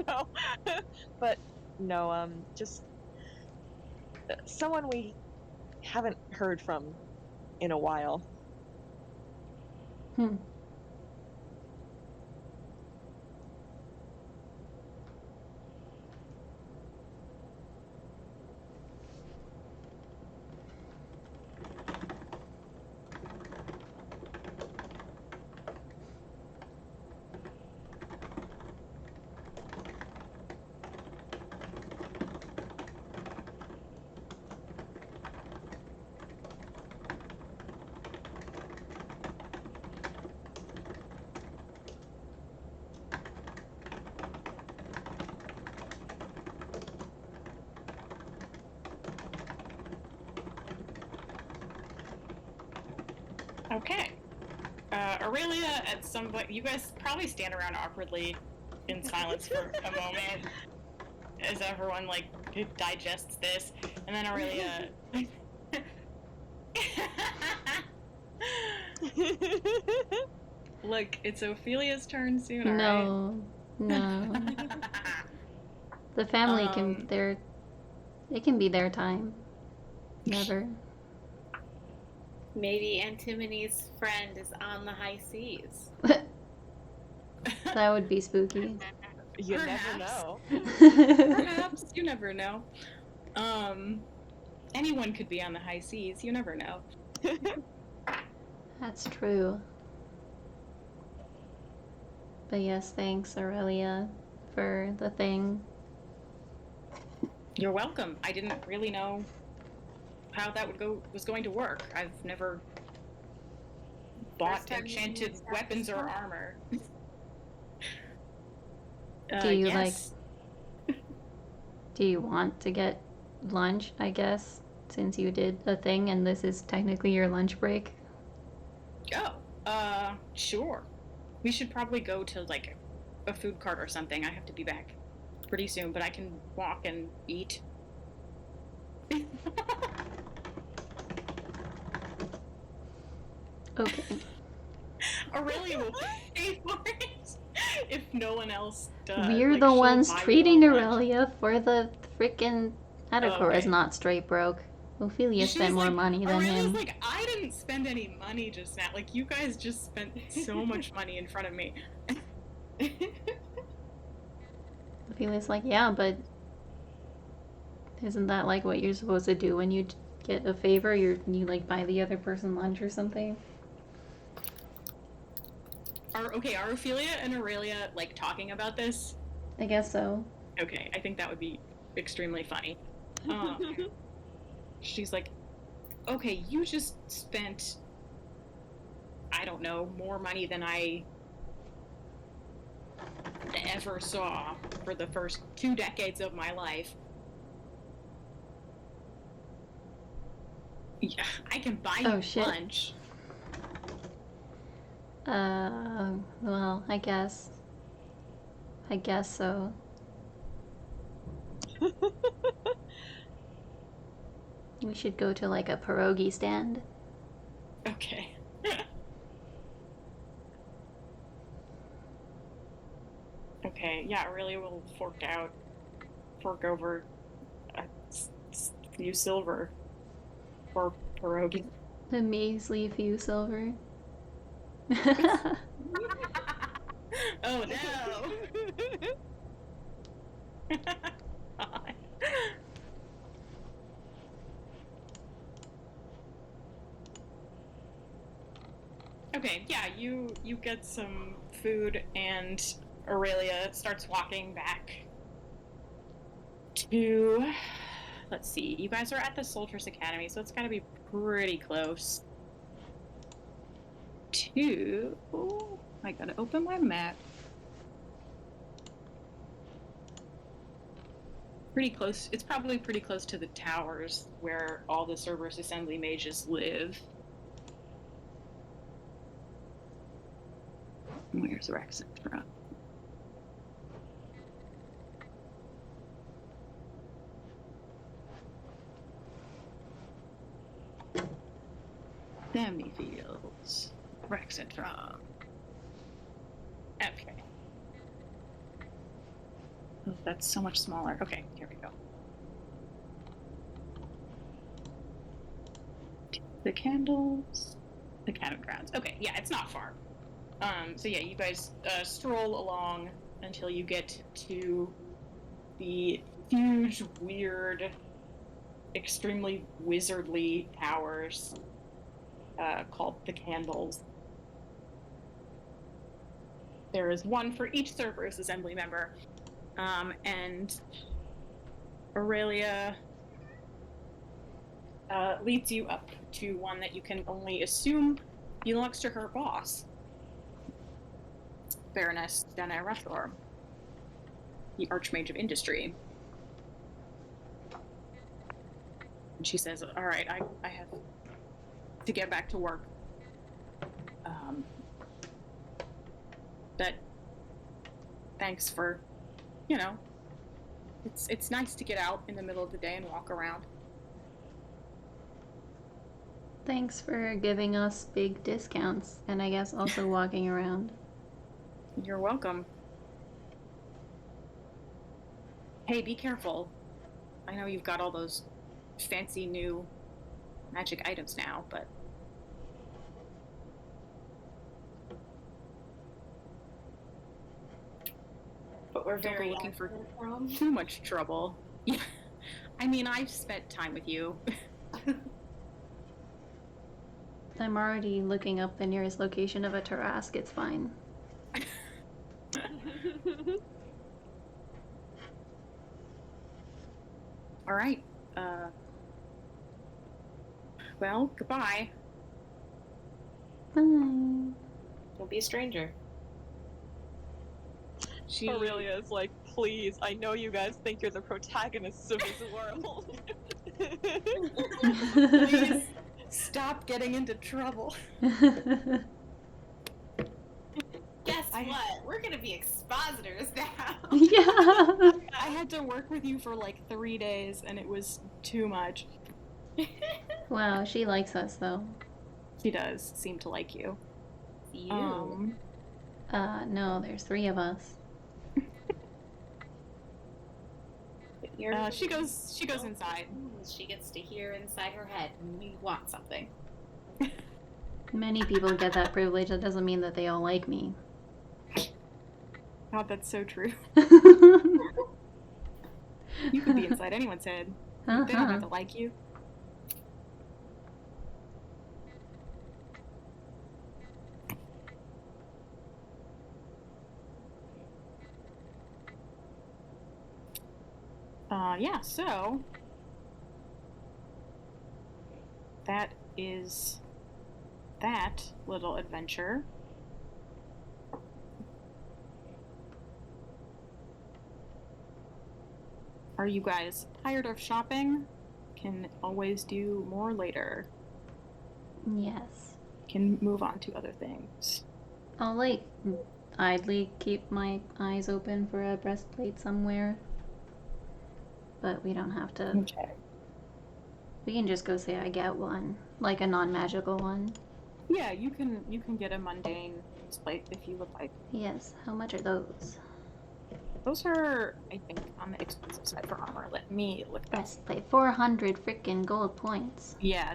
No. But no, just someone we haven't heard from in a while. Hmm. Okay. Aurelia, at some point, you guys probably stand around awkwardly in silence for a moment as everyone, like, digests this. And then Aurelia... Look, it's Ophelia's turn soon, alright? No. No. The family can, it can be their time. Never. Maybe Antimony's friend is on the high seas. That would be spooky. You never Perhaps. know. Perhaps. You never know. Anyone could be on the high seas. You never know. That's true. But yes, thanks, Aurelia, for the thing. You're welcome. I didn't really know how that was going to work. I've never bought First time enchanted using weapons or stuff. armor. Do you, yes. Do you want to get lunch, I guess, since you did a thing and this is technically your lunch break? Oh, sure. We should probably go to, like, a food cart or something. I have to be back pretty soon, but I can walk and eat. Okay. Aurelia will pay for it if no one else does. We're Like, the she'll ones buy you treating all lunch. Aurelia for the frickin' Atticor is Okay. not straight broke. Ophelia She spent was more like, money than Aurelia's him. like, I didn't spend any money just now. Like, you guys just spent so much money in front of me. Ophelia's like, yeah, but isn't that like what you're supposed to do when you get a favor? You like buy the other person lunch or something? Are Ophelia and Aurelia, like, talking about this? I guess so. Okay, I think that would be extremely funny. She's like, okay, you just spent, I don't know, more money than I ever saw for the first 2 decades of my life. Yeah, I can buy you lunch. Well, I guess so. We should go to like a pierogi stand. Okay. Okay, yeah, Aurelia will fork over a few silver for pierogi. A measly few silver. Oh no! Okay, yeah, you get some food and Aurelia starts walking back to, let's see, you guys are at the Soldiers Academy, so it's gotta be pretty close to, I gotta open my map. Pretty close, it's probably pretty close to the towers where all the Cerberus Assembly mages live. Where's Rex from? Semifields. Rex from. Okay. Oh, that's so much smaller. Okay, here we go. The candles. The cabin grounds. Okay, yeah, it's not far. So yeah, you guys stroll along until you get to the huge, weird, extremely wizardly towers called the Candles. There is one for each Cerberus Assembly member, and Aurelia leads you up to one that you can only assume belongs to her boss, Baroness Dana Rathor, the Archmage of Industry. And she says, all right, I have to get back to work. But thanks for, it's nice to get out in the middle of the day and walk around. Thanks for giving us big discounts, and I guess also walking around. You're welcome. Hey, be careful. I know you've got all those fancy new magic items now, but we're don't go very looking for from. too much trouble. Yeah, I mean, I've spent time with you. I'm already looking up the nearest location of a Tarask. It's fine. All right. Well, goodbye. Bye. Don't be a stranger. Aurelia's like, please, I know you guys think you're the protagonists of this world. Please stop getting into trouble. Guess what? We're gonna be expositors now. Yeah. I had to work with you for like 3 days, and it was too much. Wow, she likes us though. She does seem to like you. You. No, there's 3 of us. She goes inside. She gets to hear inside her head when we want something. Many people get that privilege. That doesn't mean that they all like me. God, that's so true. You could be inside anyone's head. They don't have to like you. Yeah, so that is that little adventure. Are you guys tired of shopping? Can always do more later. Yes. Can move on to other things. I'll like idly keep my eyes open for a breastplate somewhere. But we don't have to. Okay. We can just go say I get one, like a non-magical one. Yeah, you can get a mundane breastplate if you would like. Yes. How much are those? Those are, I think, on the expensive side for armor. Let me look that. Breastplate, 400 freaking gold points. Yeah,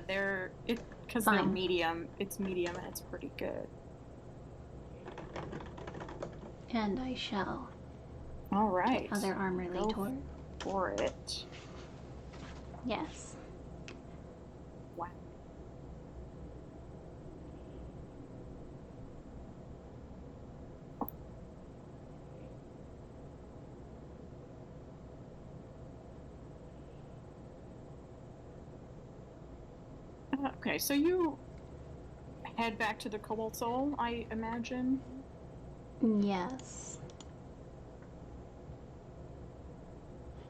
because they're medium. It's medium and it's pretty good. And I shall. All right. Other armor later. For it. Yes. Wow. Okay, so you head back to the Cobalt Soul, I imagine? Yes.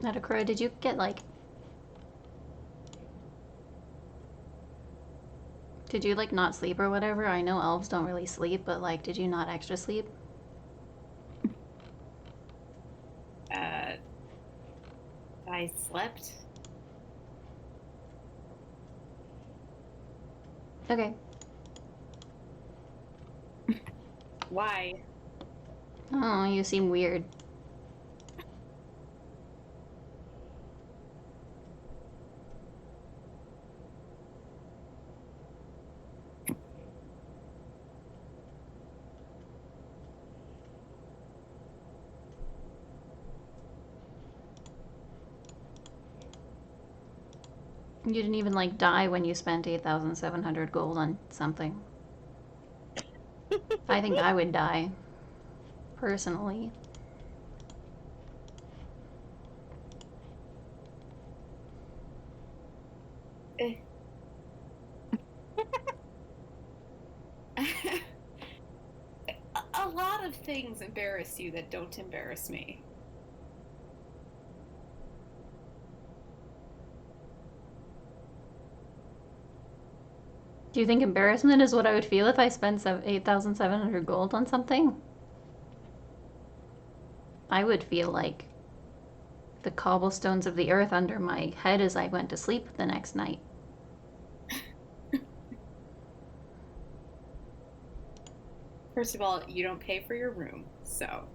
Natakura, did you get did you not sleep or whatever? I know elves don't really sleep, but did you not extra sleep? I slept. Okay. Why? Oh, you seem weird. You didn't even die when you spent 8,700 gold on something. I think I would die. Personally. A lot of things embarrass you that don't embarrass me. Do you think embarrassment is what I would feel if I spent 8,700 gold on something? I would feel like the cobblestones of the earth under my head as I went to sleep the next night. First of all, you don't pay for your room, so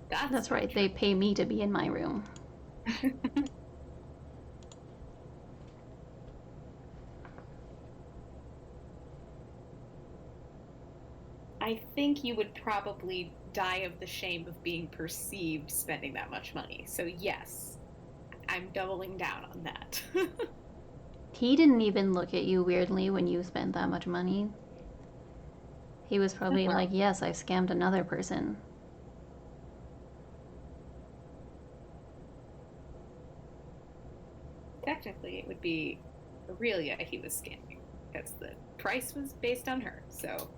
That's right. They pay me to be in my room. I think you would probably die of the shame of being perceived spending that much money. So yes, I'm doubling down on that. He didn't even look at you weirdly when you spent that much money. He was probably like, yes, I scammed another person. Technically, it would be Aurelia he was scamming, because the price was based on her, so...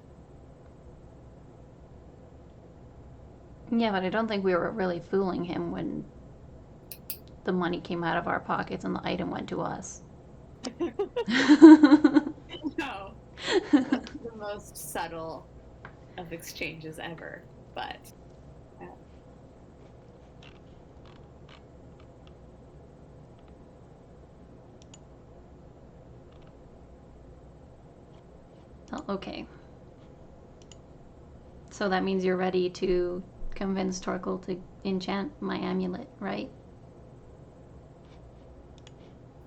Yeah, but I don't think we were really fooling him when the money came out of our pockets and the item went to us. No. That's the most subtle of exchanges ever, but... Oh, okay. So that means you're ready to convince Torkel to enchant my amulet, right?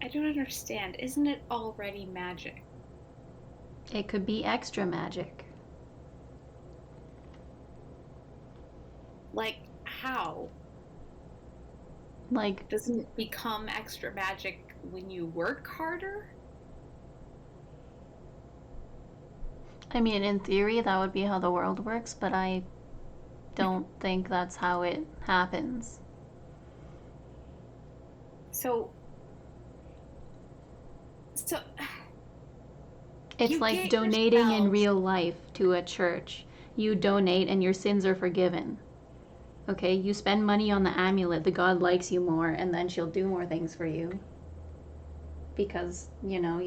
I don't understand. Isn't it already magic? It could be extra magic. Like, how? Like, Doesn't it become extra magic when you work harder? I mean, in theory, that would be how the world works, but I don't think that's how it happens. So It's like donating in real life to a church. You donate and your sins are forgiven. Okay, you spend money on the amulet, the god likes you more, and then she'll do more things for you. Because, you know,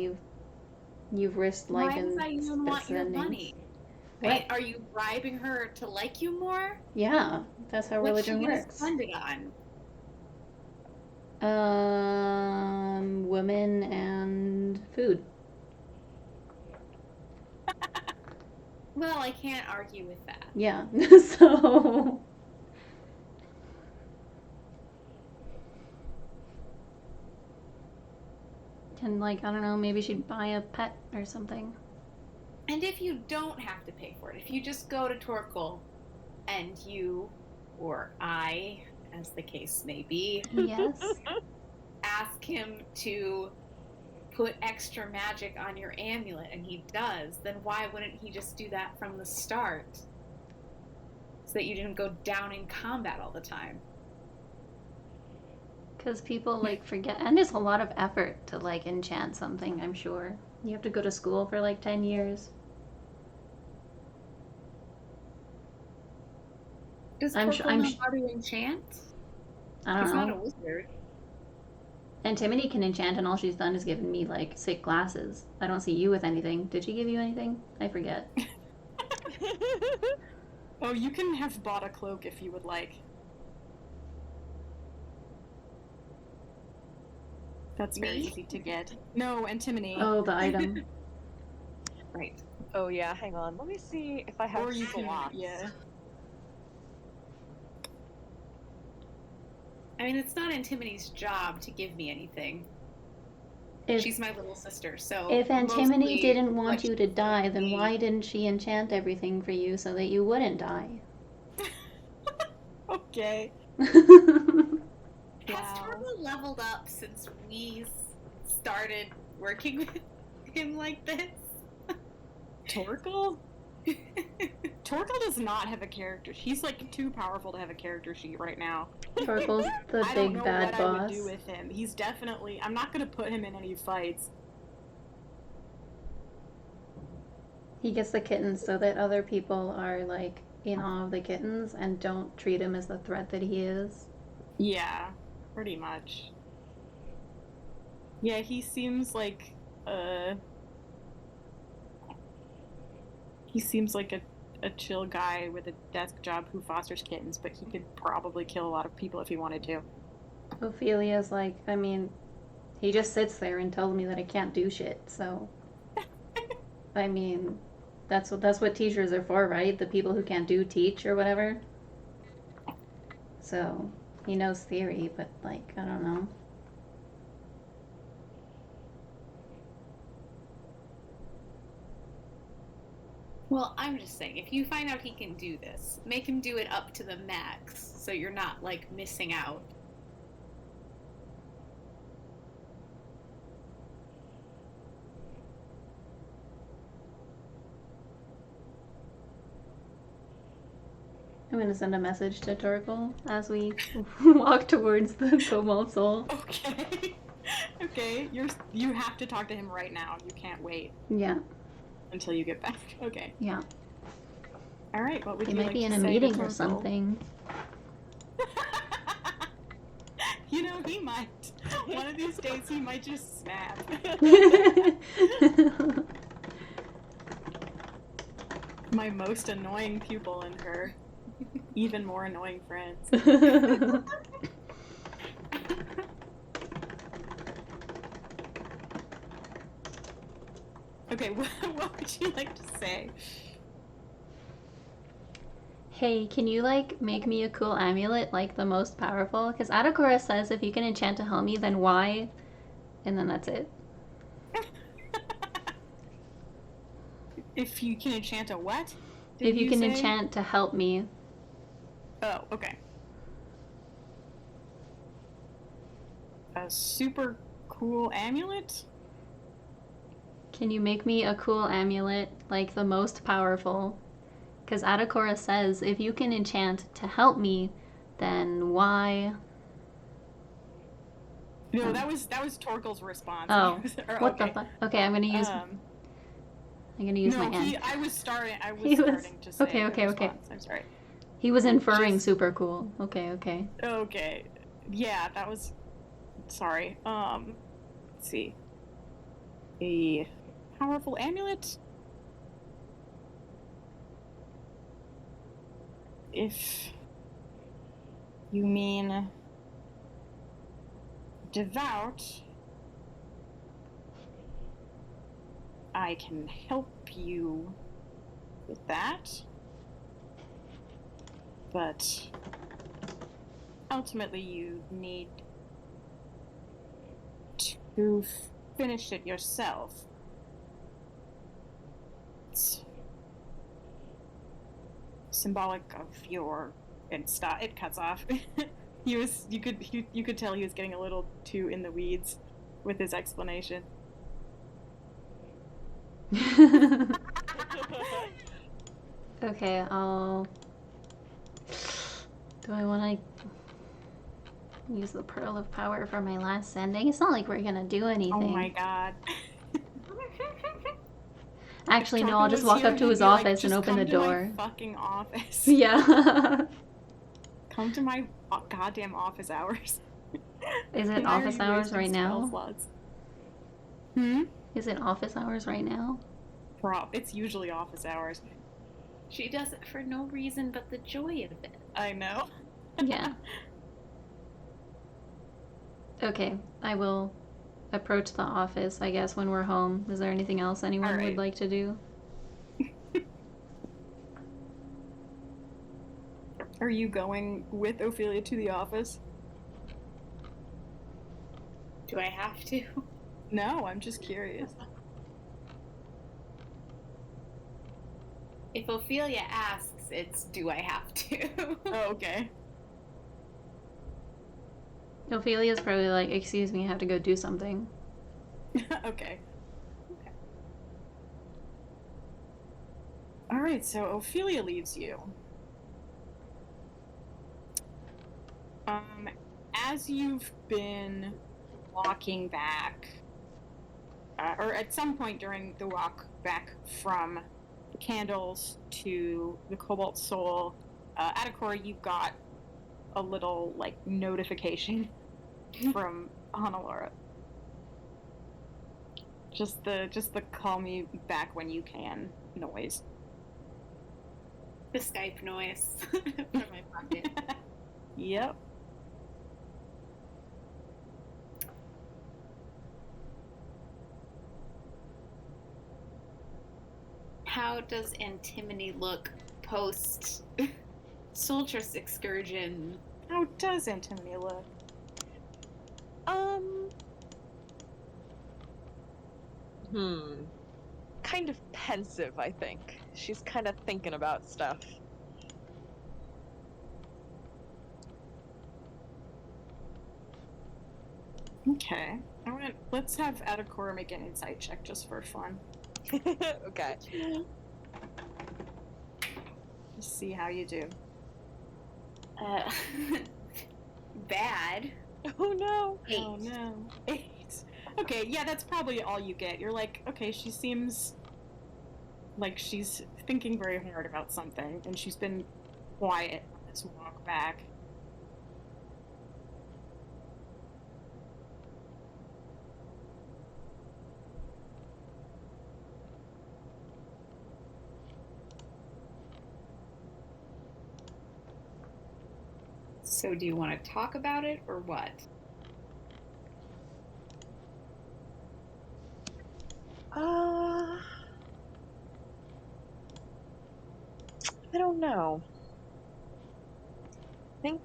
you've risked life and why does that even want your money? What? Are you bribing her to like you more? Yeah, that's how religion works. What's she gonna spend it on? Women and food. Well, I can't argue with that. Yeah, so... And, like, I don't know, maybe she'd buy a pet or something. And if you don't have to pay for it, if you just go to Torkel and you, or I, as the case may be, Yes. ask him to put extra magic on your amulet and he does, then why wouldn't he just do that from the start? So that you didn't go down in combat all the time. Because people, like, forget. And it's a lot of effort to, like, enchant something, I'm sure. You have to go to school for, like, 10 years. Does Torkel know how to enchant? I don't know. He's not a wizard. Antimony can enchant, and all she's done is given me, like, sick glasses. I don't see you with anything. Did she give you anything? I forget. Oh, you can have bought a cloak if you would like. That's very easy to get. No, antimony. Oh, the item. Right. Oh yeah, hang on. Let me see if I have Or you can, slots. yeah. I mean, it's not Antimony's job to give me anything. She's my little sister, so... If Antimony didn't want you to die, then why didn't she enchant everything for you so that you wouldn't die? Okay. Has Torkel leveled up since we started working with him like this? Torkel? Torkel does not have a character. He's like too powerful to have a character sheet right now. Torkel's the I don't big know bad what boss. I would do with him. He's definitely. I'm not gonna put him in any fights. He gets the kittens so that other people are like in awe of the kittens and don't treat him as the threat that he is. Yeah, pretty much. Yeah, he seems like He seems like a chill guy with a desk job who fosters kittens, but he could probably kill a lot of people if he wanted to. Ophelia's like, I mean, he just sits there and tells me that I can't do shit, so. I mean, that's what teachers are for, right? The people who can't do teach or whatever. So, he knows theory, but, like, I don't know. Well, I'm just saying, if you find out he can do this, make him do it up to the max, so you're not, like, missing out. I'm gonna send a message to Torkel as we walk towards the Cobalt Soul. Okay. Okay, you have to talk to him right now. You can't wait. Yeah. Until you get back. Okay. Yeah. All right. What would He you might like be to in a say meeting to or Torkel? something. You know, he might. One of these days, he might just snap. My most annoying pupil and her even more annoying friends. Okay, what would you like to say? Hey, can you, like, make me a cool amulet, like, the most powerful? Because Adakora says if you can enchant to help me, then why? And then that's it. If you can enchant a what? If you can enchant to help me. Oh, okay. A super cool amulet? Can you make me a cool amulet, like, the most powerful? Because Adakora says if you can enchant to help me, then why? No, that was Torkel's response. Oh, what okay. the fuck? Okay, I'm gonna use. I'm gonna use my end. I was starting to say okay. response. I'm sorry. He was inferring super cool. Okay. Okay. Yeah, that was. Sorry. Let's see. A powerful amulet. If you mean devout, I can help you with that. But ultimately, you need to finish it yourself. It's symbolic of your and stop. It cuts off. You could tell he was getting a little too in the weeds with his explanation. Okay, I'll. Do I want to use the Pearl of Power for my last sending? It's not like we're gonna do anything. Oh my god. Actually, no, I'll just walk up to his office and open the door. My fucking office. Yeah. Come to my goddamn office hours. Is it office hours right now? Slots? Is it office hours right now? It's usually office hours. She does it for no reason but the joy of it. I know. Yeah. Okay, I will approach the office, I guess, when we're home. Is there anything else anyone would like to do? Are you going with Ophelia to the office? Do I have to? No, I'm just curious. If Ophelia asks, it's do I have to? Oh, okay. Ophelia's probably like, excuse me, I have to go do something. Okay. Alright, so Ophelia leaves you. As you've been walking back, or at some point during the walk back from the candles to the Cobalt Soul, Adakora, you got a little, like, notification from Honolora. Just the call me back when you can noise. the Skype noise from my pocket. Yep. How does antimony look post Soltris excursion? How does antimony look? Kind of pensive, I think. She's kind of thinking about stuff. Okay. Let's have Adakora make an insight check just for fun. Okay. Just see how you do. Bad. Oh no. 8. Oh no. 8. Okay, yeah, that's probably all you get. You're like, okay, she seems like she's thinking very hard about something, and she's been quiet on this walk back. So do you want to talk about it or what? I don't know. I think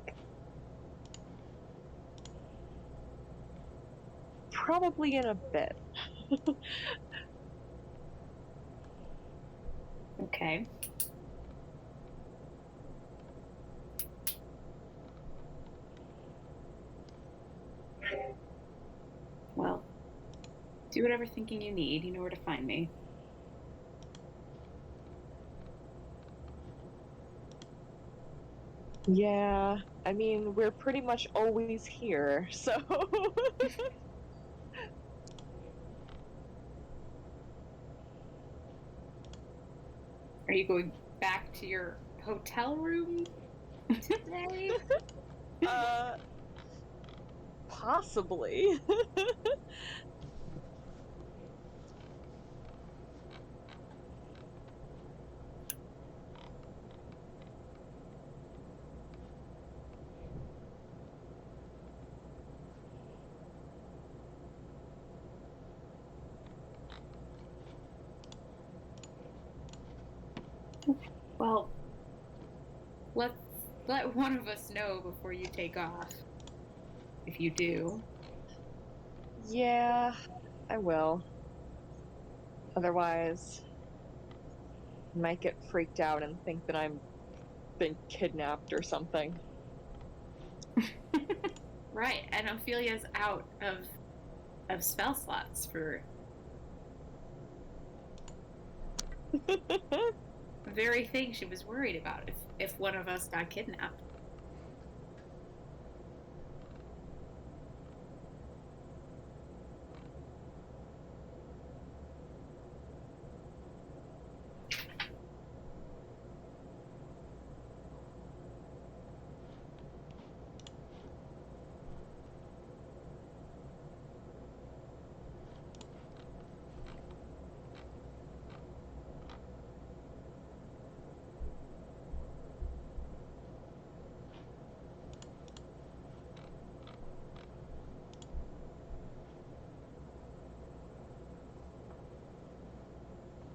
probably in a bit. Okay. Well, do whatever thinking you need. You know where to find me. Yeah, I mean, we're pretty much always here, so. Are you going back to your hotel room today? Possibly. Well, let one of us know before you take off. If you do. Yeah, I will. Otherwise, I might get freaked out and think that I'm been kidnapped or something. Right, and Ophelia's out of spell slots for the very thing she was worried about if one of us got kidnapped.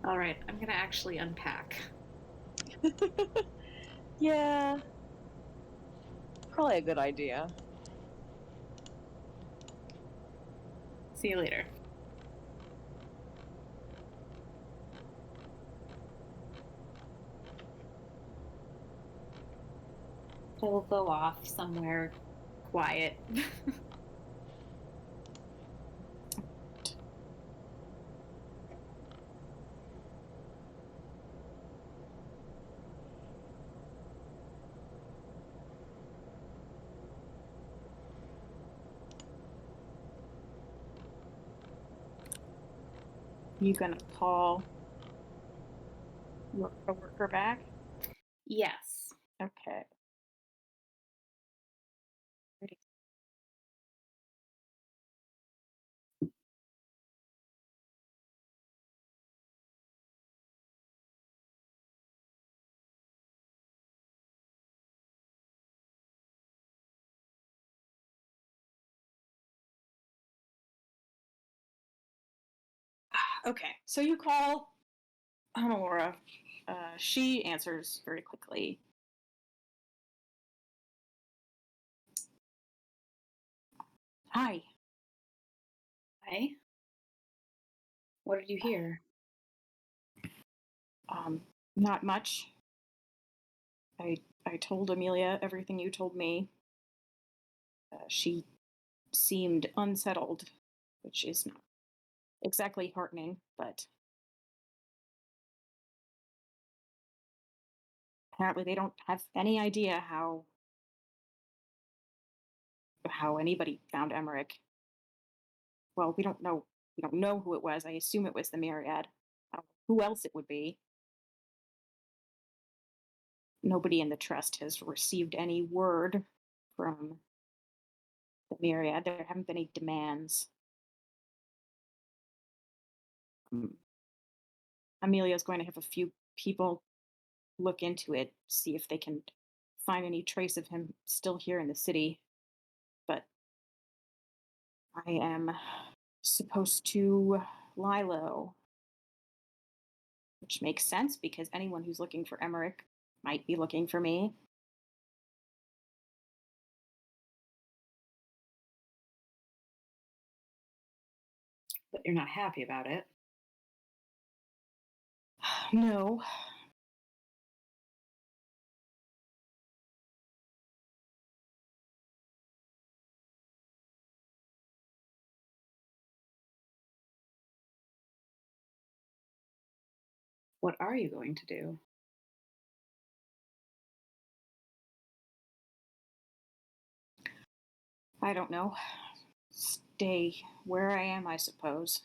All right, I'm gonna actually unpack. Yeah, probably a good idea. See you later. I will go off somewhere quiet. You gonna call your coworker back? Yes. Okay. Okay, so you call Honolora. She answers very quickly. Hi. Hi. What did you hear? Not much. I told Amelia everything you told me. She seemed unsettled, which is not exactly heartening, but apparently they don't have any idea how anybody found Emmerich. Well, we don't know. We don't know who it was. I assume it was the Myriad. I don't know who else it would be. Nobody in the trust has received any word from the Myriad. There haven't been any demands. Amelia's going to have a few people look into it, see if they can find any trace of him still here in the city. But I am supposed to lie low, which makes sense because anyone who's looking for Emmerich might be looking for me. But you're not happy about it. No. What are you going to do? I don't know. Stay where I am, I suppose.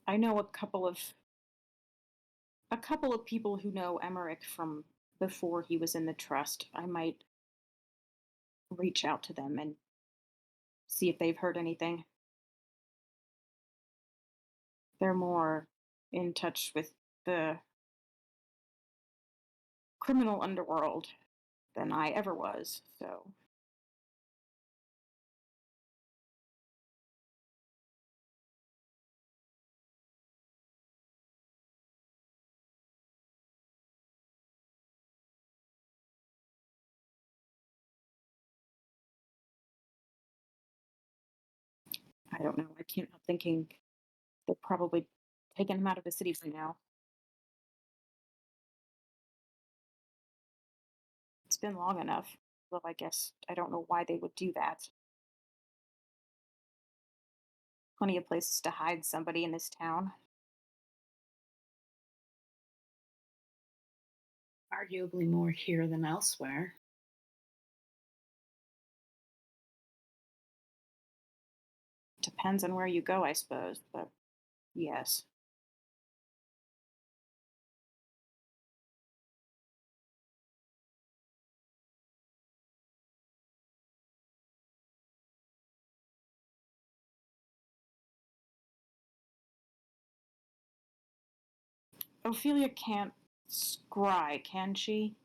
I know a couple of people who know Emmerich from before he was in the trust. I might reach out to them and see if they've heard anything. They're more in touch with the criminal underworld than I ever was, so I don't know. I can't help thinking they've probably taken him out of the city by now. It's been long enough. Well, I guess I don't know why they would do that. Plenty of places to hide somebody in this town. Arguably more here than elsewhere. Depends on where you go, I suppose, but yes. Ophelia can't scry, can she?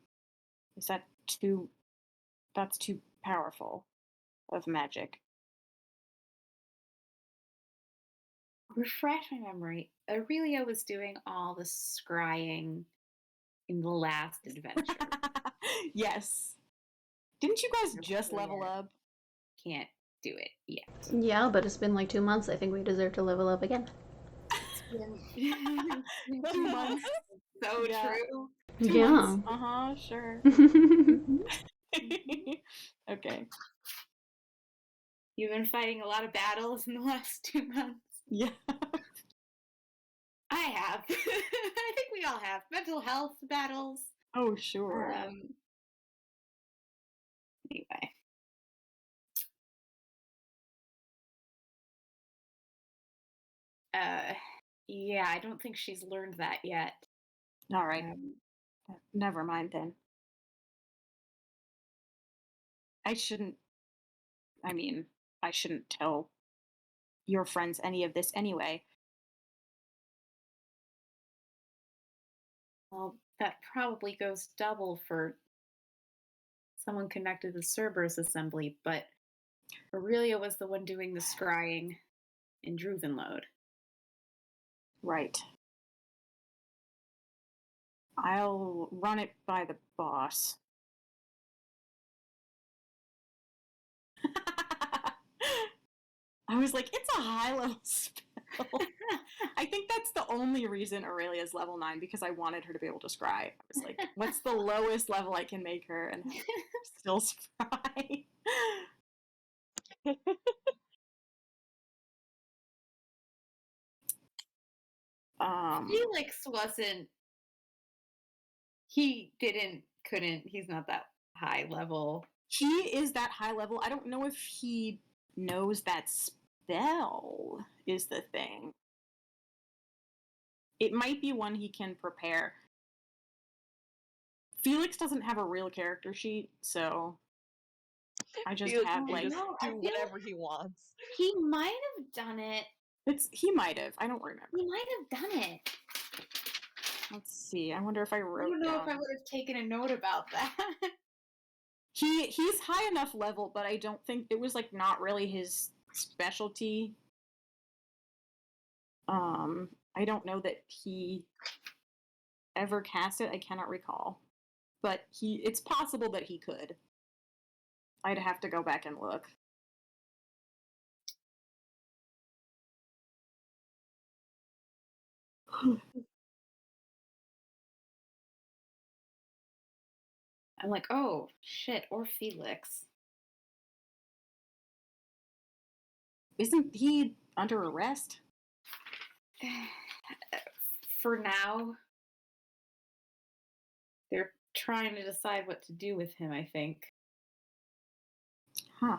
Is that too. That's too powerful of magic. Refresh my memory. Aurelia was doing all the scrying in the last adventure. Yes. Didn't you guys just level up? Can't do it yet. Yeah, but it's been like 2 months. I think we deserve to level up again. It's been 2 months. So Yeah. true. 2 Yeah. months. Sure. Okay. You've been fighting a lot of battles in the last 2 months. Yeah. I have. I think we all have mental health battles. Oh, sure. Anyway. Yeah, I don't think she's learned that yet. All right. Never mind then. I shouldn't tell your friends any of this anyway. Well, that probably goes double for someone connected to Cerberus Assembly, but Aurelia was the one doing the scrying in Druvenload. Right. I'll run it by the boss. I was like, it's a high-level spell. I think that's the only reason Aurelia's level 9, because I wanted her to be able to scry. I was like, what's the lowest level I can make her and have her still scry? Felix wasn't. He's not that high level. He is that high level. I don't know if he knows that spell is the thing. It might be one he can prepare. Felix doesn't have a real character sheet, so I just Felix have can like just I do feel whatever he wants. He might have done it. he might have. I don't remember. He might have done it. Let's see. I wonder if I wrote I don't know down. if I would have taken a note about that. He's high enough level, but I don't think it was like not really his specialty. I don't know that he ever cast it. I cannot recall, but it's possible that he could. I'd have to go back and look. I'm like, oh shit, or Felix. Isn't he under arrest? For now, they're trying to decide what to do with him, I think. Huh.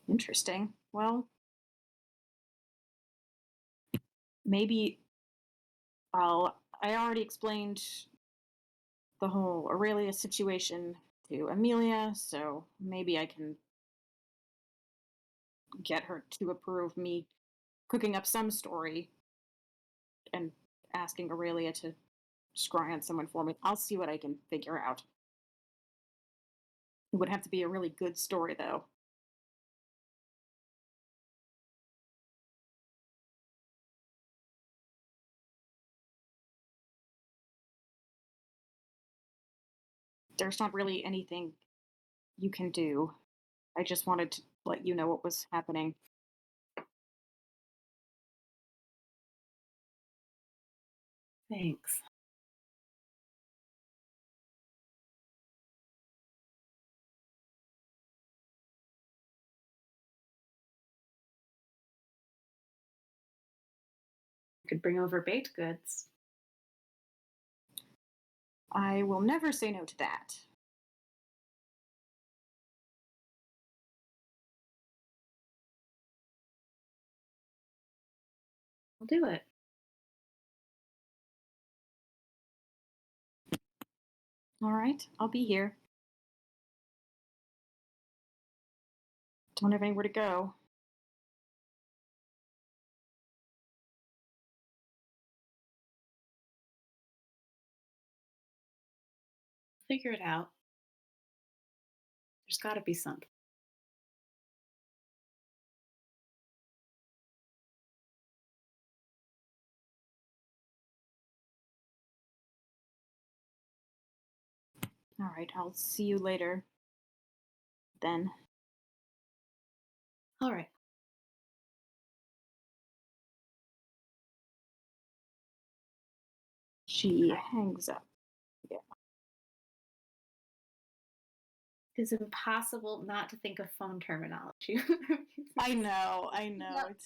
Interesting. Well, maybe I already explained the whole Aurelia situation to Amelia, so maybe I can get her to approve me cooking up some story and asking Aurelia to scry on someone for me. I'll see what I can figure out. It would have to be a really good story, though. There's not really anything you can do. I just wanted to let you know what was happening. Thanks. Could bring over baked goods. I will never say no to that. I'll do it. All right, I'll be here. Don't have anywhere to go. Figure it out. There's got to be something. All right, I'll see you later. Then. All right. She hangs up. Yeah. It's impossible not to think of phone terminology. I know. Yep,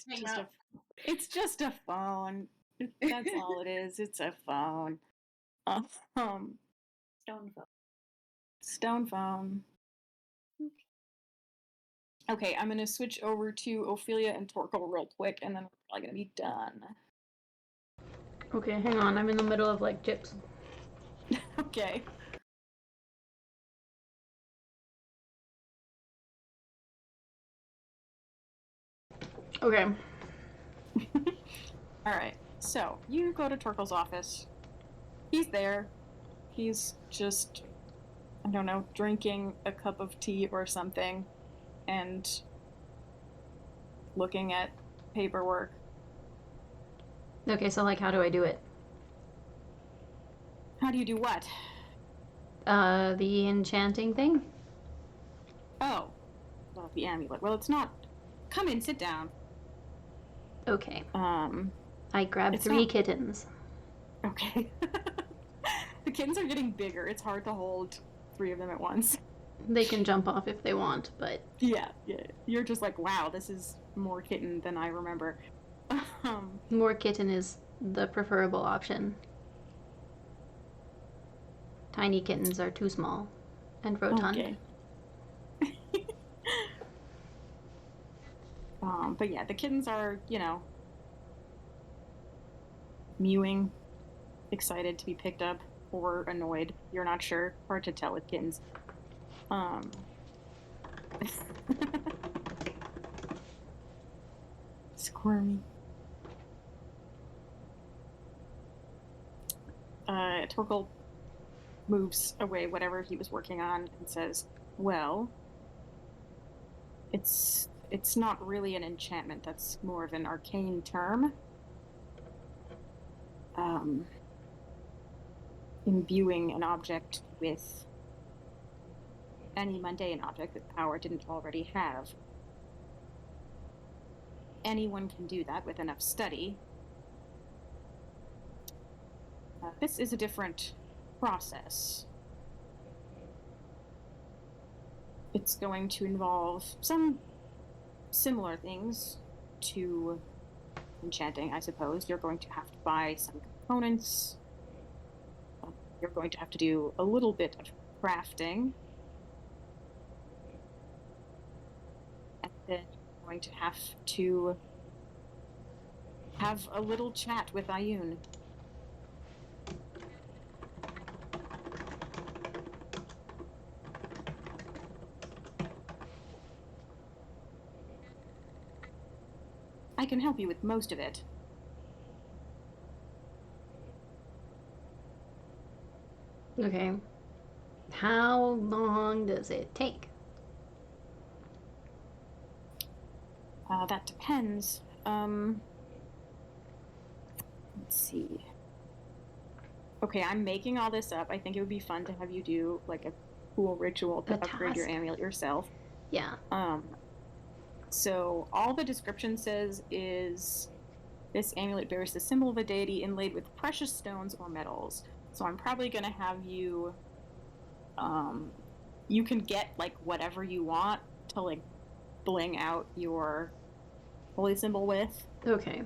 It's just a phone. That's all it is. It's a phone. Stone phone. Stone phone. Okay, I'm gonna switch over to Ophelia and Torkel real quick, and then we're probably gonna be done. Okay, hang on. I'm in the middle of like chips. Okay. Okay. All right. So you go to Torkel's office. He's there. He's just I don't know, drinking a cup of tea or something and looking at paperwork. Okay, so like, how do I do it? How do you do what? The enchanting thing? Oh, well, the amulet. Well, it's not. Come in, sit down. Okay. Um, I grab It's 3 not- kittens. okay. The kittens are getting bigger. It's hard to hold 3 of them at once. They can jump off if they want, but Yeah. You're just like, wow, this is more kitten than I remember. more kitten is the preferable option. Tiny kittens are too small and rotund. Okay. But yeah, the kittens are, mewing, excited to be picked up or annoyed. You're not sure. Hard to tell with kittens. Squirmy. Torkel moves away whatever he was working on and says, well, it's not really an enchantment. That's more of an arcane term. Imbuing an object with any mundane object that power didn't already have. Anyone can do that with enough study. This is a different process. It's going to involve some similar things to enchanting, I suppose. You're going to have to buy some components. You're going to have to do a little bit of crafting. And then you're going to have a little chat with Ayun. I can help you with most of it. Okay. How long does it take? That depends. Let's see. Okay, I'm making all this up. I think it would be fun to have you do like a cool ritual to upgrade your amulet yourself. Yeah. So all the description says is this amulet bears the symbol of a deity inlaid with precious stones or metals. So I'm probably gonna have you you can get like whatever you want to like bling out your holy symbol with. Okay.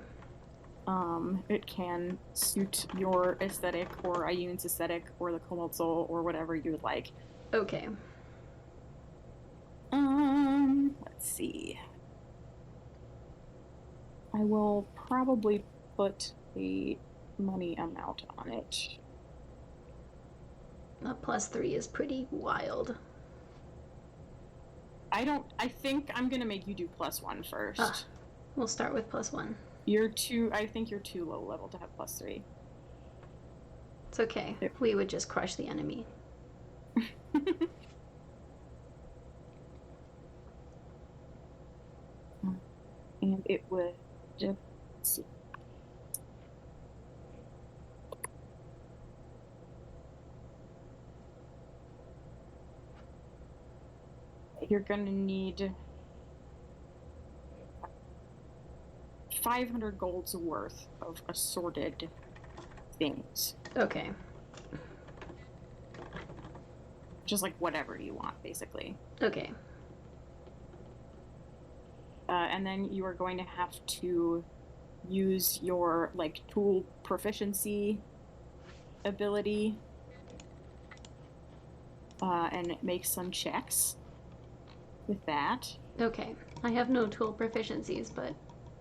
It can suit your aesthetic or Ayun's aesthetic or the Cobalt Soul or whatever you would like. Okay. Let's see. I will probably put the money amount on it. A +3 is pretty wild. I think I'm gonna make you do +1 first. We'll start with +1. I think you're too low level to have +3. It's okay. We would just crush the enemy. And it would let's see. You're gonna need 500 gold's worth of assorted things. Okay. Just like whatever you want, basically. Okay. And then you are going to have to use your like tool proficiency ability and make some checks with that. Okay. I have no tool proficiencies, but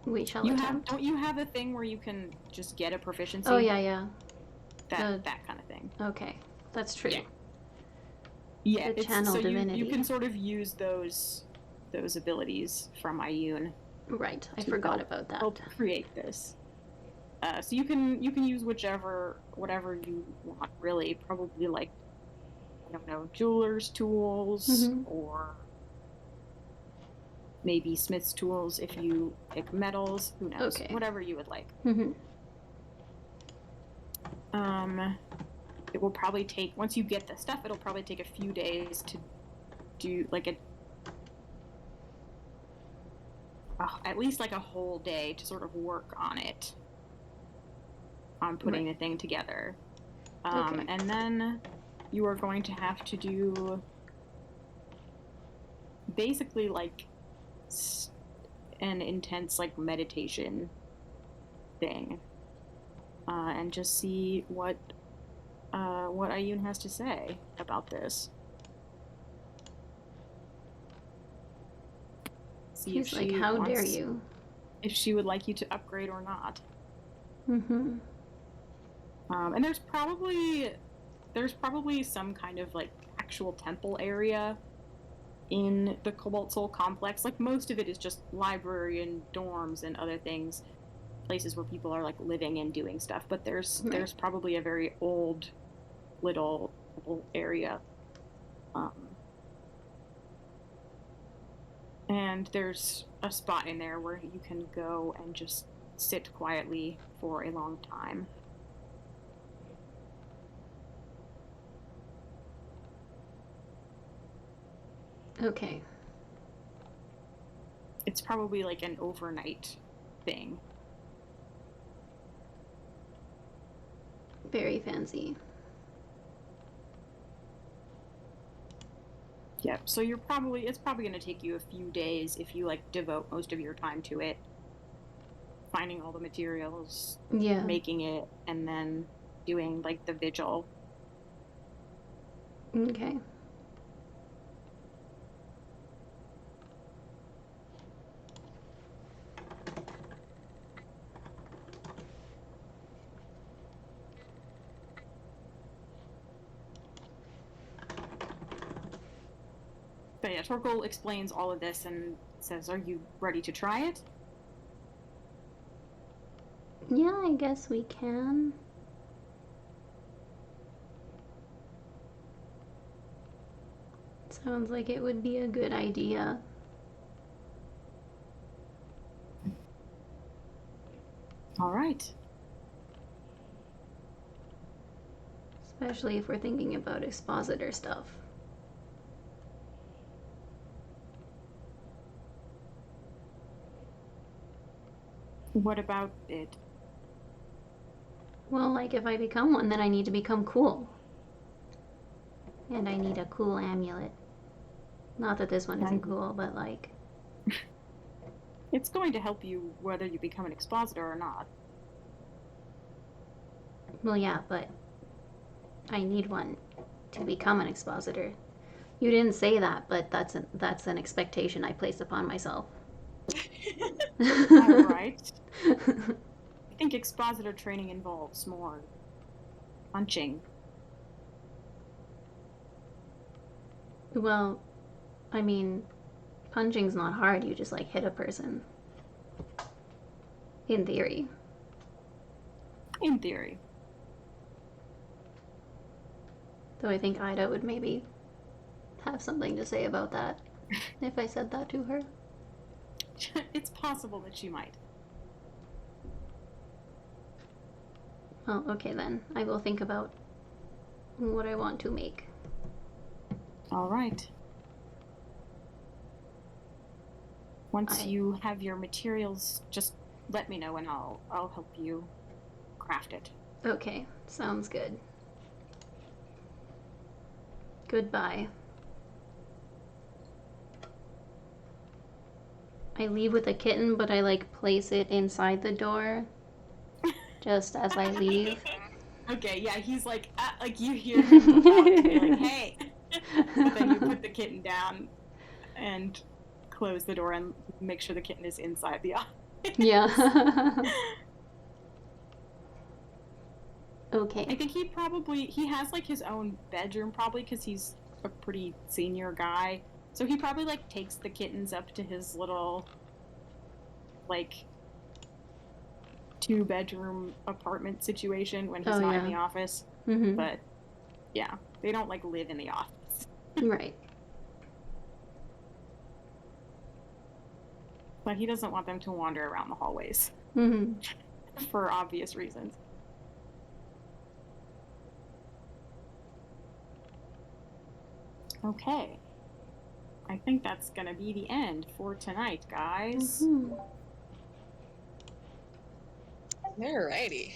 we shall attempt. Don't you have a thing where you can just get a proficiency? Oh yeah. That kind of thing. Okay, that's true. Yeah, the channel so divinity. you can sort of use those abilities from Ayun. Right, I forgot about that. Help create this. So you can use whatever you want, really. Probably like don't know, jeweler's tools Mhm. or maybe smith's tools if you pick metals. Who knows? Okay. Whatever you would like. Mhm. It will probably take, once you get the stuff, it'll probably take a few days to do like at least like a whole day to sort of work on it, on putting Right. the thing together. Okay. And then you are going to have to do basically like an intense like meditation thing, and just see what Ayun has to say about this. See She's like, how dare you? If she would like you to upgrade or not. Mhm. And there's probably some kind of like actual temple area in the Cobalt Soul complex. Like most of it is just library and dorms and other things, places where people are like living and doing stuff. But there's probably a very old little area. And there's a spot in there where you can go and just sit quietly for a long time. Okay. It's probably like an overnight thing. Very fancy. Yep. So it's probably going to take you a few days if you like devote most of your time to it, finding all the materials, Yeah. making it, and then doing like the vigil. Okay. But yeah, Torkel explains all of this and says, "Are you ready to try it?" Yeah, I guess we can. Sounds like it would be a good idea. All right. Especially if we're thinking about expositor stuff. What about it? Well, like if I become one, then I need to become cool. And I need a cool amulet. Not that this one isn't cool, but like... It's going to help you whether you become an expositor or not. Well, yeah, but I need one to become an expositor. You didn't say that, but that's an expectation I place upon myself. All right. I think expositor training involves more punching. Well, I mean, punching's not hard. You just like hit a person. In theory. In theory. Though I think Ida would maybe have something to say about that if I said that to her. It's possible that she might. Oh, okay then. I will think about what I want to make. All right. Once you have your materials, just let me know and I'll help you craft it. Okay, sounds good. Goodbye. I leave with a kitten, but I like place it inside the door just as I leave. Okay, yeah, he's like you hear him walk and you're like, hey! But then you put the kitten down and close the door and make sure the kitten is inside the office. Yeah. Okay. I think he has like his own bedroom probably because he's a pretty senior guy. So he probably like takes the kittens up to his little like 2-bedroom apartment situation when he's not in the office. Mm-hmm. But yeah. They don't like live in the office. Right. But he doesn't want them to wander around the hallways Mm-hmm. for obvious reasons. Okay. I think that's gonna be the end for tonight, guys. Mm-hmm. Alrighty.